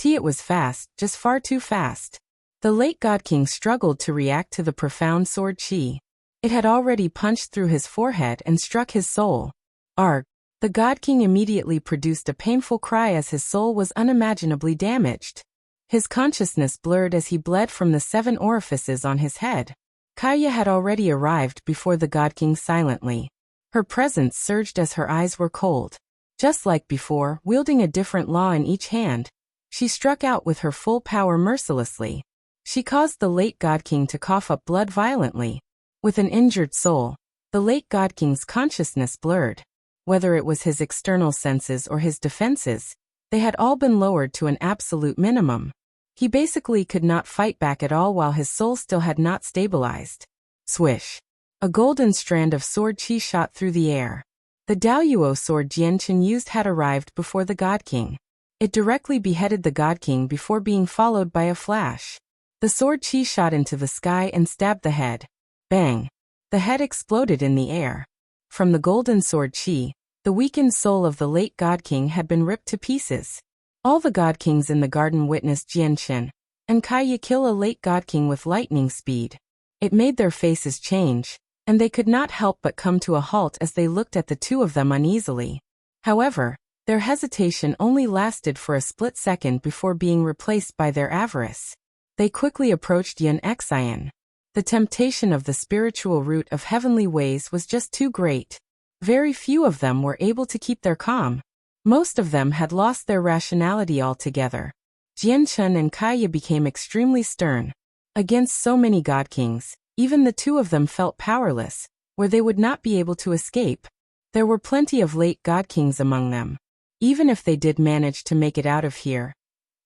It was fast, just far too fast. The late God King struggled to react to the profound sword qi. It had already punched through his forehead and struck his soul. Arg! The God King immediately produced a painful cry as his soul was unimaginably damaged. His consciousness blurred as he bled from the 7 orifices on his head. Kaya had already arrived before the God King silently. Her presence surged as her eyes were cold. Just like before, wielding a different law in each hand, she struck out with her full power mercilessly. She caused the late God King to cough up blood violently. With an injured soul, the late God King's consciousness blurred. Whether it was his external senses or his defenses, they had all been lowered to an absolute minimum. He basically could not fight back at all while his soul still had not stabilized. Swish! A golden strand of sword chi shot through the air. The Daoyuo sword Jian used had arrived before the God King. It directly beheaded the God King before being followed by a flash. The sword chi shot into the sky and stabbed the head. Bang! The head exploded in the air. From the golden sword chi, the weakened soul of the late God King had been ripped to pieces. All the God Kings in the garden witnessed Jian and Kaya kill a late God King with lightning speed. It made their faces change, and they could not help but come to a halt as they looked at the two of them uneasily. However, their hesitation only lasted for a split second before being replaced by their avarice. They quickly approached Jian. The temptation of the spiritual root of heavenly ways was just too great. Very few of them were able to keep their calm. Most of them had lost their rationality altogether. Jian and Kaya became extremely stern. Against so many God Kings, even the two of them felt powerless, where they would not be able to escape. There were plenty of late God Kings among them. Even if they did manage to make it out of here,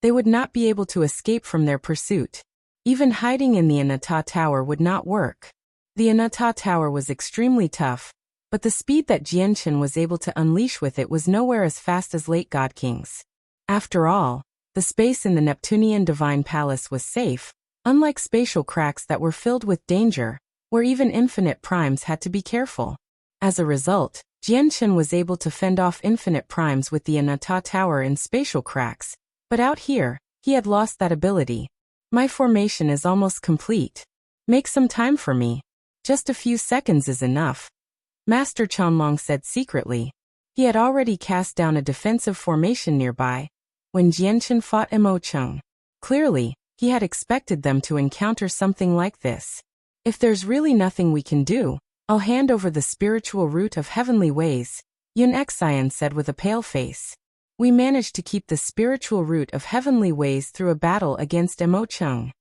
they would not be able to escape from their pursuit. Even hiding in the Anata Tower would not work. The Anata Tower was extremely tough, but the speed that Jian was able to unleash with it was nowhere as fast as late God Kings. After all, the space in the Neptunean Divine Palace was safe, unlike spatial cracks that were filled with danger, where even infinite primes had to be careful. As a result, Jian was able to fend off infinite primes with the Anata Tower in spatial cracks, but out here, he had lost that ability. My formation is almost complete. Make some time for me. Just a few seconds is enough, Master Chen said secretly. He had already cast down a defensive formation nearby when Jian fought Mo Cheng. Clearly, he had expected them to encounter something like this. If there's really nothing we can do, I'll hand over the spiritual root of heavenly ways, Yun said with a pale face. We managed to keep the spiritual root of heavenly ways through a battle against Mo Cheng.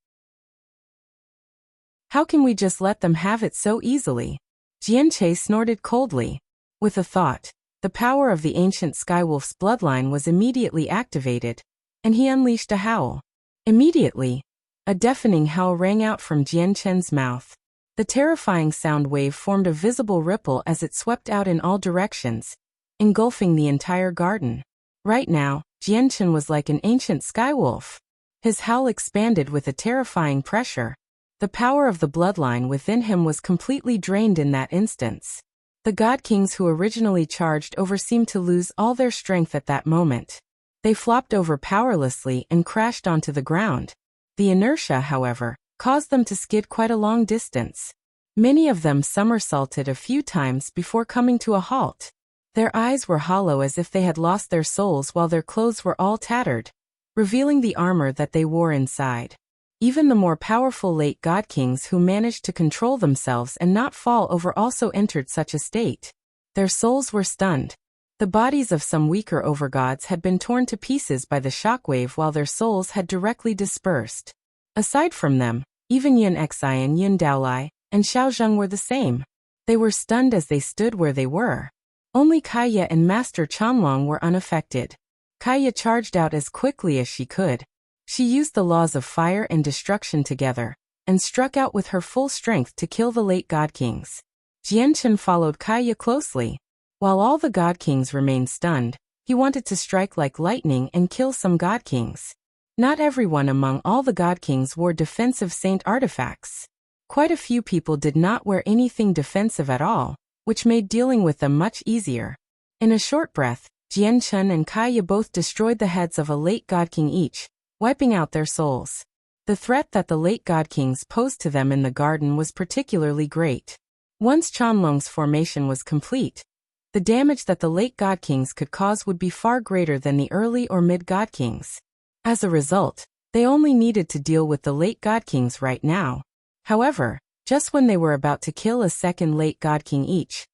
How can we just let them have it so easily? Jian snorted coldly. With a thought, the power of the ancient Skywolf's bloodline was immediately activated, and he unleashed a howl. Immediately, a deafening howl rang out from Jian mouth. The terrifying sound wave formed a visible ripple as it swept out in all directions, engulfing the entire garden. Right now, Jian was like an ancient skywolf. His howl expanded with a terrifying pressure. The power of the bloodline within him was completely drained in that instance. The God Kings who originally charged over seemed to lose all their strength at that moment. They flopped over powerlessly and crashed onto the ground. The inertia, however, caused them to skid quite a long distance. Many of them somersaulted a few times before coming to a halt. Their eyes were hollow as if they had lost their souls while their clothes were all tattered, revealing the armor that they wore inside. Even the more powerful late God Kings who managed to control themselves and not fall over also entered such a state. Their souls were stunned. The bodies of some weaker Overgods had been torn to pieces by the shockwave while their souls had directly dispersed. Aside from them, even Yun Xian, Yun Daolai, and Xiaozheng were the same. They were stunned as they stood where they were. Only Kaya and Master Chanlong were unaffected. Kaya charged out as quickly as she could. She used the laws of fire and destruction together, and struck out with her full strength to kill the late God Kings. Jian followed Kaya closely. While all the God Kings remained stunned, he wanted to strike like lightning and kill some God Kings. Not everyone among all the God Kings wore defensive saint artifacts. Quite a few people did not wear anything defensive at all, which made dealing with them much easier. In a short breath, Jian and Kaya both destroyed the heads of a late God King each, wiping out their souls. The threat that the late God Kings posed to them in the garden was particularly great. Once Chanlong's formation was complete, the damage that the late God Kings could cause would be far greater than the early or mid God Kings. As a result, they only needed to deal with the late God Kings right now. However, Just when they were about to kill a second late god king each,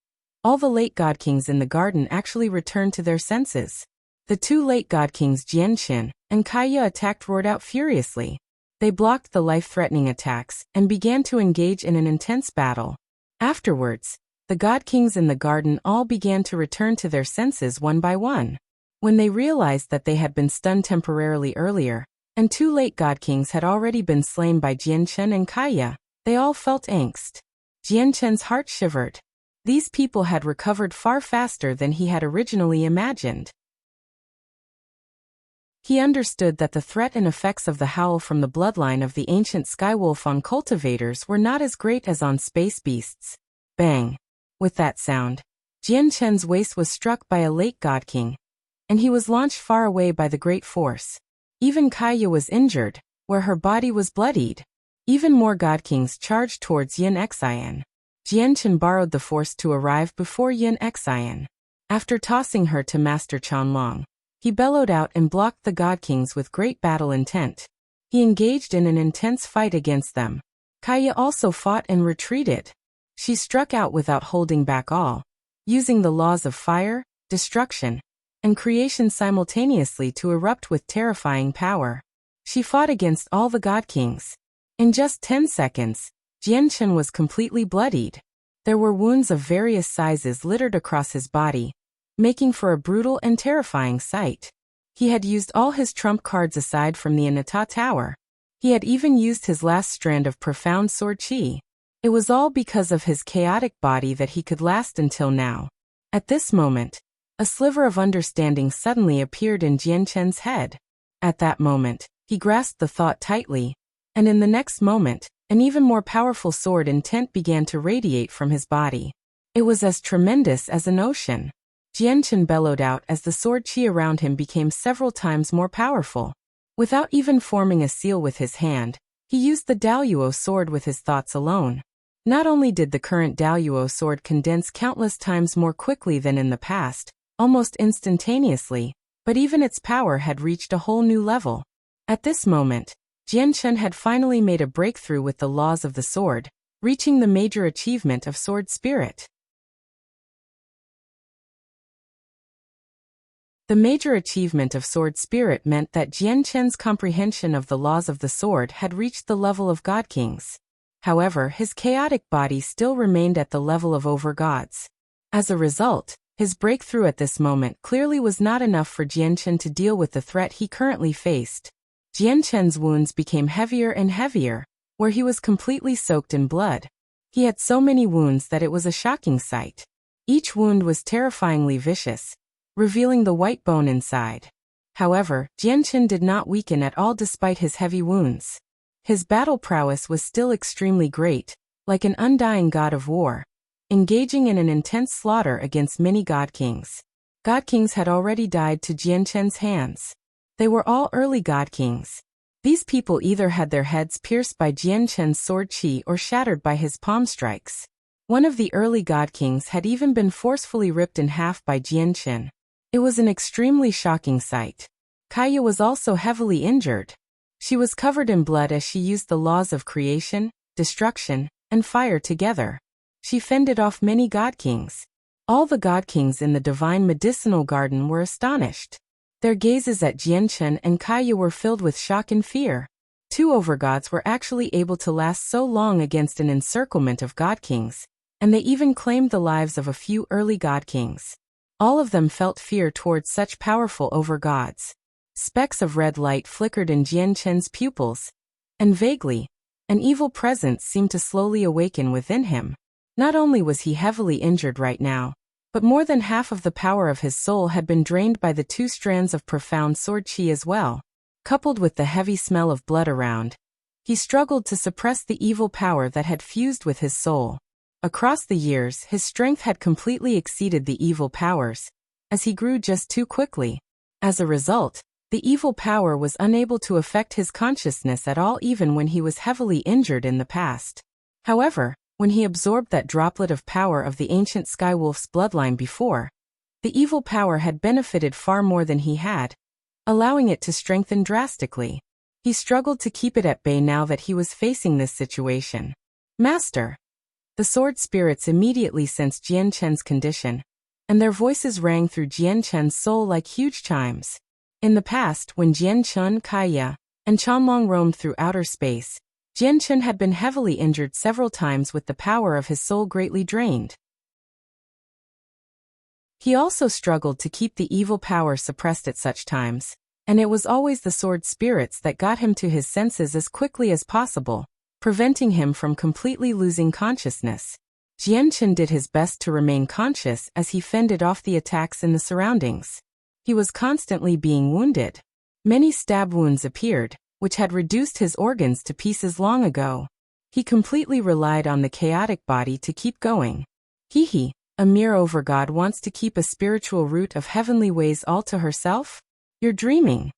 all the late god kings in the garden actually returned to their senses. The two late god kings Jian and Kaya attacked roared out furiously. They blocked the life-threatening attacks and began to engage in an intense battle. Afterwards, the god kings in the garden all began to return to their senses one by one. When they realized that they had been stunned temporarily earlier, and two late god kings had already been slain by Jian and Kaya, they all felt angst. Jian heart shivered. These people had recovered far faster than he had originally imagined. He understood that the threat and effects of the howl from the bloodline of the ancient skywolf on cultivators were not as great as on space beasts. Bang! With that sound, Jian waist was struck by a late god king, and he was launched far away by the great force. Even Kaya was injured, where her body was bloodied. Even more god kings charged towards Yin Xian. Jian borrowed the force to arrive before Yin Xian. After tossing her to Master Chanlong, he bellowed out and blocked the god kings with great battle intent. He engaged in an intense fight against them. Kaya also fought and retreated. She struck out without holding back all, using the laws of fire, destruction, and creation simultaneously to erupt with terrifying power. She fought against all the god kings. In just 10 seconds, Jian was completely bloodied. There were wounds of various sizes littered across his body, making for a brutal and terrifying sight. He had used all his trump cards aside from the Anata Tower. He had even used his last strand of profound sword chi. It was all because of his chaotic body that he could last until now. At this moment, a sliver of understanding suddenly appeared in Jian head. At that moment, he grasped the thought tightly, and in the next moment, an even more powerful sword intent began to radiate from his body. It was as tremendous as an ocean. Jian bellowed out as the sword chi around him became several times more powerful. Without even forming a seal with his hand, he used the Daluo sword with his thoughts alone. Not only did the current Daluo sword condense countless times more quickly than in the past, almost instantaneously, but even its power had reached a whole new level. At this moment, Jian had finally made a breakthrough with the laws of the sword, reaching the major achievement of sword spirit. The major achievement of sword spirit meant that Jian comprehension of the laws of the sword had reached the level of god kings. However, his chaotic body still remained at the level of Overgods. As a result, his breakthrough at this moment clearly was not enough for Jian to deal with the threat he currently faced. Jian wounds became heavier and heavier, where he was completely soaked in blood. He had so many wounds that it was a shocking sight. Each wound was terrifyingly vicious, revealing the white bone inside. However, Jian did not weaken at all despite his heavy wounds. His battle prowess was still extremely great, like an undying god of war, engaging in an intense slaughter against many god kings. God kings had already died to Jian hands. They were all early god kings. These people either had their heads pierced by Jian sword chi or shattered by his palm strikes. One of the early god kings had even been forcefully ripped in half by Jian. It was an extremely shocking sight. Kaya was also heavily injured. She was covered in blood as she used the laws of creation, destruction, and fire together. She fended off many god kings. All the god kings in the divine medicinal garden were astonished. Their gazes at Jian and Kaya were filled with shock and fear. Two overgods were actually able to last so long against an encirclement of god kings, and they even claimed the lives of a few early god kings. All of them felt fear towards such powerful overgods. Specks of red light flickered in Jian pupils, and vaguely, an evil presence seemed to slowly awaken within him. Not only was he heavily injured right now, but more than half of the power of his soul had been drained by the 2 strands of profound sword chi as well. Coupled with the heavy smell of blood around, he struggled to suppress the evil power that had fused with his soul. Across the years, his strength had completely exceeded the evil powers, as he grew just too quickly. As a result, the evil power was unable to affect his consciousness at all even when he was heavily injured in the past. However, when he absorbed that droplet of power of the ancient Skywolf's bloodline before, the evil power had benefited far more than he had, allowing it to strengthen drastically. He struggled to keep it at bay now that he was facing this situation. Master! The sword spirits immediately sensed Jian Chen's condition, and their voices rang through Jian Chen's soul like huge chimes. In the past, when Jian Chen, Kaya, and Chanlong roamed through outer space, Jian Chen had been heavily injured several times with the power of his soul greatly drained. He also struggled to keep the evil power suppressed at such times, and it was always the sword spirits that got him to his senses as quickly as possible, preventing him from completely losing consciousness. Jian Chen did his best to remain conscious as he fended off the attacks in the surroundings. He was constantly being wounded. Many stab wounds appeared, which had reduced his organs to pieces long ago. He completely relied on the chaotic body to keep going. A mere overgod wants to keep a spiritual root of heavenly ways all to herself? You're dreaming.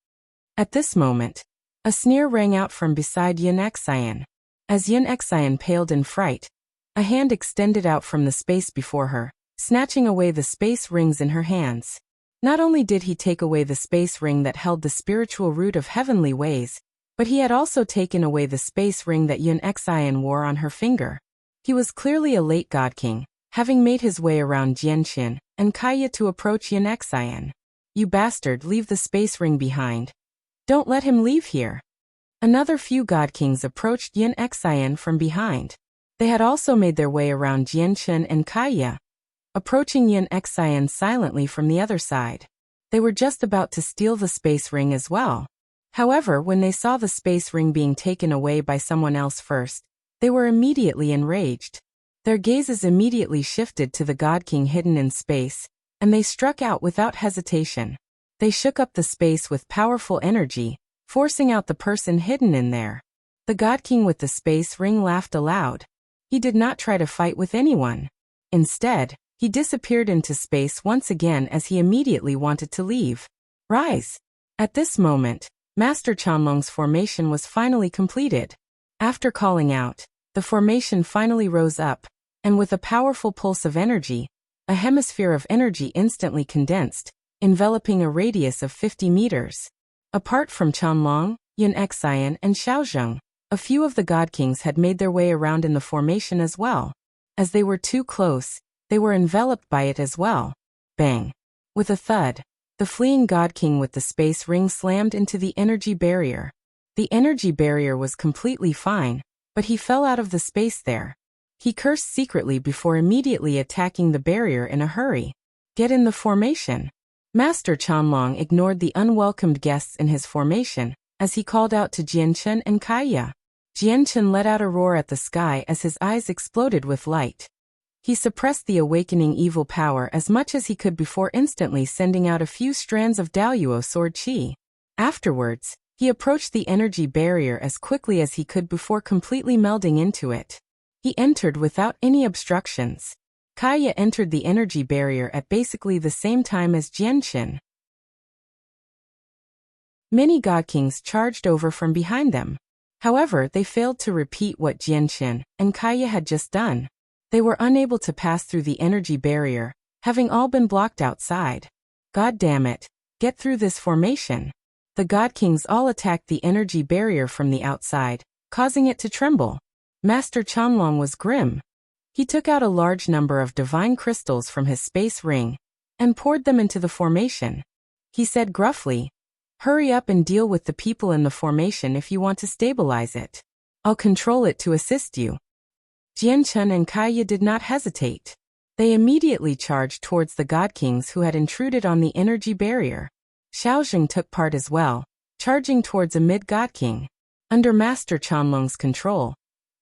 At this moment, a sneer rang out from beside Yin Xian. As Yin Xian paled in fright, a hand extended out from the space before her, snatching away the space rings in her hands. Not only did he take away the space ring that held the spiritual root of heavenly ways, but he had also taken away the space ring that Yin Xian wore on her finger. He was clearly a late god king, having made his way around Jian Chen and Kaya to approach Yin Xian. You bastard, leave the space ring behind. Don't let him leave here. Another few god kings approached Yin Xian from behind. They had also made their way around Jian Chen and Kaya, approaching Yin Xian silently from the other side. They were just about to steal the space ring as well. However, when they saw the space ring being taken away by someone else first, they were immediately enraged. Their gazes immediately shifted to the god king hidden in space, and they struck out without hesitation. They shook up the space with powerful energy, forcing out the person hidden in there. The god king with the space ring laughed aloud. He did not try to fight with anyone. Instead, he disappeared into space once again as he immediately wanted to leave. Rise! At this moment, Master Chanlong's formation was finally completed. After calling out, the formation finally rose up, and with a powerful pulse of energy, a hemisphere of energy instantly condensed, enveloping a radius of 50 meters. Apart from Chanlong, Yin Xian, and Xiaozheng, a few of the god kings had made their way around in the formation as well. As they were too close, they were enveloped by it as well. Bang! With a thud, the fleeing god king with the space ring slammed into the energy barrier. The energy barrier was completely fine, but he fell out of the space there. He cursed secretly before immediately attacking the barrier in a hurry. Get in the formation. Master Chanlong ignored the unwelcomed guests in his formation, as he called out to Jian Chen and Kaya. Jian Chen let out a roar at the sky as his eyes exploded with light. He suppressed the awakening evil power as much as he could before instantly sending out a few strands of Daoyuo sword qi. Afterwards, he approached the energy barrier as quickly as he could before completely melding into it. He entered without any obstructions. Kaya entered the energy barrier at basically the same time as Jian Chen. Many god kings charged over from behind them. However, they failed to repeat what Jian Chen and Kaya had just done. They were unable to pass through the energy barrier, having all been blocked outside. God damn it, get through this formation. The god kings all attacked the energy barrier from the outside, causing it to tremble. Master Chanlong was grim. He took out a large number of divine crystals from his space ring and poured them into the formation. He said gruffly, "Hurry up and deal with the people in the formation if you want to stabilize it. I'll control it to assist you." Jian Chen and Kaya did not hesitate. They immediately charged towards the god kings who had intruded on the energy barrier. Xiaozheng took part as well, charging towards a mid-god king. Under Master Chanlong's control,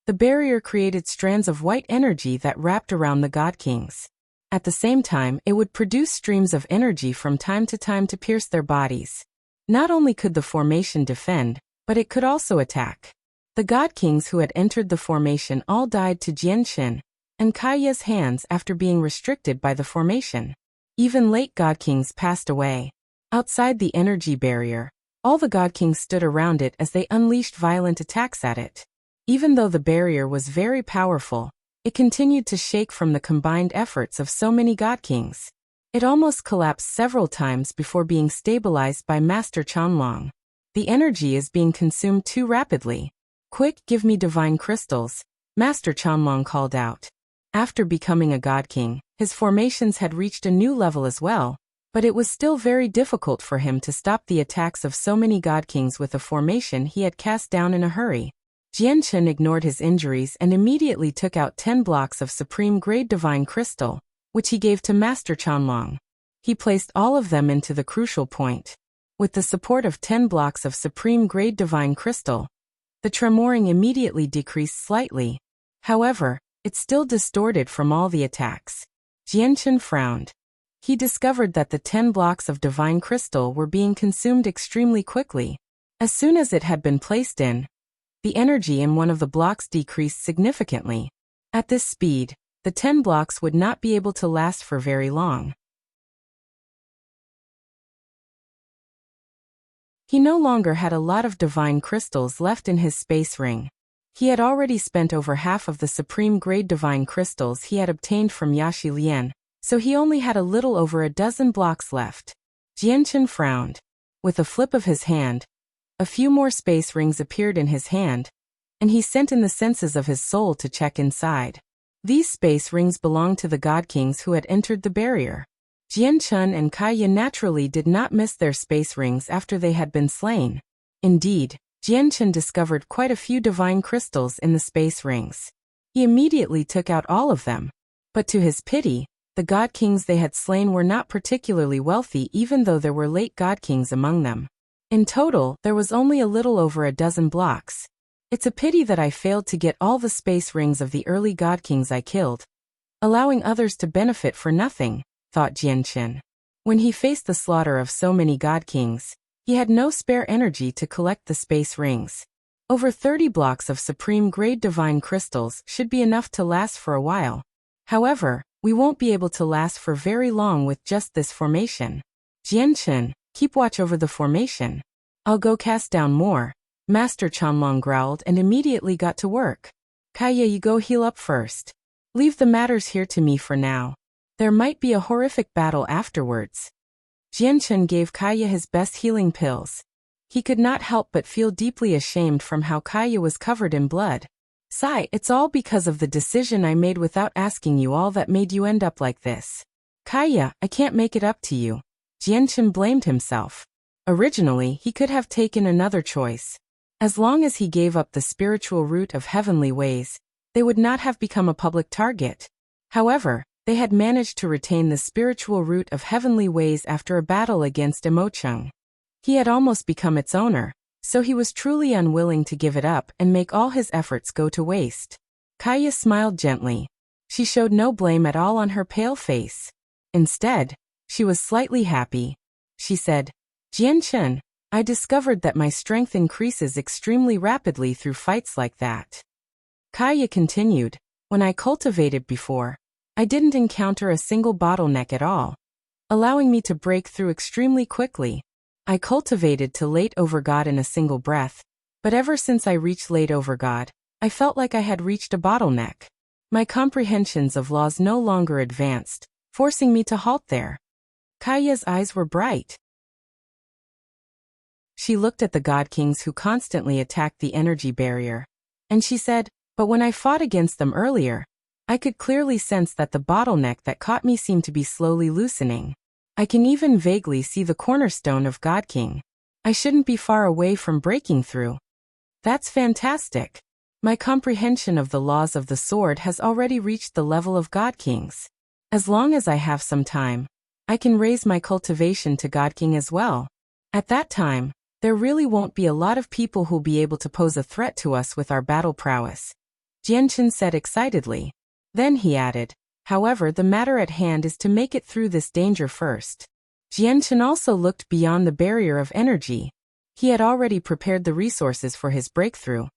the barrier created strands of white energy that wrapped around the god kings. At the same time, it would produce streams of energy from time to pierce their bodies. Not only could the formation defend, but it could also attack. The god kings who had entered the formation all died to Jian Chen and Kaya's hands after being restricted by the formation. Even late god kings passed away. Outside the energy barrier, all the god kings stood around it as they unleashed violent attacks at it. Even though the barrier was very powerful, it continued to shake from the combined efforts of so many god kings. It almost collapsed several times before being stabilized by Master Chanlong. The energy is being consumed too rapidly. Quick, give me divine crystals. Master Chanlong called out. After becoming a God King, his formations had reached a new level as well, but it was still very difficult for him to stop the attacks of so many God Kings with a formation he had cast down in a hurry. Chen ignored his injuries and immediately took out 10 blocks of supreme-grade divine crystal, which he gave to Master Chanlong. He placed all of them into the crucial point. With the support of 10 blocks of supreme-grade divine crystal, the tremoring immediately decreased slightly. However, it still distorted from all the attacks. Chen frowned. He discovered that the 10 blocks of divine crystal were being consumed extremely quickly. As soon as it had been placed in, the energy in one of the blocks decreased significantly. At this speed, the 10 blocks would not be able to last for very long. He no longer had a lot of divine crystals left in his space ring. He had already spent over half of the supreme-grade divine crystals he had obtained from Yashi Lian, so he only had a little over a dozen blocks left. Chen frowned. With a flip of his hand, a few more space rings appeared in his hand, and he sent in the senses of his soul to check inside. These space rings belonged to the God Kings who had entered the barrier. Chen and Kaya naturally did not miss their space rings after they had been slain. Indeed, Chen discovered quite a few divine crystals in the space rings. He immediately took out all of them. But to his pity, the God Kings they had slain were not particularly wealthy even though there were late God Kings among them. In total, there was only a little over a dozen blocks. It's a pity that I failed to get all the space rings of the early God Kings I killed, allowing others to benefit for nothing, thought Chen. When he faced the slaughter of so many God Kings, he had no spare energy to collect the space rings. Over 30 blocks of supreme-grade divine crystals should be enough to last for a while. However, we won't be able to last for very long with just this formation. Chen, keep watch over the formation. I'll go cast down more. Master Chanlong growled and immediately got to work. Kaya, you go heal up first. Leave the matters here to me for now. There might be a horrific battle afterwards. Chen gave Kaya his best healing pills. He could not help but feel deeply ashamed from how Kaya was covered in blood. Sigh, it's all because of the decision I made without asking you all that made you end up like this. Kaya, I can't make it up to you. Chen blamed himself. Originally, he could have taken another choice. As long as he gave up the spiritual root of heavenly ways, they would not have become a public target. However, they had managed to retain the spiritual root of heavenly ways after a battle against Cheng. He had almost become its owner, so he was truly unwilling to give it up and make all his efforts go to waste. Kaya smiled gently. She showed no blame at all on her pale face. Instead, she was slightly happy. She said, Chen, I discovered that my strength increases extremely rapidly through fights like that. Kaya continued, when I cultivated before, I didn't encounter a single bottleneck at all, allowing me to break through extremely quickly. I cultivated to late Overgod in a single breath, but ever since I reached late Overgod, I felt like I had reached a bottleneck. My comprehensions of laws no longer advanced, forcing me to halt there. Kaya's eyes were bright. She looked at the God Kings who constantly attacked the energy barrier, and she said, but when I fought against them earlier, I could clearly sense that the bottleneck that caught me seemed to be slowly loosening. I can even vaguely see the cornerstone of God King. I shouldn't be far away from breaking through. That's fantastic. My comprehension of the laws of the sword has already reached the level of God Kings. As long as I have some time, I can raise my cultivation to God King as well. At that time, there really won't be a lot of people who'll be able to pose a threat to us with our battle prowess. Chen said excitedly. Then he added, however, the matter at hand is to make it through this danger first. Chen also looked beyond the barrier of energy. He had already prepared the resources for his breakthrough.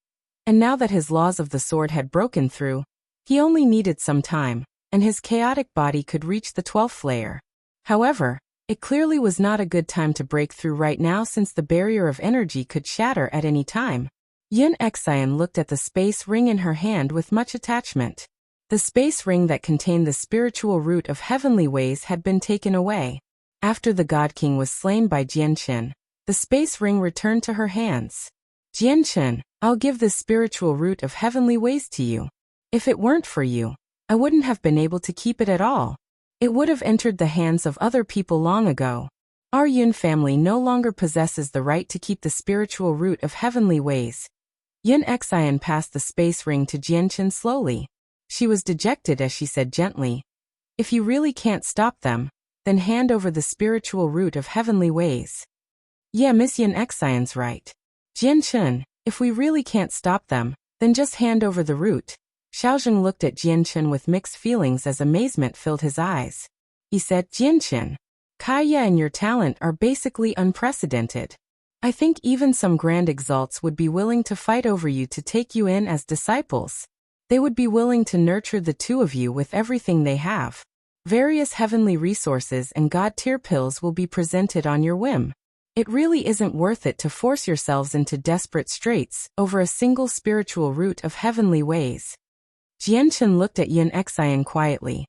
And now that his laws of the sword had broken through, he only needed some time, and his chaotic body could reach the 12th layer. However, it clearly was not a good time to break through right now since the barrier of energy could shatter at any time. Yun Xian looked at the space ring in her hand with much attachment. The space ring that contained the spiritual root of heavenly ways had been taken away. After the God King was slain by Chen, the space ring returned to her hands. Chen, I'll give the spiritual root of heavenly ways to you. If it weren't for you, I wouldn't have been able to keep it at all. It would have entered the hands of other people long ago. Our Yun family no longer possesses the right to keep the spiritual root of heavenly ways. Yun Xian passed the space ring to Jian Chen slowly. She was dejected as she said gently, "If you really can't stop them, then hand over the spiritual root of heavenly ways." Yeah, Miss Yun Xian's right. Jian Chen, if we really can't stop them, then just hand over the root. Xiaozheng looked at Jian Chen with mixed feelings as amazement filled his eyes. He said, "Jian Chen, Kaya and your talent are basically unprecedented. I think even some grand exalts would be willing to fight over you to take you in as disciples. They would be willing to nurture the two of you with everything they have. Various heavenly resources and god-tier pills will be presented on your whim. It really isn't worth it to force yourselves into desperate straits over a single spiritual root of heavenly ways." Jian Chen looked at Yun Xian quietly.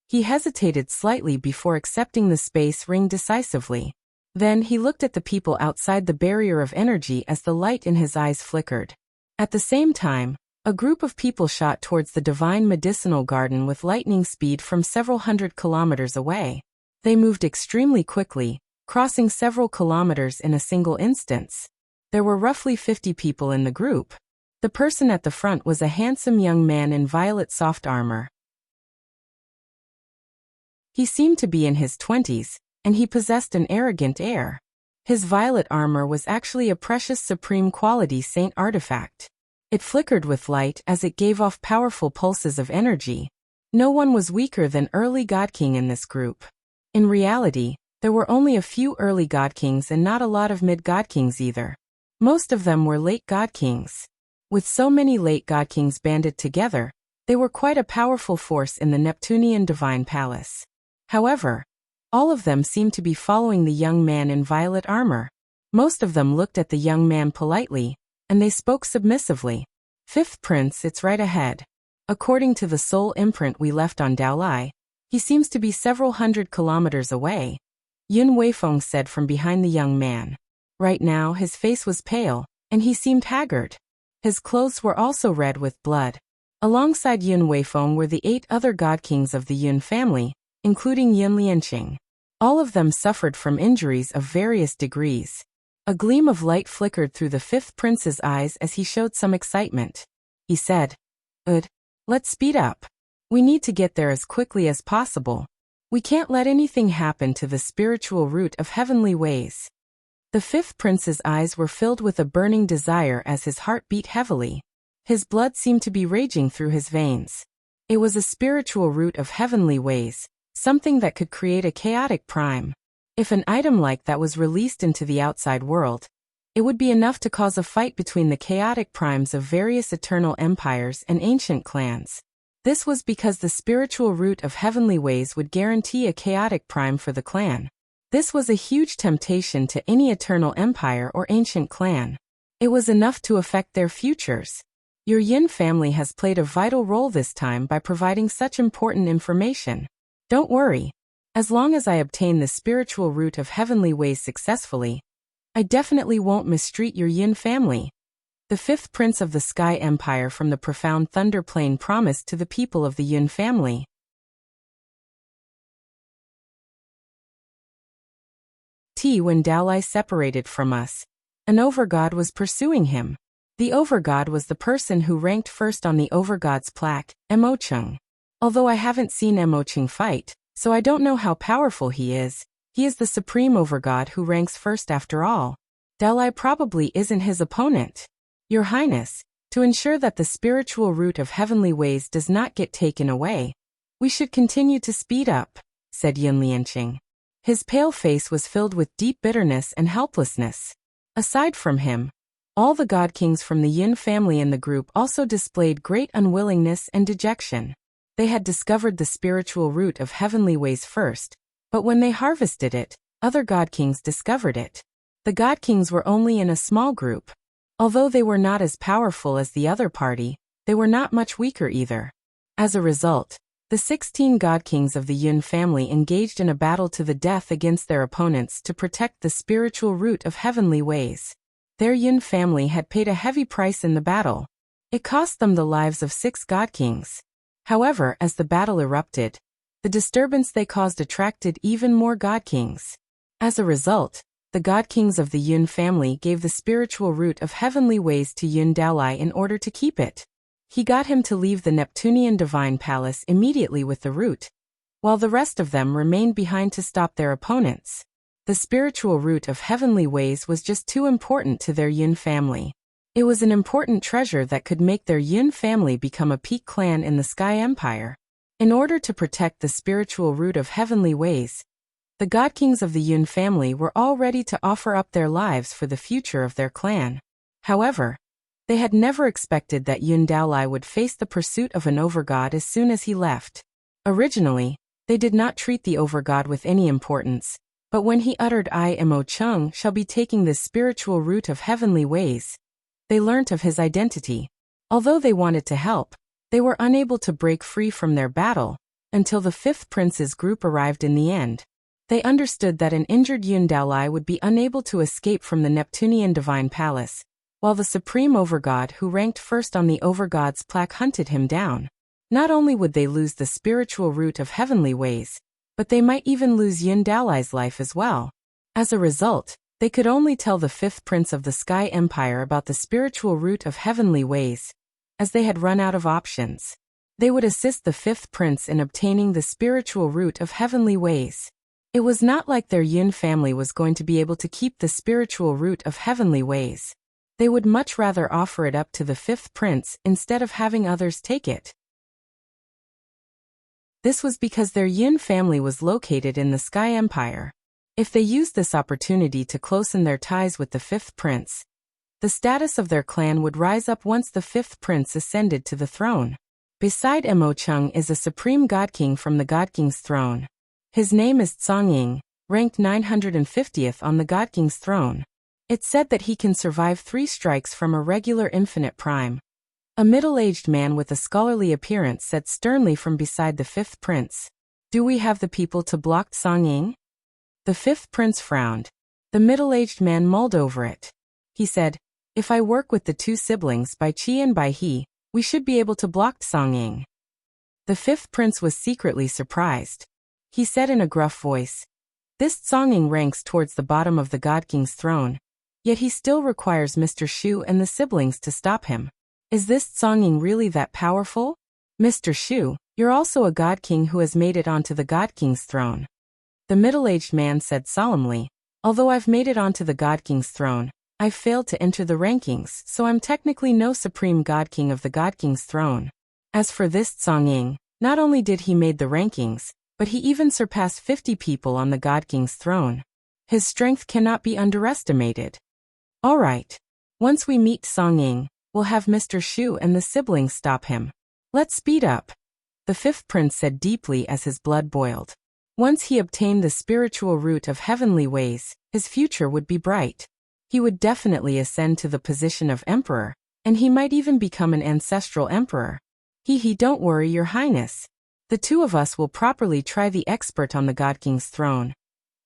He hesitated slightly before accepting the space ring decisively. Then he looked at the people outside the barrier of energy as the light in his eyes flickered. At the same time, a group of people shot towards the divine medicinal garden with lightning speed from several hundred kilometers away. They moved extremely quickly, crossing several kilometers in a single instance. There were roughly 50 people in the group. The person at the front was a handsome young man in violet soft armor. He seemed to be in his 20s, and he possessed an arrogant air. His violet armor was actually a precious supreme quality saint artifact. It flickered with light as it gave off powerful pulses of energy. No one was weaker than early God King in this group. In reality, there were only a few early God Kings and not a lot of mid-God Kings either. Most of them were late God Kings. With so many late God Kings banded together, they were quite a powerful force in the Neptunian Divine Palace. However, all of them seemed to be following the young man in violet armor. Most of them looked at the young man politely, and they spoke submissively. "Fifth Prince, it's right ahead. According to the soul imprint we left on Daolai, he seems to be several hundred kilometers away," Yun Weifeng said from behind the young man. Right now his face was pale, and he seemed haggard. His clothes were also red with blood. Alongside Yun Weifeng were the 8 other God Kings of the Yun family, including Yun Lianqing. All of them suffered from injuries of various degrees. A gleam of light flickered through the 5th Prince's eyes as he showed some excitement. He said, Let's speed up. We need to get there as quickly as possible. We can't let anything happen to the spiritual root of heavenly ways." The 5th Prince's eyes were filled with a burning desire as his heart beat heavily. His blood seemed to be raging through his veins. It was a spiritual root of heavenly ways, something that could create a chaotic prime. If an item like that was released into the outside world, it would be enough to cause a fight between the chaotic primes of various eternal empires and ancient clans. This was because the spiritual root of heavenly ways would guarantee a chaotic prime for the clan. This was a huge temptation to any eternal empire or ancient clan. It was enough to affect their futures. Your Yin family has played a vital role this time by providing such important information. Don't worry. As long as I obtain the spiritual root of heavenly ways successfully, I definitely won't mistreat your Yin family. The 5th Prince of the Sky Empire from the profound Thunder Plain promised to the people of the Yin family. When Daolai separated from us, an Overgod was pursuing him. The Overgod was the person who ranked first on the Overgods plaque, Mo Cheng. Although I haven't seen Mo Cheng fight, so I don't know how powerful he is the supreme Overgod who ranks first after all. Daolai probably isn't his opponent. Your Highness, to ensure that the spiritual root of heavenly ways does not get taken away, we should continue to speed up, said Yun Lianqing. His pale face was filled with deep bitterness and helplessness. Aside from him, all the God Kings from the Yin family in the group also displayed great unwillingness and dejection. They had discovered the spiritual root of heavenly ways first, but when they harvested it, other God Kings discovered it. The God Kings were only in a small group. Although they were not as powerful as the other party, they were not much weaker either. As a result, the 16 God Kings of the Yun family engaged in a battle to the death against their opponents to protect the spiritual root of heavenly ways. Their Yun family had paid a heavy price in the battle. It cost them the lives of 6 god kings. However, as the battle erupted, the disturbance they caused attracted even more god kings. As a result, the god kings of the Yun family gave the spiritual root of heavenly ways to Yun Daolai in order to keep it. He got him to leave the Neptunian divine palace immediately with the root, while the rest of them remained behind to stop their opponents. The spiritual root of heavenly ways was just too important to their Yun family. It was an important treasure that could make their Yun family become a peak clan in the Sky Empire. In order to protect the spiritual root of heavenly ways, the god kings of the Yun family were all ready to offer up their lives for the future of their clan. However, they had never expected that Yun Daolai would face the pursuit of an overgod as soon as he left. Originally, they did not treat the overgod with any importance, but when he uttered Cheng shall be taking this spiritual root of heavenly ways, they learnt of his identity. Although they wanted to help, they were unable to break free from their battle, until the 5th prince's group arrived in the end. They understood that an injured Yun Daolai would be unable to escape from the Neptunian divine palace, while the supreme overgod who ranked first on the Overgods plaque hunted him down. Not only would they lose the spiritual root of heavenly ways, but they might even lose Yun Daolai's life as well. As a result, they could only tell the 5th prince of the Sky Empire about the spiritual root of heavenly ways, as they had run out of options. They would assist the 5th prince in obtaining the spiritual root of heavenly ways. It was not like their Yun family was going to be able to keep the spiritual root of heavenly ways. They would much rather offer it up to the 5th prince instead of having others take it. This was because their Yun family was located in the Sky Empire. If they used this opportunity to closen their ties with the 5th prince, the status of their clan would rise up once the 5th prince ascended to the throne. Beside Cheng is a supreme god king from the god king's throne. His name is Tsongying, ranked 950th on the god king's throne. It's said that he can survive 3 strikes from a regular infinite prime. A middle-aged man with a scholarly appearance said sternly from beside the 5th prince, "Do we have the people to block Tsongying?" The 5th prince frowned. The middle-aged man mulled over it. He said, "If I work with the 2 siblings by Qi and by He, we should be able to block Tsongying." The 5th prince was secretly surprised. He said in a gruff voice, "This Tsongying ranks towards the bottom of the god king's throne, yet he still requires Mr. Shu and the siblings to stop him. Is this Tsongying really that powerful? Mr. Shu, you're also a god king who has made it onto the god king's throne." The middle-aged man said solemnly, "Although I've made it onto the god king's throne, I've failed to enter the rankings, so I'm technically no supreme god king of the god king's throne. As for this Tsongying, not only did he made the rankings, but he even surpassed 50 people on the god king's throne. His strength cannot be underestimated. All right. Once we meet Tsongying, we'll have Mr. Shu and the siblings stop him. Let's speed up," the 5th prince said deeply as his blood boiled. Once he obtained the spiritual root of heavenly ways, his future would be bright. He would definitely ascend to the position of emperor, and he might even become an ancestral emperor. Don't worry, your highness. The 2 of us will properly try the expert on the god king's throne."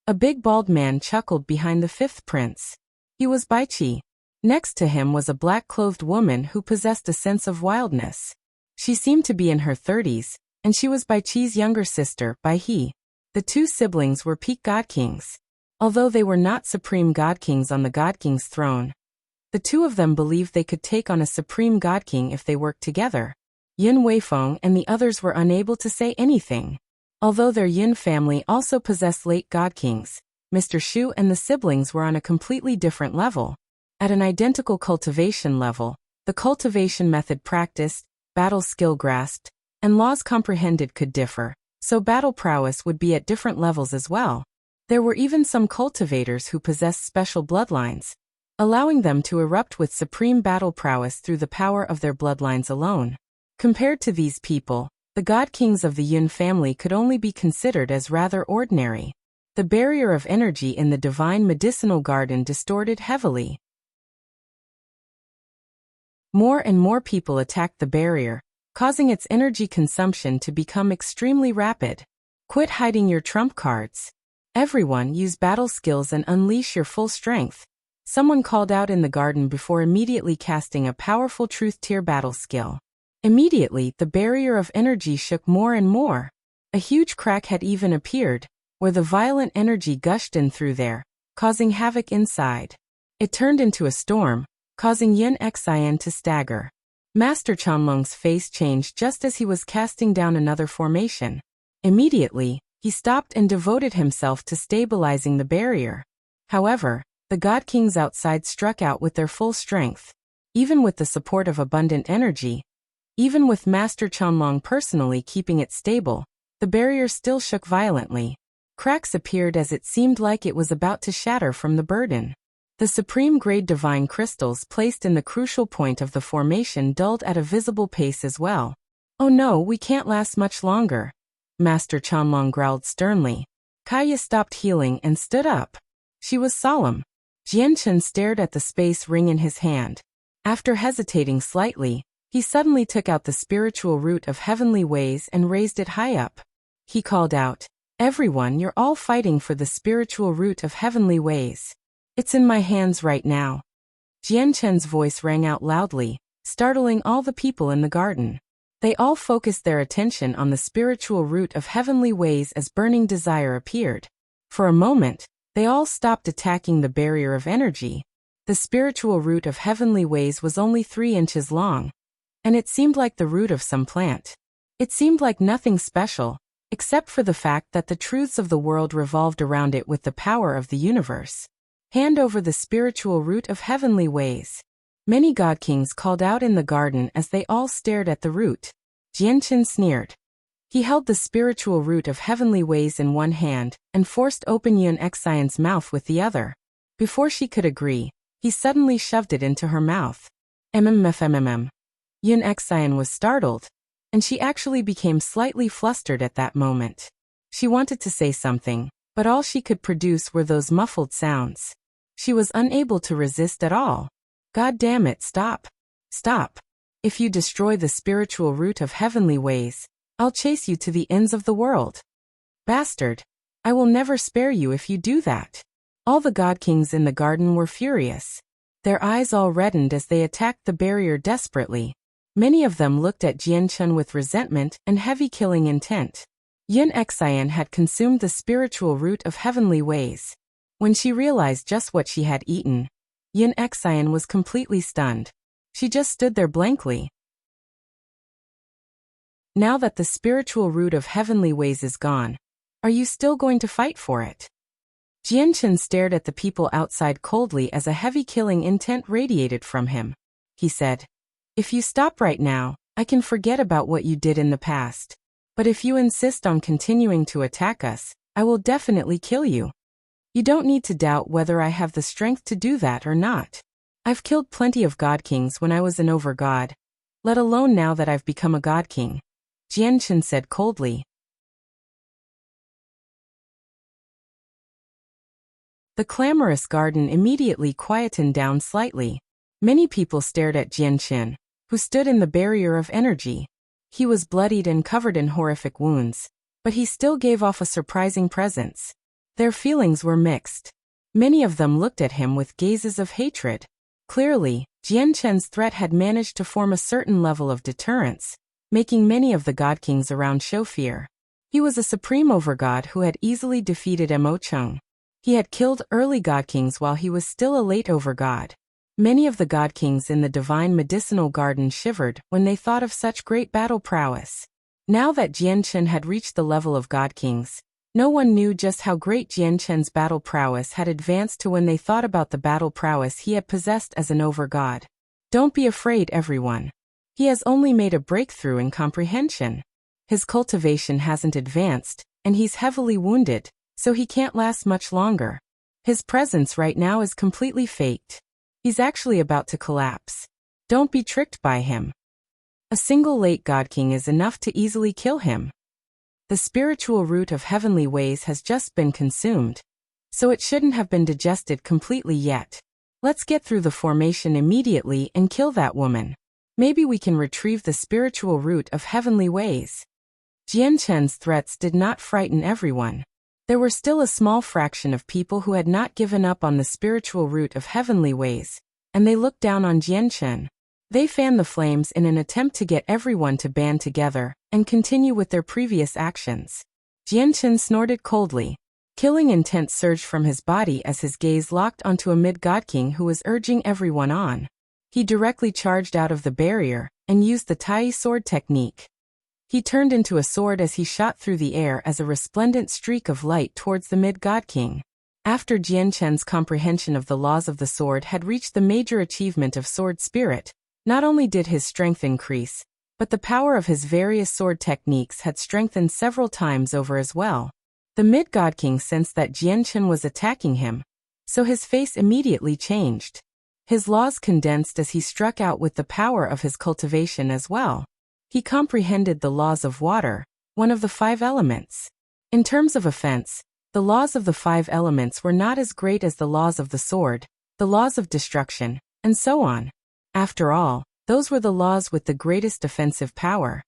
A big bald man chuckled behind the 5th prince. He was Bai Qi. Next to him was a black-clothed woman who possessed a sense of wildness. She seemed to be in her 30s, and she was Bai Qi's younger sister, Bai He. The 2 siblings were peak god kings. Although they were not supreme god kings on the god king's throne, the 2 of them believed they could take on a supreme god king if they worked together. Yin Weifeng and the others were unable to say anything. Although their Yin family also possessed late god kings, Mr. Shu and the siblings were on a completely different level. At an identical cultivation level, the cultivation method practiced, battle skill grasped, and laws comprehended could differ, so battle prowess would be at different levels as well. There were even some cultivators who possessed special bloodlines, allowing them to erupt with supreme battle prowess through the power of their bloodlines alone. Compared to these people, the god kings of the Yun family could only be considered as rather ordinary. The barrier of energy in the divine medicinal garden distorted heavily. More and more people attacked the barrier, causing its energy consumption to become extremely rapid. Quit hiding your trump cards. Everyone use battle skills and unleash your full strength. Someone called out in the garden before immediately casting a powerful truth tier battle skill. Immediately, the barrier of energy shook more and more. A huge crack had even appeared, where the violent energy gushed in through there, causing havoc inside. It turned into a storm, causing Yin Xian to stagger. Master Chanlong's face changed just as he was casting down another formation. Immediately, he stopped and devoted himself to stabilizing the barrier. However, the God Kings outside struck out with their full strength. Even with the support of abundant energy, even with Master Chanlong personally keeping it stable, the barrier still shook violently. Cracks appeared as it seemed like it was about to shatter from the burden. The supreme-grade divine crystals placed in the crucial point of the formation dulled at a visible pace as well. "Oh no, we can't last much longer," Master Chanlong growled sternly. Kaya stopped healing and stood up. She was solemn. Jian stared at the space ring in his hand. After hesitating slightly, he suddenly took out the spiritual root of heavenly ways and raised it high up. He called out, "Everyone, you're all fighting for the spiritual root of heavenly ways. It's in my hands right now." Jian voice rang out loudly, startling all the people in the garden. They all focused their attention on the spiritual root of heavenly ways as burning desire appeared. For a moment, they all stopped attacking the barrier of energy. The spiritual root of heavenly ways was only 3 inches long, and it seemed like the root of some plant. It seemed like nothing special, except for the fact that the truths of the world revolved around it with the power of the universe. Hand over the spiritual root of heavenly ways. Many God Kings called out in the garden as they all stared at the root. Jian sneered. He held the spiritual root of heavenly ways in one hand and forced open Yun Xian's mouth with the other. Before she could agree, he suddenly shoved it into her mouth. Yun Xian was startled, and she actually became slightly flustered at that moment. She wanted to say something, but all she could produce were those muffled sounds. She was unable to resist at all. "God damn it, stop. Stop. If you destroy the spiritual root of heavenly ways, I'll chase you to the ends of the world. Bastard. I will never spare you if you do that." All the God Kings in the garden were furious. Their eyes all reddened as they attacked the barrier desperately. Many of them looked at Jian with resentment and heavy killing intent. Yin Xian had consumed the spiritual root of heavenly ways. When she realized just what she had eaten, Yin Xian was completely stunned. She just stood there blankly. "Now that the spiritual root of heavenly ways is gone, are you still going to fight for it?" Jian stared at the people outside coldly as a heavy killing intent radiated from him. He said, "If you stop right now, I can forget about what you did in the past. But if you insist on continuing to attack us, I will definitely kill you. You don't need to doubt whether I have the strength to do that or not. I've killed plenty of God Kings when I was an Overgod, let alone now that I've become a God King," Jian said coldly. The clamorous garden immediately quietened down slightly. Many people stared at Jian, who stood in the barrier of energy. He was bloodied and covered in horrific wounds, but he still gave off a surprising presence. Their feelings were mixed. Many of them looked at him with gazes of hatred. Clearly, Jian's threat had managed to form a certain level of deterrence, making many of the God Kings around show fear. He was a supreme Overgod who had easily defeated Mo Cheng. He had killed early God Kings while he was still a late Overgod. Many of the God Kings in the divine medicinal garden shivered when they thought of such great battle prowess. Now that Jian had reached the level of God Kings, no one knew just how great Jian's battle prowess had advanced to when they thought about the battle prowess he had possessed as an Overgod. Don't be afraid, everyone. He has only made a breakthrough in comprehension. His cultivation hasn't advanced, and he's heavily wounded, so he can't last much longer. His presence right now is completely faked. He's actually about to collapse. Don't be tricked by him. A single late God King is enough to easily kill him. The spiritual root of heavenly ways has just been consumed, so it shouldn't have been digested completely yet. Let's get through the formation immediately and kill that woman. Maybe we can retrieve the spiritual root of heavenly ways. Jian's threats did not frighten everyone. There were still a small fraction of people who had not given up on the spiritual root of heavenly ways, and they looked down on Jian Chen. They fanned the flames in an attempt to get everyone to band together and continue with their previous actions. Jian Chen snorted coldly. Killing intent surged from his body as his gaze locked onto a mid-god king who was urging everyone on. He directly charged out of the barrier and used the Tai sword technique. He turned into a sword as he shot through the air as a resplendent streak of light towards the mid-god king. After Jian Chen's comprehension of the laws of the sword had reached the major achievement of sword spirit, not only did his strength increase, but the power of his various sword techniques had strengthened several times over as well. The mid-god king sensed that Jian Chen was attacking him, so his face immediately changed. His laws condensed as he struck out with the power of his cultivation as well. He comprehended the laws of water, one of the 5 elements. In terms of offense, the laws of the 5 elements were not as great as the laws of the sword, the laws of destruction, and so on. After all, those were the laws with the greatest offensive power.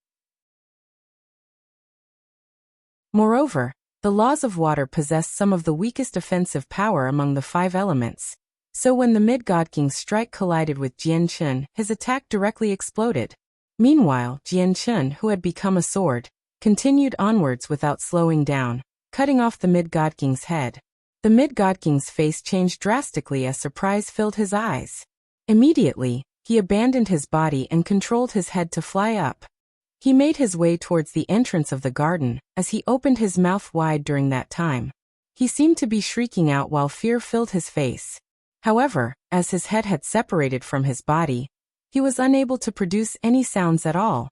Moreover, the laws of water possessed some of the weakest offensive power among the 5 elements. So when the mid-god king's strike collided with Jian Chen, his attack directly exploded. Meanwhile, Jian Chen, who had become a sword, continued onwards without slowing down, cutting off the mid-god king's head. The mid-god king's face changed drastically as surprise filled his eyes. Immediately, he abandoned his body and controlled his head to fly up. He made his way towards the entrance of the garden, as he opened his mouth wide during that time. He seemed to be shrieking out while fear filled his face. However, as his head had separated from his body, he was unable to produce any sounds at all.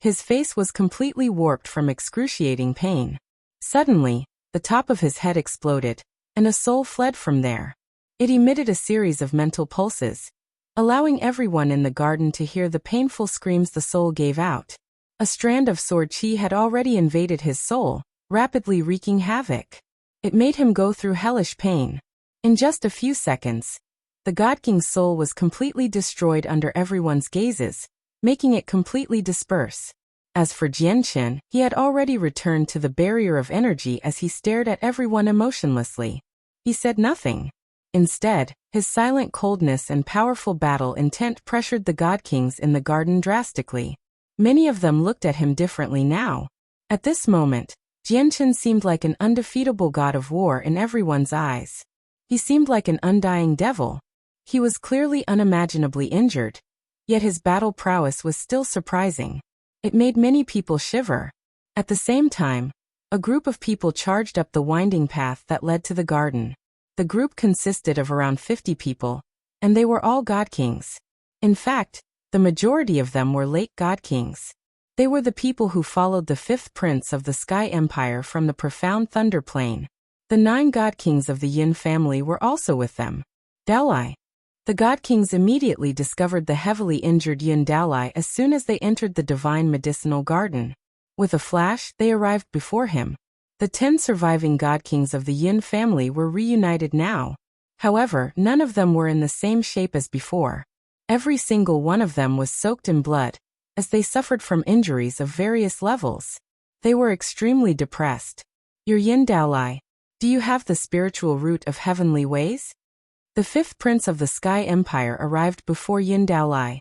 His face was completely warped from excruciating pain. Suddenly, the top of his head exploded, and a soul fled from there. It emitted a series of mental pulses, allowing everyone in the garden to hear the painful screams the soul gave out. A strand of sword chi had already invaded his soul, rapidly wreaking havoc. It made him go through hellish pain. In just a few seconds, the God King's soul was completely destroyed under everyone's gazes, making it completely disperse. As for Jian Chen, he had already returned to the barrier of energy as he stared at everyone emotionlessly. He said nothing. Instead, his silent coldness and powerful battle intent pressured the God Kings in the garden drastically. Many of them looked at him differently now. At this moment, Jian Chen seemed like an undefeatable god of war in everyone's eyes. He seemed like an undying devil. He was clearly unimaginably injured, yet his battle prowess was still surprising. It made many people shiver. At the same time, a group of people charged up the winding path that led to the garden. The group consisted of around 50 people, and they were all God Kings. In fact, the majority of them were late God Kings. They were the people who followed the 5th prince of the Sky Empire from the profound Thunder Plain. The 9 God Kings of the Yin family were also with them. Dalai. The God Kings immediately discovered the heavily injured Yin Dalai as soon as they entered the divine medicinal garden. With a flash, they arrived before him. The 10 surviving God Kings of the Yin family were reunited now. However, none of them were in the same shape as before. Every single one of them was soaked in blood, as they suffered from injuries of various levels. They were extremely depressed. Your Yin Dalai, do you have the spiritual root of heavenly ways? The 5th prince of the Sky Empire arrived before Yin Dalai.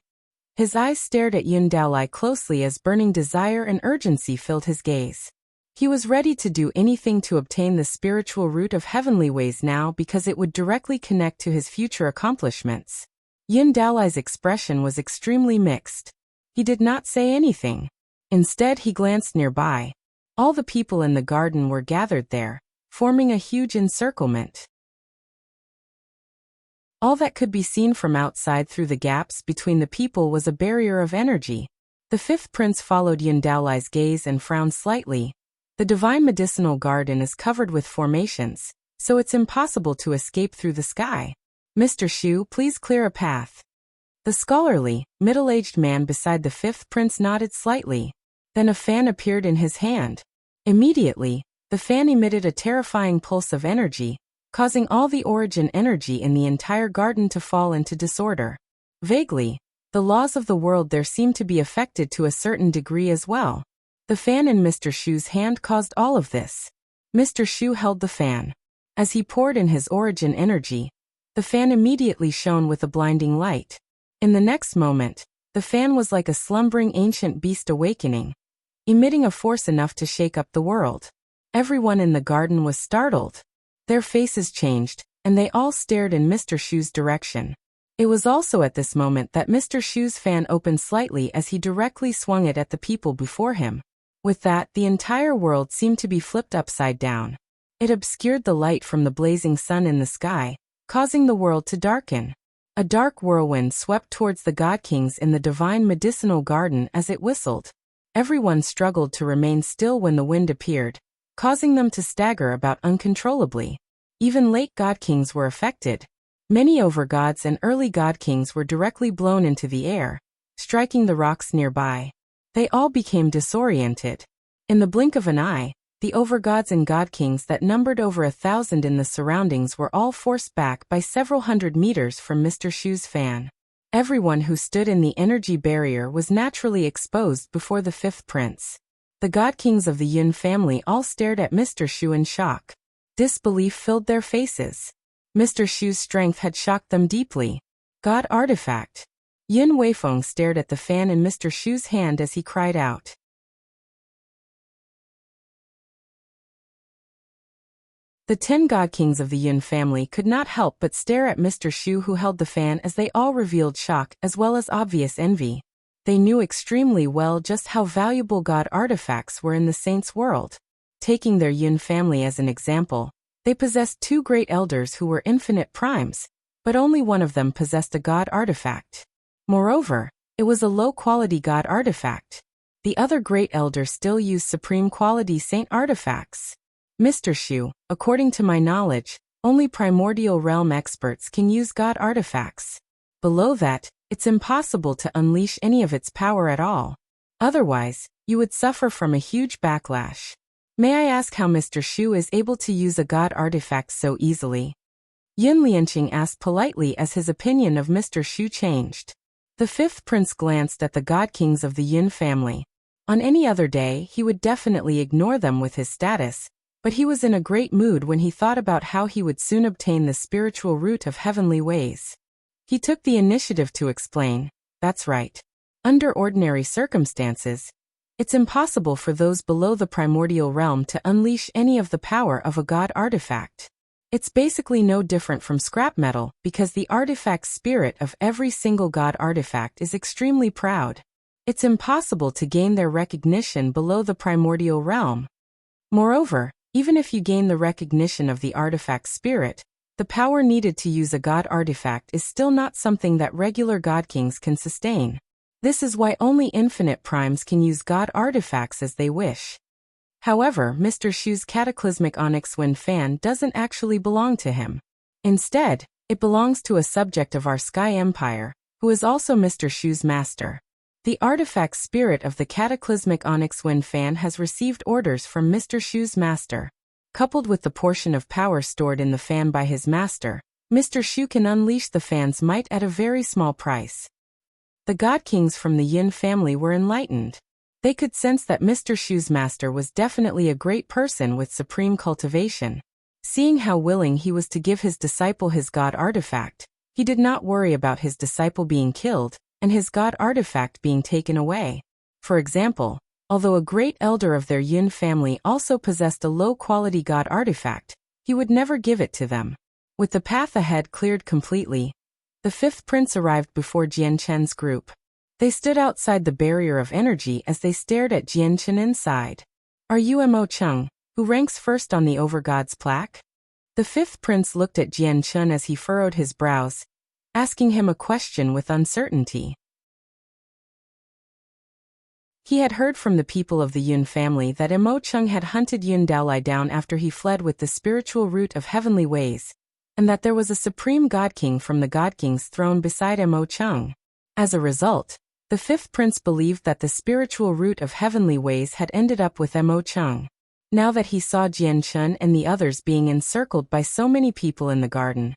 His eyes stared at Yin Dalai closely as burning desire and urgency filled his gaze. He was ready to do anything to obtain the spiritual root of heavenly ways now because it would directly connect to his future accomplishments. Yin Dalai's expression was extremely mixed. He did not say anything. Instead, he glanced nearby. All the people in the garden were gathered there, forming a huge encirclement. All that could be seen from outside through the gaps between the people was a barrier of energy. The 5th prince followed Yin Dalai's gaze and frowned slightly. The divine medicinal garden is covered with formations, so it's impossible to escape through the sky. Mr. Shu, please clear a path. The scholarly, middle-aged man beside the 5th prince nodded slightly. Then a fan appeared in his hand. Immediately, the fan emitted a terrifying pulse of energy, causing all the origin energy in the entire garden to fall into disorder. Vaguely, the laws of the world there seemed to be affected to a certain degree as well. The fan in Mr. Shu's hand caused all of this. Mr. Shu held the fan. As he poured in his origin energy, the fan immediately shone with a blinding light. In the next moment, the fan was like a slumbering ancient beast awakening, emitting a force enough to shake up the world. Everyone in the garden was startled. Their faces changed, and they all stared in Mr. Shu's direction. It was also at this moment that Mr. Shu's fan opened slightly as he directly swung it at the people before him. With that, the entire world seemed to be flipped upside down. It obscured the light from the blazing sun in the sky, causing the world to darken. A dark whirlwind swept towards the god kings in the divine medicinal garden as it whistled. Everyone struggled to remain still when the wind appeared, causing them to stagger about uncontrollably. Even late god kings were affected. Many overgods and early god kings were directly blown into the air, striking the rocks nearby. They all became disoriented. In the blink of an eye, the overgods and god kings that numbered over 1,000 in the surroundings were all forced back by several hundred meters from Mr. Shu's fan. Everyone who stood in the energy barrier was naturally exposed before the fifth prince. The god kings of the Yun family all stared at Mr. Shu in shock. Disbelief filled their faces. Mr. Shu's strength had shocked them deeply. God artifact. Yun Weifeng stared at the fan in Mr. Shu's hand as he cried out. The 10 god kings of the Yun family could not help but stare at Mr. Shu who held the fan as they all revealed shock as well as obvious envy. They knew extremely well just how valuable god artifacts were in the saints' world. Taking their Yun family as an example, they possessed 2 great elders who were infinite primes, but only one of them possessed a god artifact. Moreover, it was a low-quality god artifact. The other great elder still used supreme quality saint artifacts. Mr. Shu, according to my knowledge, only primordial realm experts can use god artifacts. Below that, it's impossible to unleash any of its power at all. Otherwise, you would suffer from a huge backlash. May I ask how Mr. Shu is able to use a god artifact so easily? Yun Lianqing asked politely as his opinion of Mr. Shu changed. The fifth prince glanced at the god kings of the Yun family. On any other day, he would definitely ignore them with his status, but he was in a great mood when he thought about how he would soon obtain the spiritual root of heavenly ways. He took the initiative to explain, that's right. Under ordinary circumstances, it's impossible for those below the primordial realm to unleash any of the power of a god artifact. It's basically no different from scrap metal because the artifact spirit of every single god artifact is extremely proud. It's impossible to gain their recognition below the primordial realm. Moreover, even if you gain the recognition of the artifact spirit, the power needed to use a god artifact is still not something that regular god kings can sustain. This is why only infinite primes can use god artifacts as they wish. However, Mr. Shu's cataclysmic onyx wind fan doesn't actually belong to him. Instead, it belongs to a subject of our Sky Empire, who is also Mr. Shu's master. The artifact spirit of the cataclysmic onyx wind fan has received orders from Mr. Shu's master. Coupled with the portion of power stored in the fan by his master, Mr. Shu can unleash the fan's might at a very small price. The god kings from the Yin family were enlightened. They could sense that Mr. Shu's master was definitely a great person with supreme cultivation. Seeing how willing he was to give his disciple his god artifact, he did not worry about his disciple being killed and his god artifact being taken away. For example, although a great elder of their Yun family also possessed a low-quality god artifact, he would never give it to them. With the path ahead cleared completely, the fifth prince arrived before Chen's group. They stood outside the barrier of energy as they stared at Chen inside. Are you Mo Cheng, who ranks first on the Overgods plaque? The fifth prince looked at Chen as he furrowed his brows, asking him a question with uncertainty. He had heard from the people of the Yun family that Mo Cheng had hunted Yun Daolai down after he fled with the spiritual root of heavenly ways, and that there was a supreme god king from the god king's throne beside Mo Cheng. As a result, the fifth prince believed that the spiritual root of heavenly ways had ended up with Mo Cheng. Now that he saw Chen and the others being encircled by so many people in the garden,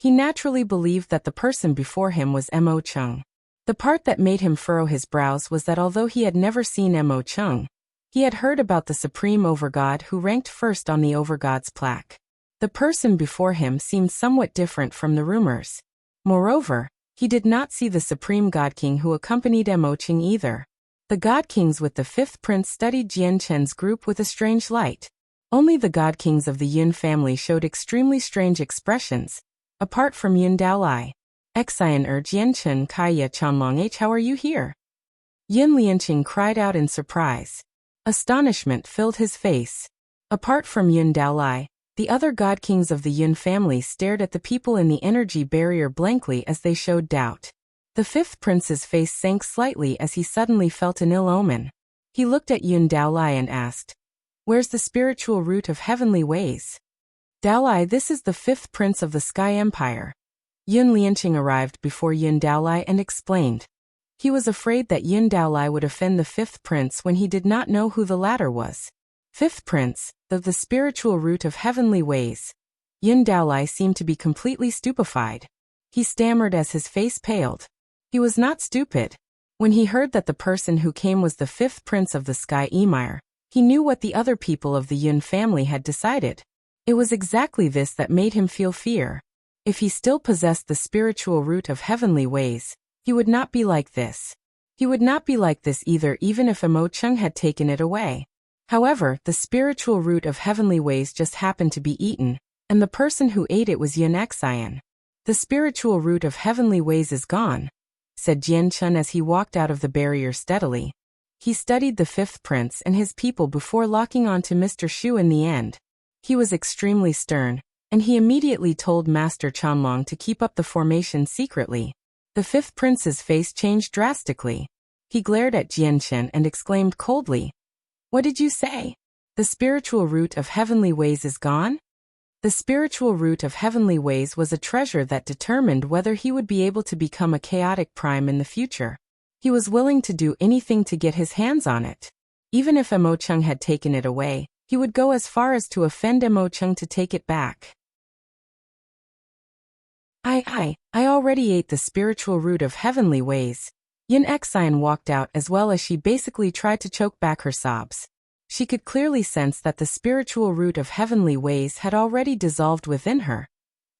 he naturally believed that the person before him was Mo Cheng. The part that made him furrow his brows was that although he had never seen Mo Cheng, He had heard about the supreme overgod who ranked first on the Overgods plaque. The person before him seemed somewhat different from the rumors. Moreover, he did not see the supreme god king who accompanied Mo Cheng either. The god kings with the fifth prince studied Jian Chen's group with a strange light. Only the god kings of the Yun family showed extremely strange expressions, apart from Yun Daolai. Xian Jian Chen Kaya Chanlong H. How are you here? Yin Lianqing cried out in surprise. Astonishment filled his face. Apart from Yun Daolai, the other god kings of the Yun family stared at the people in the energy barrier blankly as they showed doubt. The fifth prince's face sank slightly as he suddenly felt an ill omen. He looked at Yun Daolai and asked, "Where's the spiritual root of heavenly ways?" "Daolai, this is the fifth prince of the Sky Empire." Yun Lianqing arrived before Yun Daolai and explained. He was afraid that Yun Daolai would offend the fifth prince when he did not know who the latter was. Fifth prince, the spiritual root of heavenly ways. Yun Daolai seemed to be completely stupefied. He stammered as his face paled. He was not stupid. When he heard that the person who came was the fifth prince of the Sky Emire, he knew what the other people of the Yun family had decided. It was exactly this that made him feel fear. If he still possessed the spiritual root of heavenly ways, he would not be like this. He would not be like this either even if Mo Cheng had taken it away. However, the spiritual root of heavenly ways just happened to be eaten, and the person who ate it was Yin Xian. "The spiritual root of heavenly ways is gone," said Jian Chen as he walked out of the barrier steadily. He studied the fifth prince and his people before locking on to Mr. Shu in the end. He was extremely stern, and he immediately told Master Chanlong to keep up the formation secretly. The fifth prince's face changed drastically. He glared at Jian Chen and exclaimed coldly, "What did you say? The spiritual root of heavenly ways is gone?" The spiritual root of heavenly ways was a treasure that determined whether he would be able to become a chaotic prime in the future. He was willing to do anything to get his hands on it. Even if Mo Cheng had taken it away, he would go as far as to offend Mo Cheng to take it back. I already ate the spiritual root of heavenly ways." Yin Xian walked out as well as she basically tried to choke back her sobs. She could clearly sense that the spiritual root of heavenly ways had already dissolved within her,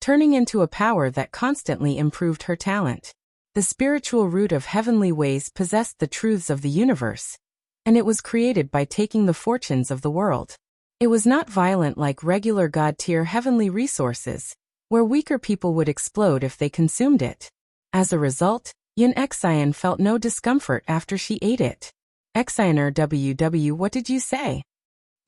turning into a power that constantly improved her talent. The spiritual root of heavenly ways possessed the truths of the universe, and it was created by taking the fortunes of the world. It was not violent like regular god-tier heavenly resources, where weaker people would explode if they consumed it. As a result, Yin Xian felt no discomfort after she ate it. "Xianer WW, what did you say?"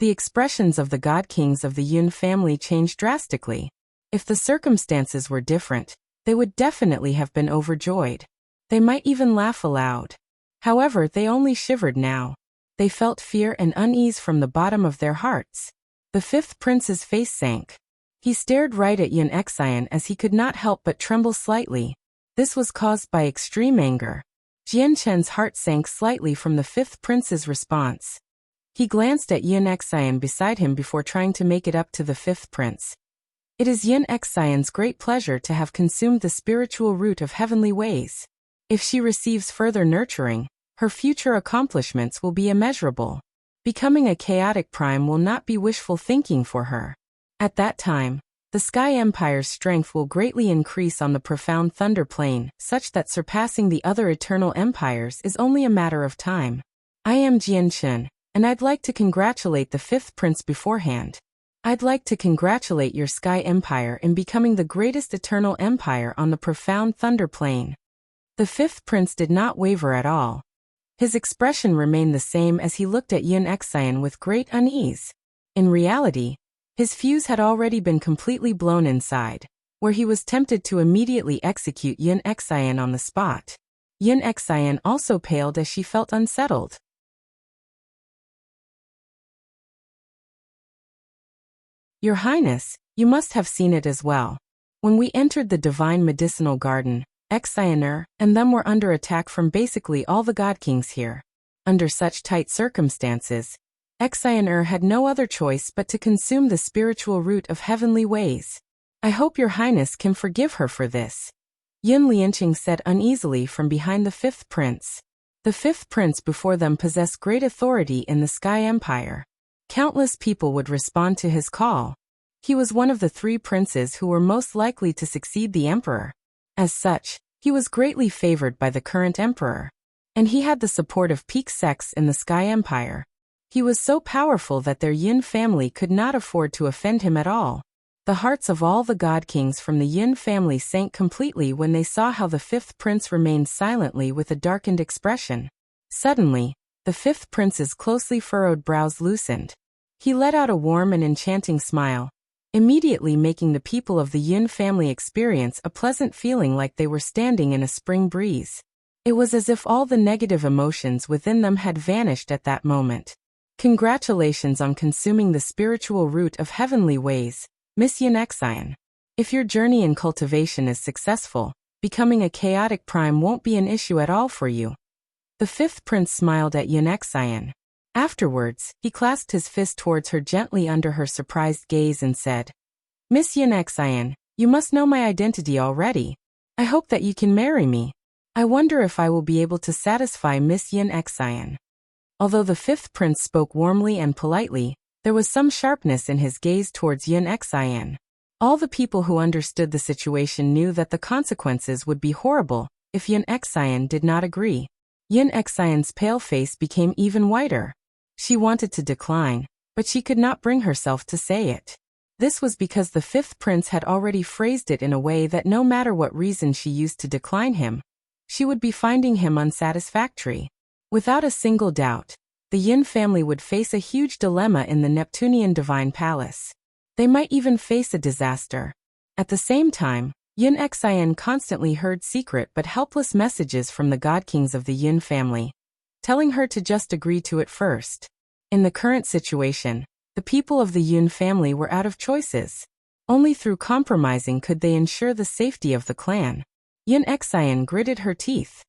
The expressions of the god kings of the Yun family changed drastically. If the circumstances were different, they would definitely have been overjoyed. They might even laugh aloud. However, they only shivered now. They felt fear and unease from the bottom of their hearts. The fifth prince's face sank. He stared right at Yin Xian as he could not help but tremble slightly. This was caused by extreme anger. Jian Chen's heart sank slightly from the fifth prince's response. He glanced at Yin Xian beside him before trying to make it up to the fifth prince. "It is Yin Xian's great pleasure to have consumed the spiritual root of heavenly ways. If she receives further nurturing, her future accomplishments will be immeasurable. Becoming a chaotic prime will not be wishful thinking for her. At that time, the Sky Empire's strength will greatly increase on the profound Thunder Plane, such that surpassing the other eternal empires is only a matter of time. I am Jian Chen, and I'd like to congratulate the fifth prince beforehand. I'd like to congratulate your Sky Empire in becoming the greatest eternal empire on the profound Thunder Plane." The fifth prince did not waver at all. His expression remained the same as he looked at Yin Xian with great unease. In reality, his fuse had already been completely blown inside, where he was tempted to immediately execute Yin Xian on the spot. Yin Xian also paled as she felt unsettled. "Your Highness, you must have seen it as well. When we entered the Divine Medicinal Garden, Xianer and them were under attack from basically all the god kings here. Under such tight circumstances, Xianer had no other choice but to consume the spiritual root of heavenly ways. I hope your Highness can forgive her for this," Yin Lianqing said uneasily from behind the fifth prince. The fifth prince before them possessed great authority in the Sky Empire. Countless people would respond to his call. He was one of the 3 princes who were most likely to succeed the emperor. As such, he was greatly favored by the current emperor. And he had the support of peak sects in the Sky Empire. He was so powerful that their Yin family could not afford to offend him at all. The hearts of all the god kings from the Yin family sank completely when they saw how the fifth prince remained silently with a darkened expression. Suddenly, the fifth prince's closely furrowed brows loosened. He let out a warm and enchanting smile, immediately making the people of the Yin family experience a pleasant feeling like they were standing in a spring breeze. It was as if all the negative emotions within them had vanished at that moment. Congratulations on consuming the spiritual root of heavenly ways, Miss Yin Xian. If your journey in cultivation is successful, becoming a chaotic prime won't be an issue at all for you. The fifth prince smiled at Yin Xian. Afterwards, he clasped his fist towards her gently under her surprised gaze and said, Miss Yin Xian, you must know my identity already. I hope that you can marry me. I wonder if I will be able to satisfy Miss Yin Xian. Although the fifth prince spoke warmly and politely, there was some sharpness in his gaze towards Yin Xian. All the people who understood the situation knew that the consequences would be horrible if Yin Xian did not agree. Yin Xian's pale face became even whiter. She wanted to decline, but she could not bring herself to say it. This was because the fifth prince had already phrased it in a way that no matter what reason she used to decline him, she would be finding him unsatisfactory. Without a single doubt, the Yin family would face a huge dilemma in the Neptunean divine palace. They might even face a disaster. At the same time, Yin Xian constantly heard secret but helpless messages from the god kings of the Yin family, telling her to just agree to it first. In the current situation, the people of the Yin family were out of choices. Only through compromising could they ensure the safety of the clan. Yin Xian gritted her teeth.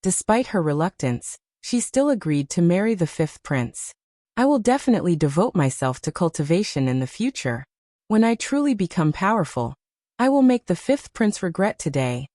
Despite her reluctance, she still agreed to marry the fifth prince. I will definitely devote myself to cultivation in the future. When I truly become powerful, I will make the fifth prince regret today.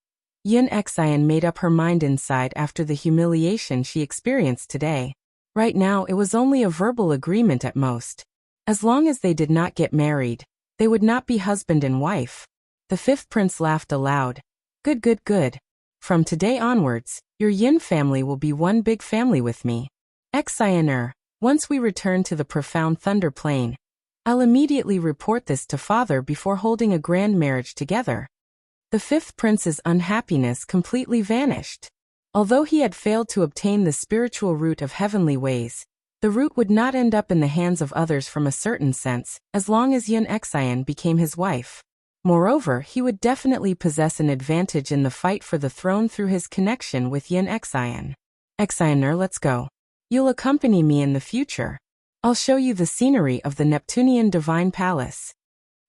Yin Xian made up her mind inside after the humiliation she experienced today. Right now it was only a verbal agreement at most. As long as they did not get married, they would not be husband and wife. The fifth prince laughed aloud. Good, good, good. From today onwards, your Yin family will be one big family with me. Xian, once we return to the profound Thunder Plain, I'll immediately report this to father before holding a grand marriage together. The fifth prince's unhappiness completely vanished. Although he had failed to obtain the spiritual root of heavenly ways, the root would not end up in the hands of others from a certain sense, as long as Yin Xian became his wife. Moreover, he would definitely possess an advantage in the fight for the throne through his connection with Yin Xian. Xian, let's go. You'll accompany me in the future. I'll show you the scenery of the Neptunean divine palace.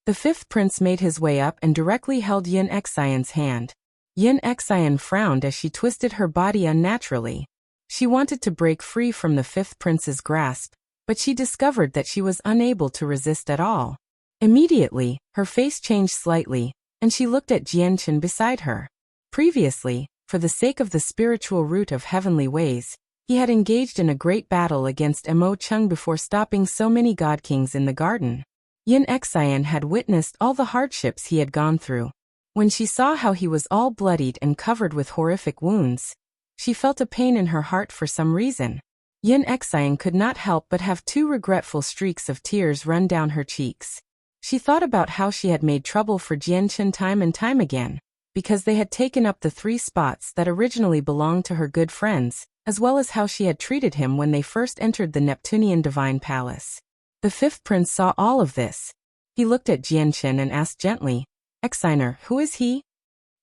The fifth prince made his way up and directly held Yin Xian's hand. Yin Xian frowned as she twisted her body unnaturally. She wanted to break free from the fifth prince's grasp, but she discovered that she was unable to resist at all. Immediately, her face changed slightly, and she looked at Jian beside her. Previously, for the sake of the spiritual root of heavenly ways, he had engaged in a great battle against Cheng before stopping so many god kings in the garden. Yin Xian had witnessed all the hardships he had gone through. When she saw how he was all bloodied and covered with horrific wounds, she felt a pain in her heart for some reason. Yin Xian could not help but have 2 regretful streaks of tears run down her cheeks. She thought about how she had made trouble for Jian time and time again, because they had taken up the 3 spots that originally belonged to her good friends, as well as how she had treated him when they first entered the Neptunean divine palace. The fifth prince saw all of this. He looked at Jian and asked gently, Xian, who is he?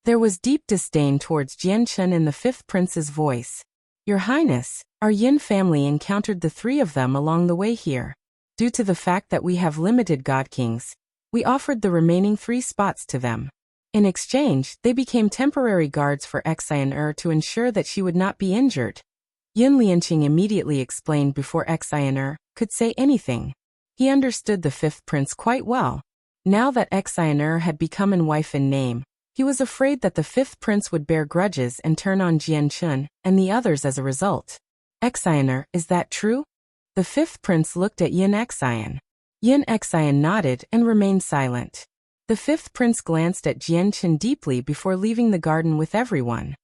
There was deep disdain towards Jian in the fifth prince's voice. Your Highness, our Yin family encountered the 3 of them along the way here. Due to the fact that we have limited god kings, we offered the remaining 3 spots to them. In exchange, they became temporary guards for Xian to ensure that she would not be injured. Yin Lianqing immediately explained before Xian could say anything. He understood the fifth prince quite well. Now that Xian had become an wife in name, He was afraid that the fifth prince would bear grudges and turn on Jian and the others as a result. Xianer, is that true? The fifth prince looked at Xian. Xian nodded and remained silent. The fifth prince glanced at Jian deeply before leaving the garden with everyone.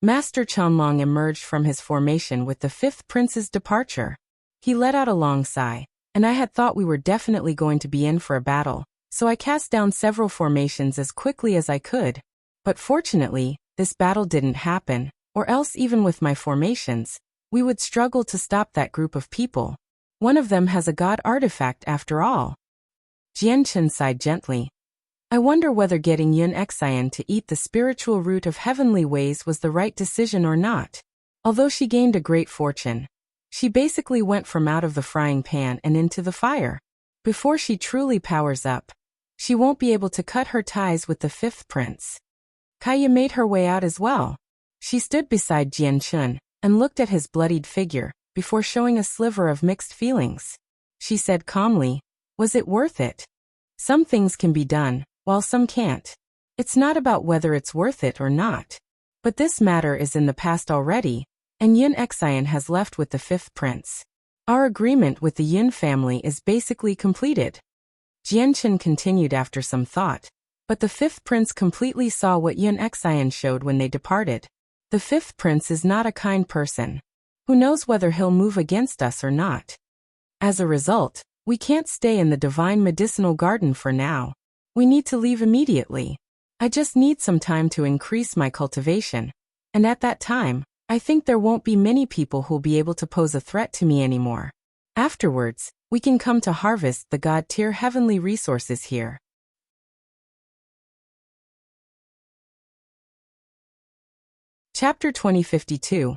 Master Qianlong emerged from his formation with the fifth prince's departure. He let out a long sigh, and I had thought we were definitely going to be in for a battle, so I cast down several formations as quickly as I could. But fortunately, this battle didn't happen, or else even with my formations, we would struggle to stop that group of people. One of them has a god artifact after all. Jian sighed gently. I wonder whether getting Xian to eat the spiritual root of heavenly ways was the right decision or not. Although she gained a great fortune, she basically went from out of the frying pan and into the fire. Before she truly powers up, she won't be able to cut her ties with the fifth prince. Kaya made her way out as well. She stood beside Jian and looked at his bloodied figure before showing a sliver of mixed feelings. She said calmly, "Was it worth it? Some things can be done, while some can't. It's not about whether it's worth it or not. But this matter is in the past already, and Xian has left with the fifth prince. Our agreement with the Yin family is basically completed." Jian continued after some thought, but the fifth prince completely saw what Xian showed when they departed. The fifth prince is not a kind person. Who knows whether he'll move against us or not? As a result, we can't stay in the divine medicinal garden for now. We need to leave immediately. I just need some time to increase my cultivation, and at that time, I think there won't be many people who'll be able to pose a threat to me anymore. Afterwards, we can come to harvest the god-tier heavenly resources here. Chapter 2052.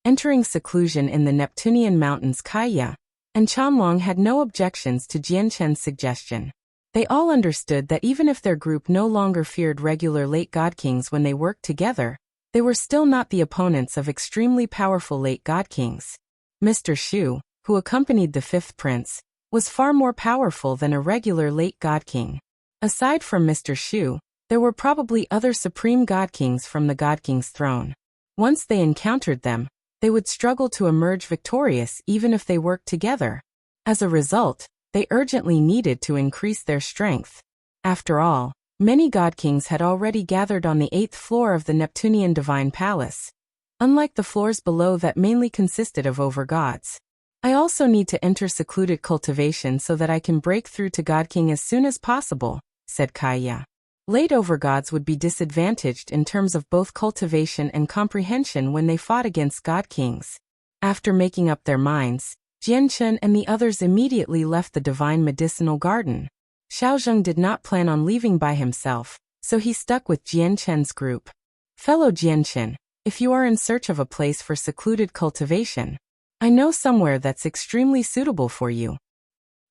Entering seclusion in the Neptunean mountains. Kaya and Qianlong had no objections to Jian's suggestion. They all understood that even if their group no longer feared regular late god kings when they worked together, they were still not the opponents of extremely powerful late god kings. Mr. Shu, who accompanied the fifth prince, was far more powerful than a regular late god king. Aside from Mr. Shu, there were probably other supreme god kings from the god king's throne. Once they encountered them, they would struggle to emerge victorious even if they worked together. As a result, they urgently needed to increase their strength. After all, many god kings had already gathered on the 8th floor of the Neptunean divine palace, unlike the floors below that mainly consisted of overgods. I also need to enter secluded cultivation so that I can break through to God King as soon as possible, said Kaya. Late overgods would be disadvantaged in terms of both cultivation and comprehension when they fought against god kings. After making up their minds, Jian and the others immediately left the divine medicinal garden. Xiaozheng did not plan on leaving by himself, so he stuck with Jian's group. Fellow Jian, if you are in search of a place for secluded cultivation, I know somewhere that's extremely suitable for you.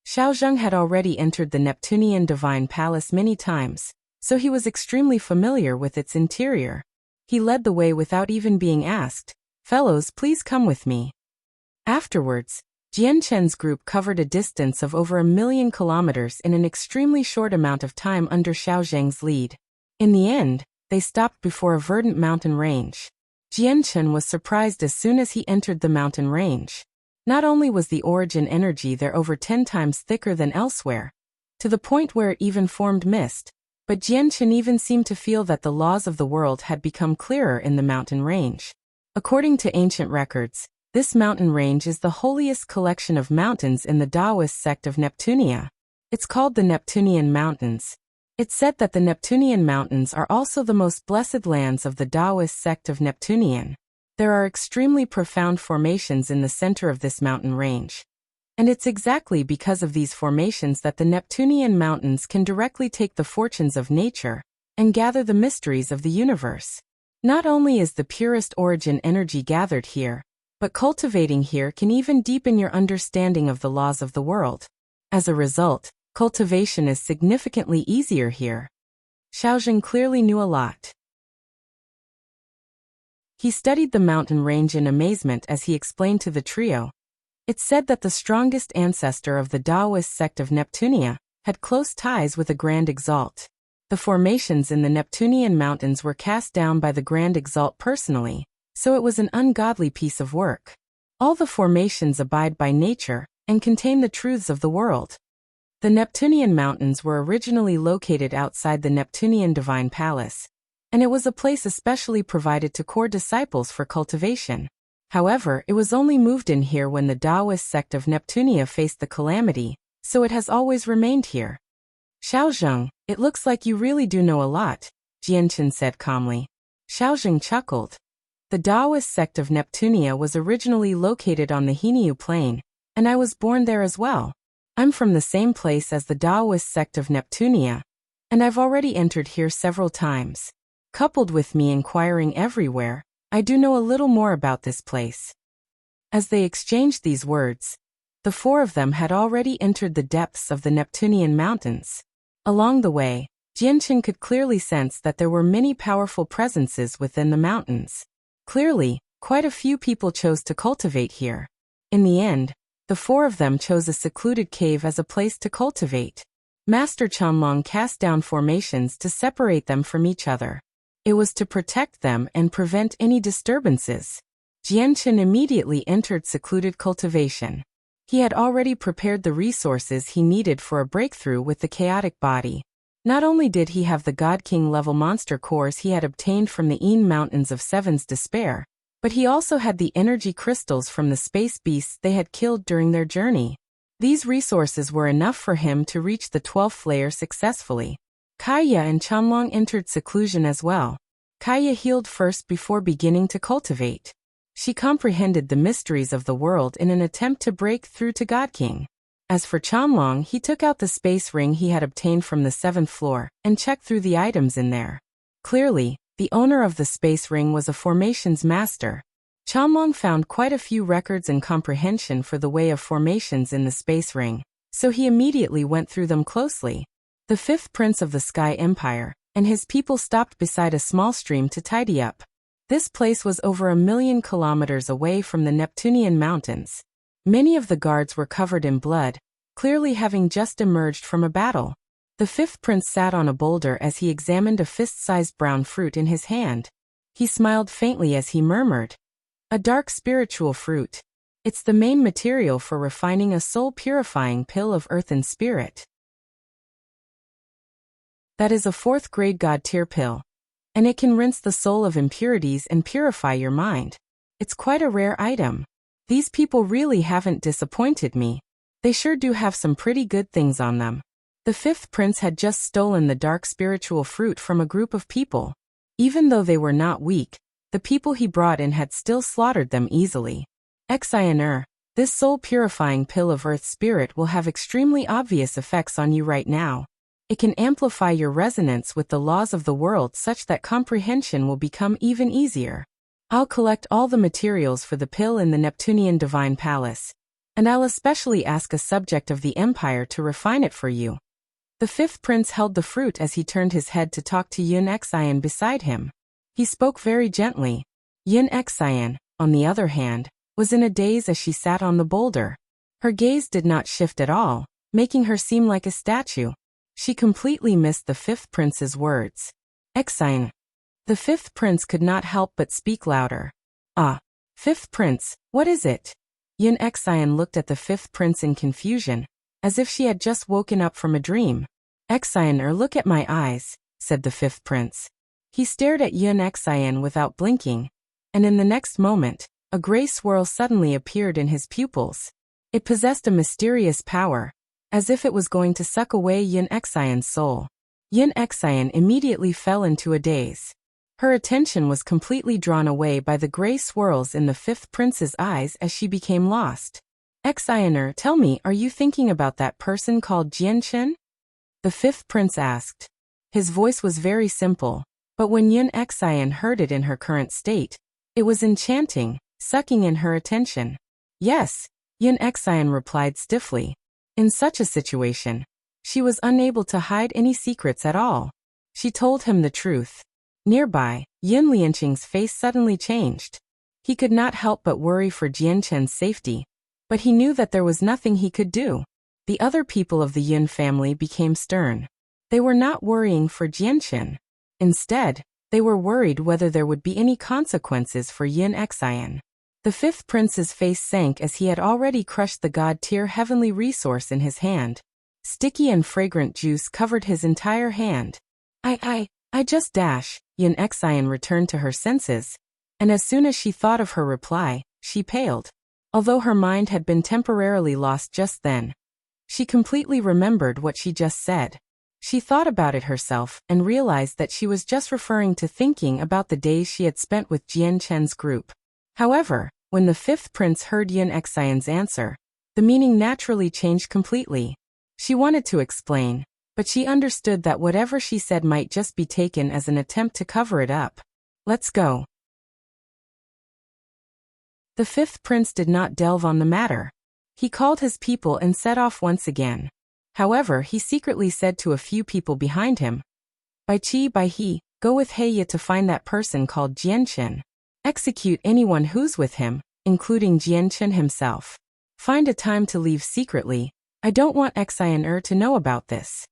Xiaozheng had already entered the Neptunean divine palace many times, so he was extremely familiar with its interior. He led the way without even being asked. Fellows, please come with me. Afterwards, Jian's group covered a distance of over 1,000,000 kilometers in an extremely short amount of time under Xiaozheng's lead. In the end, they stopped before a verdant mountain range. Jian was surprised as soon as he entered the mountain range. Not only was the origin energy there over 10 times thicker than elsewhere, to the point where it even formed mist, but Jian even seemed to feel that the laws of the world had become clearer in the mountain range. According to ancient records, this mountain range is the holiest collection of mountains in the Taoist sect of Neptunia. It's called the Neptunean Mountains. It's said that the Neptunean Mountains are also the most blessed lands of the Taoist sect of Neptunean. There are extremely profound formations in the center of this mountain range. And it's exactly because of these formations that the Neptunean Mountains can directly take the fortunes of nature and gather the mysteries of the universe. Not only is the purest origin energy gathered here, but cultivating here can even deepen your understanding of the laws of the world. As a result, cultivation is significantly easier here. Xiaozheng clearly knew a lot. He studied the mountain range in amazement as he explained to the trio. It's said that the strongest ancestor of the Taoist sect of Neptunia had close ties with a Grand Exalt. The formations in the Neptunean mountains were cast down by the Grand Exalt personally, so it was an ungodly piece of work. All the formations abide by nature and contain the truths of the world. The Neptunean mountains were originally located outside the Neptunean divine palace, and it was a place especially provided to core disciples for cultivation. However, it was only moved in here when the Taoist sect of Neptunia faced the calamity, so it has always remained here. Xiaozheng, it looks like you really do know a lot, Jian said calmly. Xiaozheng chuckled. The Taoist sect of Neptunia was originally located on the Heniu plain, and I was born there as well. I'm from the same place as the Taoist sect of Neptunia, and I've already entered here several times. Coupled with me inquiring everywhere, I do know a little more about this place. As they exchanged these words, the four of them had already entered the depths of the Neptunean mountains. Along the way, Jian could clearly sense that there were many powerful presences within the mountains. Clearly, quite a few people chose to cultivate here. In the end, the four of them chose a secluded cave as a place to cultivate. Master Qianlong cast down formations to separate them from each other. It was to protect them and prevent any disturbances. Jian immediately entered secluded cultivation. He had already prepared the resources he needed for a breakthrough with the chaotic body. Not only did he have the God King level monster cores he had obtained from the Een Mountains of Seven's Despair, but he also had the energy crystals from the space beasts they had killed during their journey. These resources were enough for him to reach the 12th layer successfully. Kaya and Qianlong entered seclusion as well. Kaya healed first before beginning to cultivate. She comprehended the mysteries of the world in an attempt to break through to God King. As for Qianlong, he took out the space ring he had obtained from the 7th floor and checked through the items in there. Clearly, the owner of the space ring was a formations master. Qianlong found quite a few records and comprehension for the way of formations in the space ring, so he immediately went through them closely. The 5th prince of the Sky Empire and his people stopped beside a small stream to tidy up. This place was over 1,000,000 kilometers away from the Neptunean mountains. Many of the guards were covered in blood, clearly having just emerged from a battle. The 5th prince sat on a boulder as he examined a fist-sized brown fruit in his hand. He smiled faintly as he murmured, "A dark spiritual fruit. It's the main material for refining a soul-purifying pill of earth and spirit. That is a 4th grade God tier pill, and it can rinse the soul of impurities and purify your mind. It's quite a rare item. These people really haven't disappointed me. They sure do have some pretty good things on them." The 5th prince had just stolen the dark spiritual fruit from a group of people. Even though they were not weak, the people he brought in had still slaughtered them easily. Xian, this soul-purifying pill of earth spirit will have extremely obvious effects on you right now. It can amplify your resonance with the laws of the world such that comprehension will become even easier. I'll collect all the materials for the pill in the Neptunean Divine Palace, and I'll especially ask a subject of the Empire to refine it for you. The 5th prince held the fruit as he turned his head to talk to Xian beside him. He spoke very gently. Xian, on the other hand, was in a daze as she sat on the boulder. Her gaze did not shift at all, making her seem like a statue. She completely missed the 5th prince's words. Xian. The 5th prince could not help but speak louder. "Ah, 5th prince, what is it?" Xian looked at the 5th prince in confusion, as if she had just woken up from a dream. "Xian, look at my eyes," said the 5th prince. He stared at Xian without blinking, and in the next moment, a gray swirl suddenly appeared in his pupils. It possessed a mysterious power, as if it was going to suck away Xian's soul. Xian immediately fell into a daze. Her attention was completely drawn away by the gray swirls in the 5th prince's eyes as she became lost. "Xian, tell me, are you thinking about that person called Jian? The 5th prince asked. His voice was very simple, but when Xian heard it in her current state, it was enchanting, sucking in her attention. "Yes," Xian replied stiffly. In such a situation, she was unable to hide any secrets at all. She told him the truth. Nearby, Lianqing's face suddenly changed. He could not help but worry for Jian Chen's safety, but he knew that there was nothing he could do. The other people of the Yin family became stern. They were not worrying for Jian. Instead, they were worried whether there would be any consequences for Yin Xian. The fifth prince's face sank as he had already crushed the god-tier heavenly resource in his hand. Sticky and fragrant juice covered his entire hand. I just dash. Yin Xian returned to her senses, and as soon as she thought of her reply, she paled. Although her mind had been temporarily lost just then, she completely remembered what she just said. She thought about it herself and realized that she was just referring to thinking about the days she had spent with Jian Chen's group. However, when the fifth prince heard Yin Xian's answer, the meaning naturally changed completely. She wanted to explain, but she understood that whatever she said might just be taken as an attempt to cover it up. Let's go. The fifth prince did not delve on the matter. He called his people and set off once again. However, he secretly said to a few people behind him, Bai He, go with Heya to find that person called Jian. Execute anyone who's with him, including Jian himself. Find a time to leave secretly. I don't want Xian to know about this.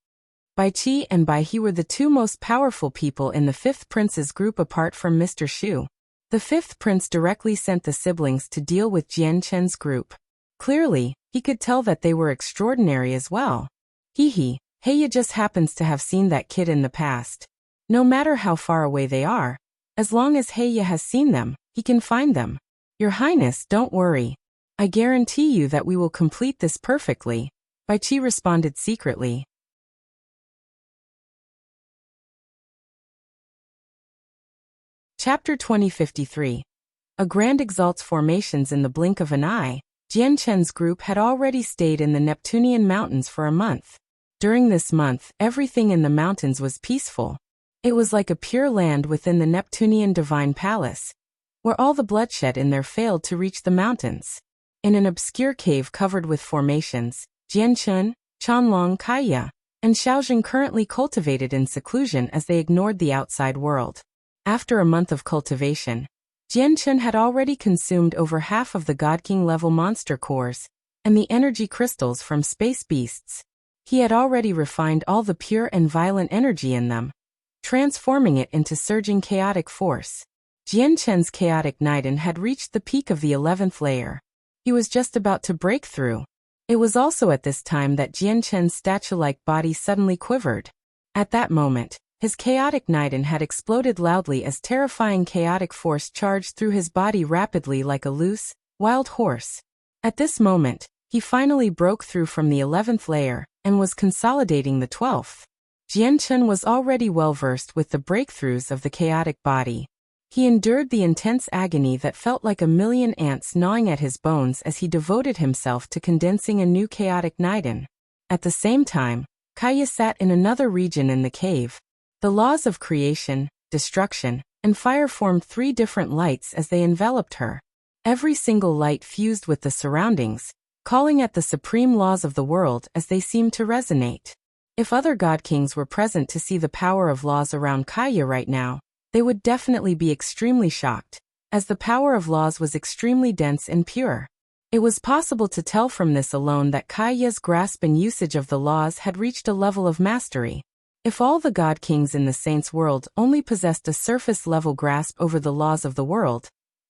Bai and Bai He were the two most powerful people in the fifth prince's group apart from Mr. Shu. The fifth prince directly sent the siblings to deal with Jian Chen's group. Clearly, he could tell that they were extraordinary as well. Heya just happens to have seen that kid in the past. No matter how far away they are, as long as Heya has seen them, he can find them. Your Highness, don't worry. I guarantee you that we will complete this perfectly, Bai responded secretly. Chapter 2053. A grand Exalt's formations in the blink of an eye. Jian Chen's group had already stayed in the Neptunean mountains for a month. During this month, everything in the mountains was peaceful. It was like a pure land within the Neptunean divine palace, where all the bloodshed in there failed to reach the mountains. In an obscure cave covered with formations, Jian, Chanlong, Kaya, and Xiaojing currently cultivated in seclusion as they ignored the outside world. After a month of cultivation, Jian had already consumed over half of the God King level monster cores and the energy crystals from space beasts. He had already refined all the pure and violent energy in them, transforming it into surging chaotic force. Jian Chen's chaotic Niden had reached the peak of the 11th layer. He was just about to break through. It was also at this time that Jian Chen's statue-like body suddenly quivered. At that moment, his chaotic Niden had exploded loudly as terrifying chaotic force charged through his body rapidly like a loose, wild horse. At this moment, he finally broke through from the 11th layer and was consolidating the 12th. Jian Chen was already well-versed with the breakthroughs of the chaotic body. He endured the intense agony that felt like a million ants gnawing at his bones as he devoted himself to condensing a new chaotic Niden. At the same time, Kaya sat in another region in the cave. The laws of creation, destruction, and fire formed three different lights as they enveloped her. Every single light fused with the surroundings, calling at the supreme laws of the world as they seemed to resonate. If other god kings were present to see the power of laws around Kaya right now, they would definitely be extremely shocked, as the power of laws was extremely dense and pure. It was possible to tell from this alone that Kaya's grasp and usage of the laws had reached a level of mastery. If all the god kings in the saints' world only possessed a surface-level grasp over the laws of the world,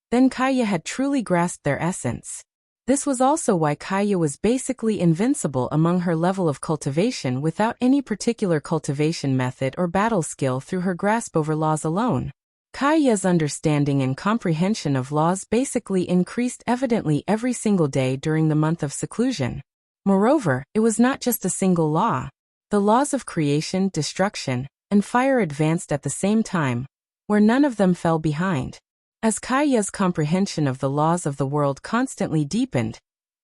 then Kaya had truly grasped their essence. This was also why Kaya was basically invincible among her level of cultivation without any particular cultivation method or battle skill through her grasp over laws alone. Kaya's understanding and comprehension of laws basically increased evidently every single day during the month of seclusion. Moreover, it was not just a single law. The laws of creation, destruction, and fire advanced at the same time, where none of them fell behind. As Kaya's comprehension of the laws of the world constantly deepened,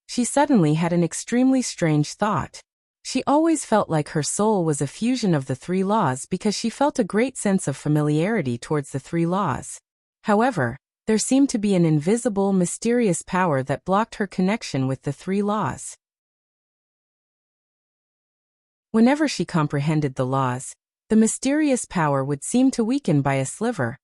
she suddenly had an extremely strange thought. She always felt like her soul was a fusion of the three laws because she felt a great sense of familiarity towards the three laws. However, there seemed to be an invisible, mysterious power that blocked her connection with the three laws. Whenever she comprehended the laws, the mysterious power would seem to weaken by a sliver,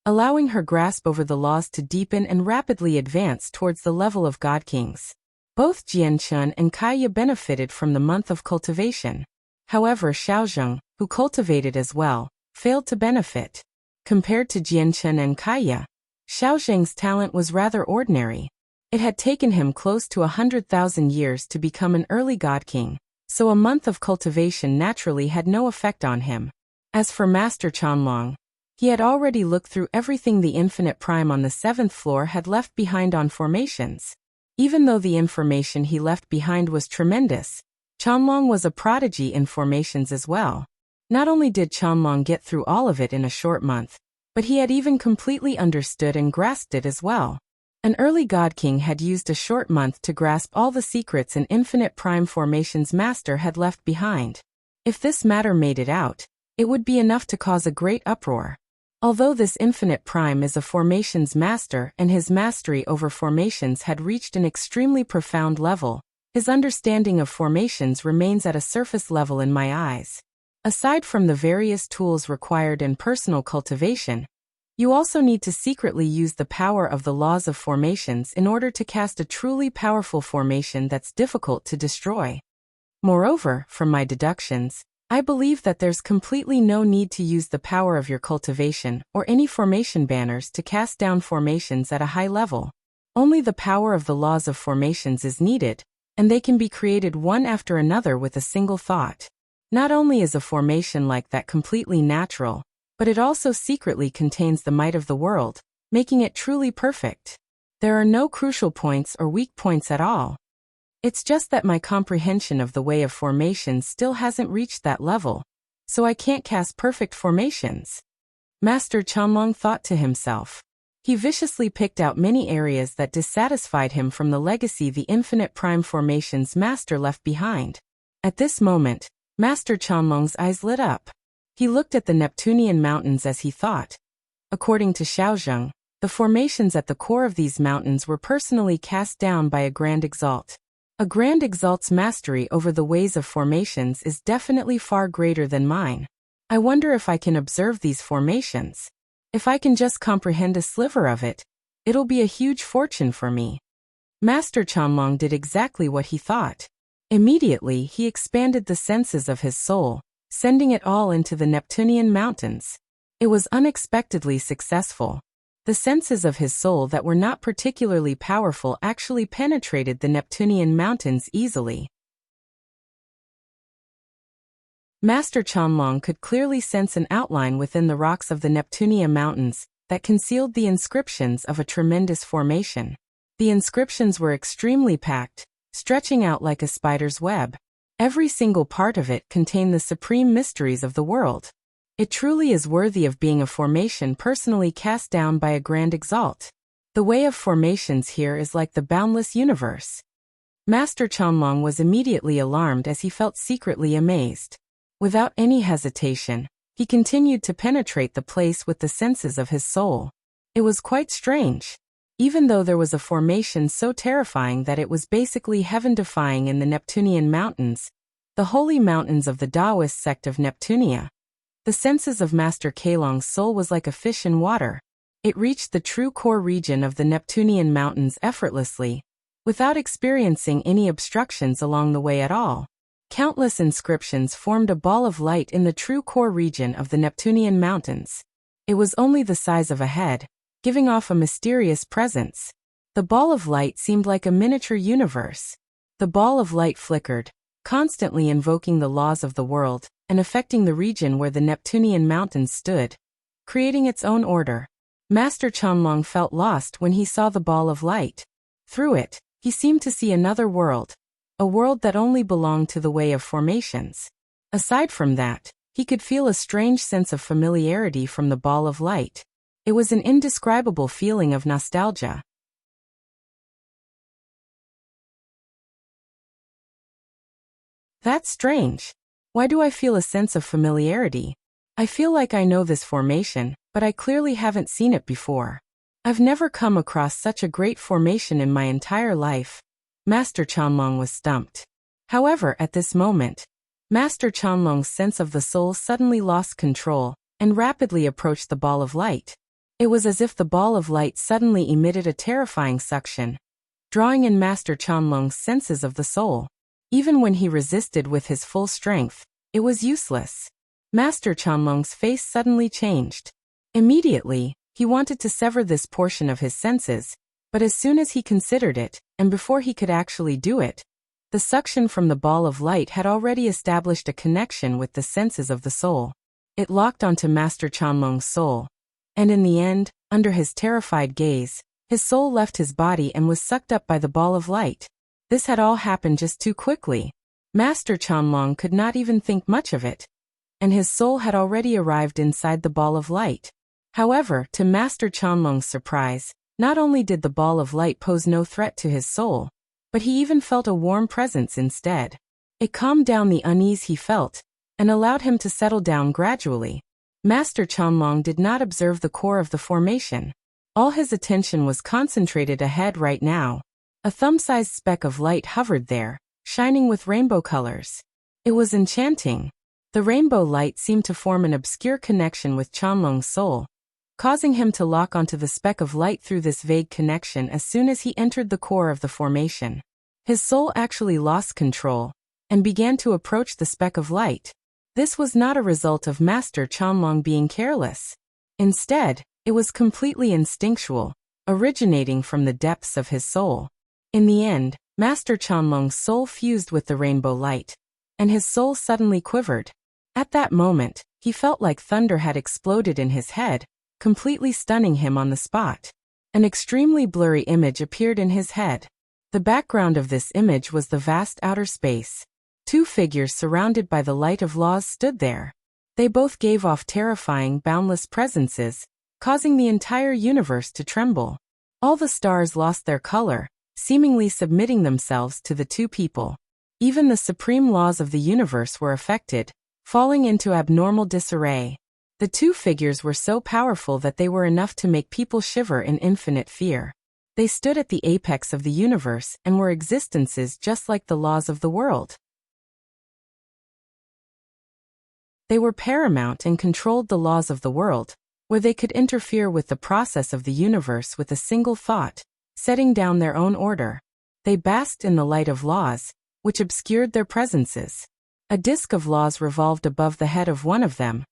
allowing her grasp over the laws to deepen and rapidly advance towards the level of god kings. Both Jian and Kaya benefited from the month of cultivation. However, Xiaozheng, who cultivated as well, failed to benefit. Compared to Jian and Kaya, Xiaozheng's talent was rather ordinary. It had taken him close to 100,000 years to become an early god king, so a month of cultivation naturally had no effect on him. As for Master Chanlong, he had already looked through everything the Infinite Prime on the 7th floor had left behind on formations. Even though the information he left behind was tremendous, Chanlong was a prodigy in formations as well. Not only did Chanlong get through all of it in a short month, but he had even completely understood and grasped it as well. An early God King had used a short month to grasp all the secrets an Infinite Prime Formations Master had left behind. If this matter made it out, it would be enough to cause a great uproar. Although this Infinite Prime is a Formations Master and his mastery over formations had reached an extremely profound level, his understanding of formations remains at a surface level in my eyes. Aside from the various tools required in personal cultivation, you also need to secretly use the power of the laws of formations in order to cast a truly powerful formation that's difficult to destroy. Moreover, from my deductions, I believe that there's completely no need to use the power of your cultivation or any formation banners to cast down formations at a high level. Only the power of the laws of formations is needed, and they can be created one after another with a single thought. Not only is a formation like that completely natural, but it also secretly contains the might of the world, making it truly perfect. There are no crucial points or weak points at all. It's just that my comprehension of the way of formations still hasn't reached that level, so I can't cast perfect formations. Master Chanlong thought to himself. He viciously picked out many areas that dissatisfied him from the legacy the Infinite Prime Formations Master left behind. At this moment, Master Chanlong's eyes lit up. He looked at the Neptunean mountains as he thought. According to Xiaozheng, the formations at the core of these mountains were personally cast down by a Grand Exalt. A Grand Exalt's mastery over the ways of formations is definitely far greater than mine. I wonder if I can observe these formations. If I can just comprehend a sliver of it, it'll be a huge fortune for me. Master Chanlong did exactly what he thought. Immediately, he expanded the senses of his soul, sending it all into the Neptunean mountains. It was unexpectedly successful. The senses of his soul that were not particularly powerful actually penetrated the Neptunean mountains easily. Master Chanlong could clearly sense an outline within the rocks of the Neptunia mountains that concealed the inscriptions of a tremendous formation. The inscriptions were extremely packed, stretching out like a spider's web. Every single part of it contained the supreme mysteries of the world. It truly is worthy of being a formation personally cast down by a Grand Exalt. The way of formations here is like the boundless universe. Master Chanlong was immediately alarmed as he felt secretly amazed. Without any hesitation, he continued to penetrate the place with the senses of his soul. It was quite strange. Even though there was a formation so terrifying that it was basically heaven-defying in the Neptunean mountains, the holy mountains of the Taoist sect of Neptunia, the senses of Master Keilong's soul was like a fish in water. It reached the true core region of the Neptunean mountains effortlessly, without experiencing any obstructions along the way at all. Countless inscriptions formed a ball of light in the true core region of the Neptunean mountains. It was only the size of a head, giving off a mysterious presence. The ball of light seemed like a miniature universe. The ball of light flickered, constantly invoking the laws of the world and affecting the region where the Neptunean mountains stood, creating its own order. Master Chanlong felt lost when he saw the ball of light. Through it, he seemed to see another world, a world that only belonged to the way of formations. Aside from that, he could feel a strange sense of familiarity from the ball of light. It was an indescribable feeling of nostalgia. That's strange. Why do I feel a sense of familiarity? I feel like I know this formation, but I clearly haven't seen it before. I've never come across such a great formation in my entire life. Master Chanlong was stumped. However, at this moment, Master Chanlong's sense of the soul suddenly lost control and rapidly approached the ball of light. It was as if the ball of light suddenly emitted a terrifying suction, drawing in Master Qianlong's senses of the soul. Even when he resisted with his full strength, it was useless. Master Qianlong's face suddenly changed. Immediately, he wanted to sever this portion of his senses, but as soon as he considered it, and before he could actually do it, the suction from the ball of light had already established a connection with the senses of the soul. It locked onto Master Qianlong's soul. And in the end, under his terrified gaze, his soul left his body and was sucked up by the ball of light. This had all happened just too quickly. Master Qianlong could not even think much of it, and his soul had already arrived inside the ball of light. However, to Master Qianlong's surprise, not only did the ball of light pose no threat to his soul, but he even felt a warm presence instead. It calmed down the unease he felt, and allowed him to settle down gradually. Master Qianlong did not observe the core of the formation. All his attention was concentrated ahead right now. A thumb-sized speck of light hovered there, shining with rainbow colors. It was enchanting. The rainbow light seemed to form an obscure connection with Qianlong's soul, causing him to lock onto the speck of light through this vague connection as soon as he entered the core of the formation. His soul actually lost control, and began to approach the speck of light. This was not a result of Master Qianlong being careless. Instead, it was completely instinctual, originating from the depths of his soul. In the end, Master Qianlong's soul fused with the rainbow light, and his soul suddenly quivered. At that moment, he felt like thunder had exploded in his head, completely stunning him on the spot. An extremely blurry image appeared in his head. The background of this image was the vast outer space. Two figures surrounded by the light of laws stood there. They both gave off terrifying, boundless presences, causing the entire universe to tremble. All the stars lost their color, seemingly submitting themselves to the two people. Even the supreme laws of the universe were affected, falling into abnormal disarray. The two figures were so powerful that they were enough to make people shiver in infinite fear. They stood at the apex of the universe and were existences just like the laws of the world. They were paramount and controlled the laws of the world, where they could interfere with the process of the universe with a single thought, setting down their own order. They basked in the light of laws, which obscured their presences. A disk of laws revolved above the head of one of them,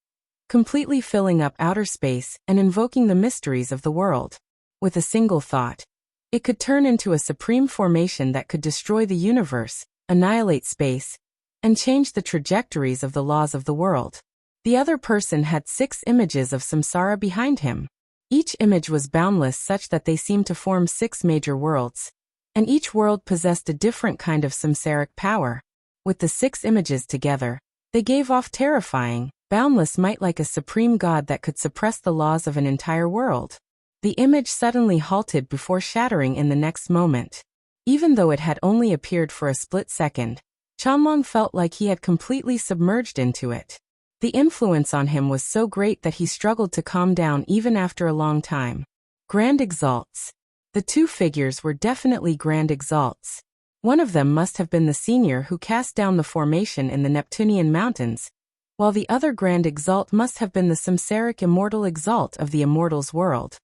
completely filling up outer space and invoking the mysteries of the world. With a single thought, it could turn into a supreme formation that could destroy the universe, annihilate space, and change the trajectories of the laws of the world. The other person had 6 images of samsara behind him. Each image was boundless such that they seemed to form 6 major worlds, and each world possessed a different kind of samsaric power. With the 6 images together, they gave off terrifying, boundless might like a supreme god that could suppress the laws of an entire world. The image suddenly halted before shattering in the next moment. Even though it had only appeared for a split second, Qianlong felt like he had completely submerged into it. The influence on him was so great that he struggled to calm down even after a long time. Grand Exalts. The two figures were definitely Grand Exalts. One of them must have been the senior who cast down the formation in the Neptunean mountains, while the other Grand Exalt must have been the samsaric immortal Exalt of the immortals world.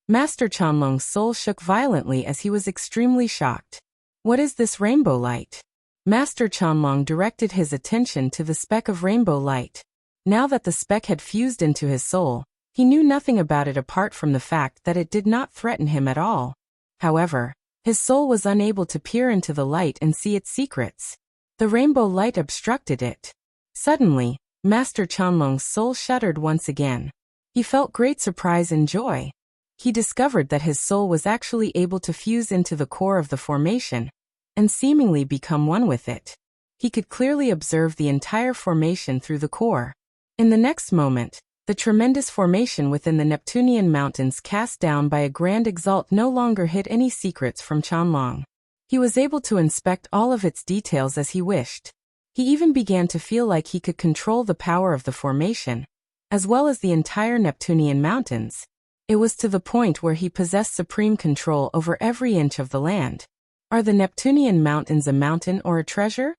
Master Qianlong's soul shook violently as he was extremely shocked. What is this rainbow light? Master Qianlong directed his attention to the speck of rainbow light. Now that the speck had fused into his soul, he knew nothing about it apart from the fact that it did not threaten him at all. However, his soul was unable to peer into the light and see its secrets. The rainbow light obstructed it. Suddenly, Master Qianlong's soul shuddered once again. He felt great surprise and joy. He discovered that his soul was actually able to fuse into the core of the formation, and seemingly become one with it. He could clearly observe the entire formation through the core. In the next moment, the tremendous formation within the Neptunean mountains cast down by a Grand Exalt no longer hid any secrets from Qianlong. He was able to inspect all of its details as he wished. He even began to feel like he could control the power of the formation, as well as the entire Neptunean mountains. It was to the point where he possessed supreme control over every inch of the land. Are the Neptunean mountains a mountain or a treasure?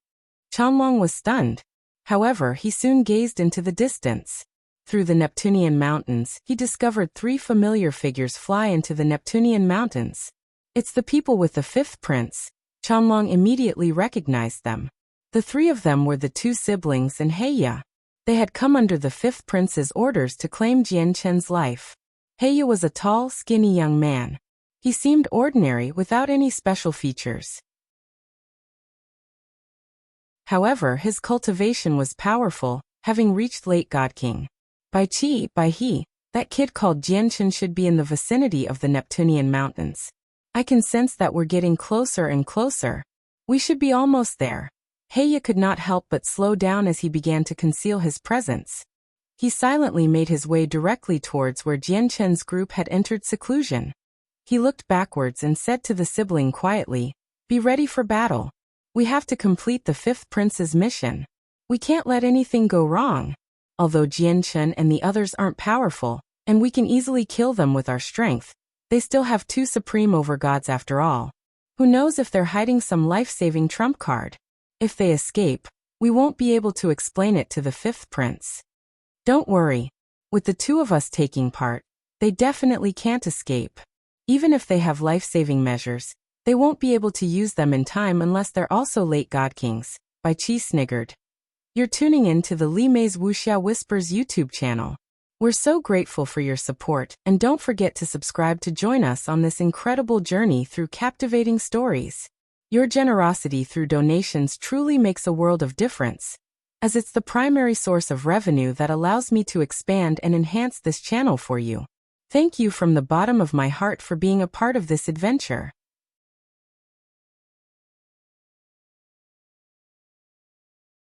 Qianlong was stunned. However, he soon gazed into the distance. Through the Neptunean mountains, he discovered 3 familiar figures fly into the Neptunean mountains. It's the people with the fifth prince. Qianlong immediately recognized them. The three of them were the two siblings and Heya. They had come under the fifth prince's orders to claim Jian Chen's life. Heya was a tall, skinny young man. He seemed ordinary without any special features. However, his cultivation was powerful, having reached late God King. By he, that kid called Jian Chen should be in the vicinity of the Neptunean mountains. I can sense that we're getting closer and closer. We should be almost there. Heya could not help but slow down as he began to conceal his presence. He silently made his way directly towards where Jian Chen's group had entered seclusion. He looked backwards and said to the sibling quietly, "Be ready for battle. We have to complete the fifth prince's mission. We can't let anything go wrong. Although Jian Chen and the others aren't powerful, and we can easily kill them with our strength, they still have two supreme overgods after all. Who knows if they're hiding some life-saving trump card? If they escape, we won't be able to explain it to the fifth prince. Don't worry. With the two of us taking part, they definitely can't escape. Even if they have life-saving measures, they won't be able to use them in time unless they're also late God Kings." Bai Qi sniggered. You're tuning in to the Li Mei's Wuxia Whispers YouTube channel. We're so grateful for your support, and don't forget to subscribe to join us on this incredible journey through captivating stories. Your generosity through donations truly makes a world of difference, as it's the primary source of revenue that allows me to expand and enhance this channel for you. Thank you from the bottom of my heart for being a part of this adventure.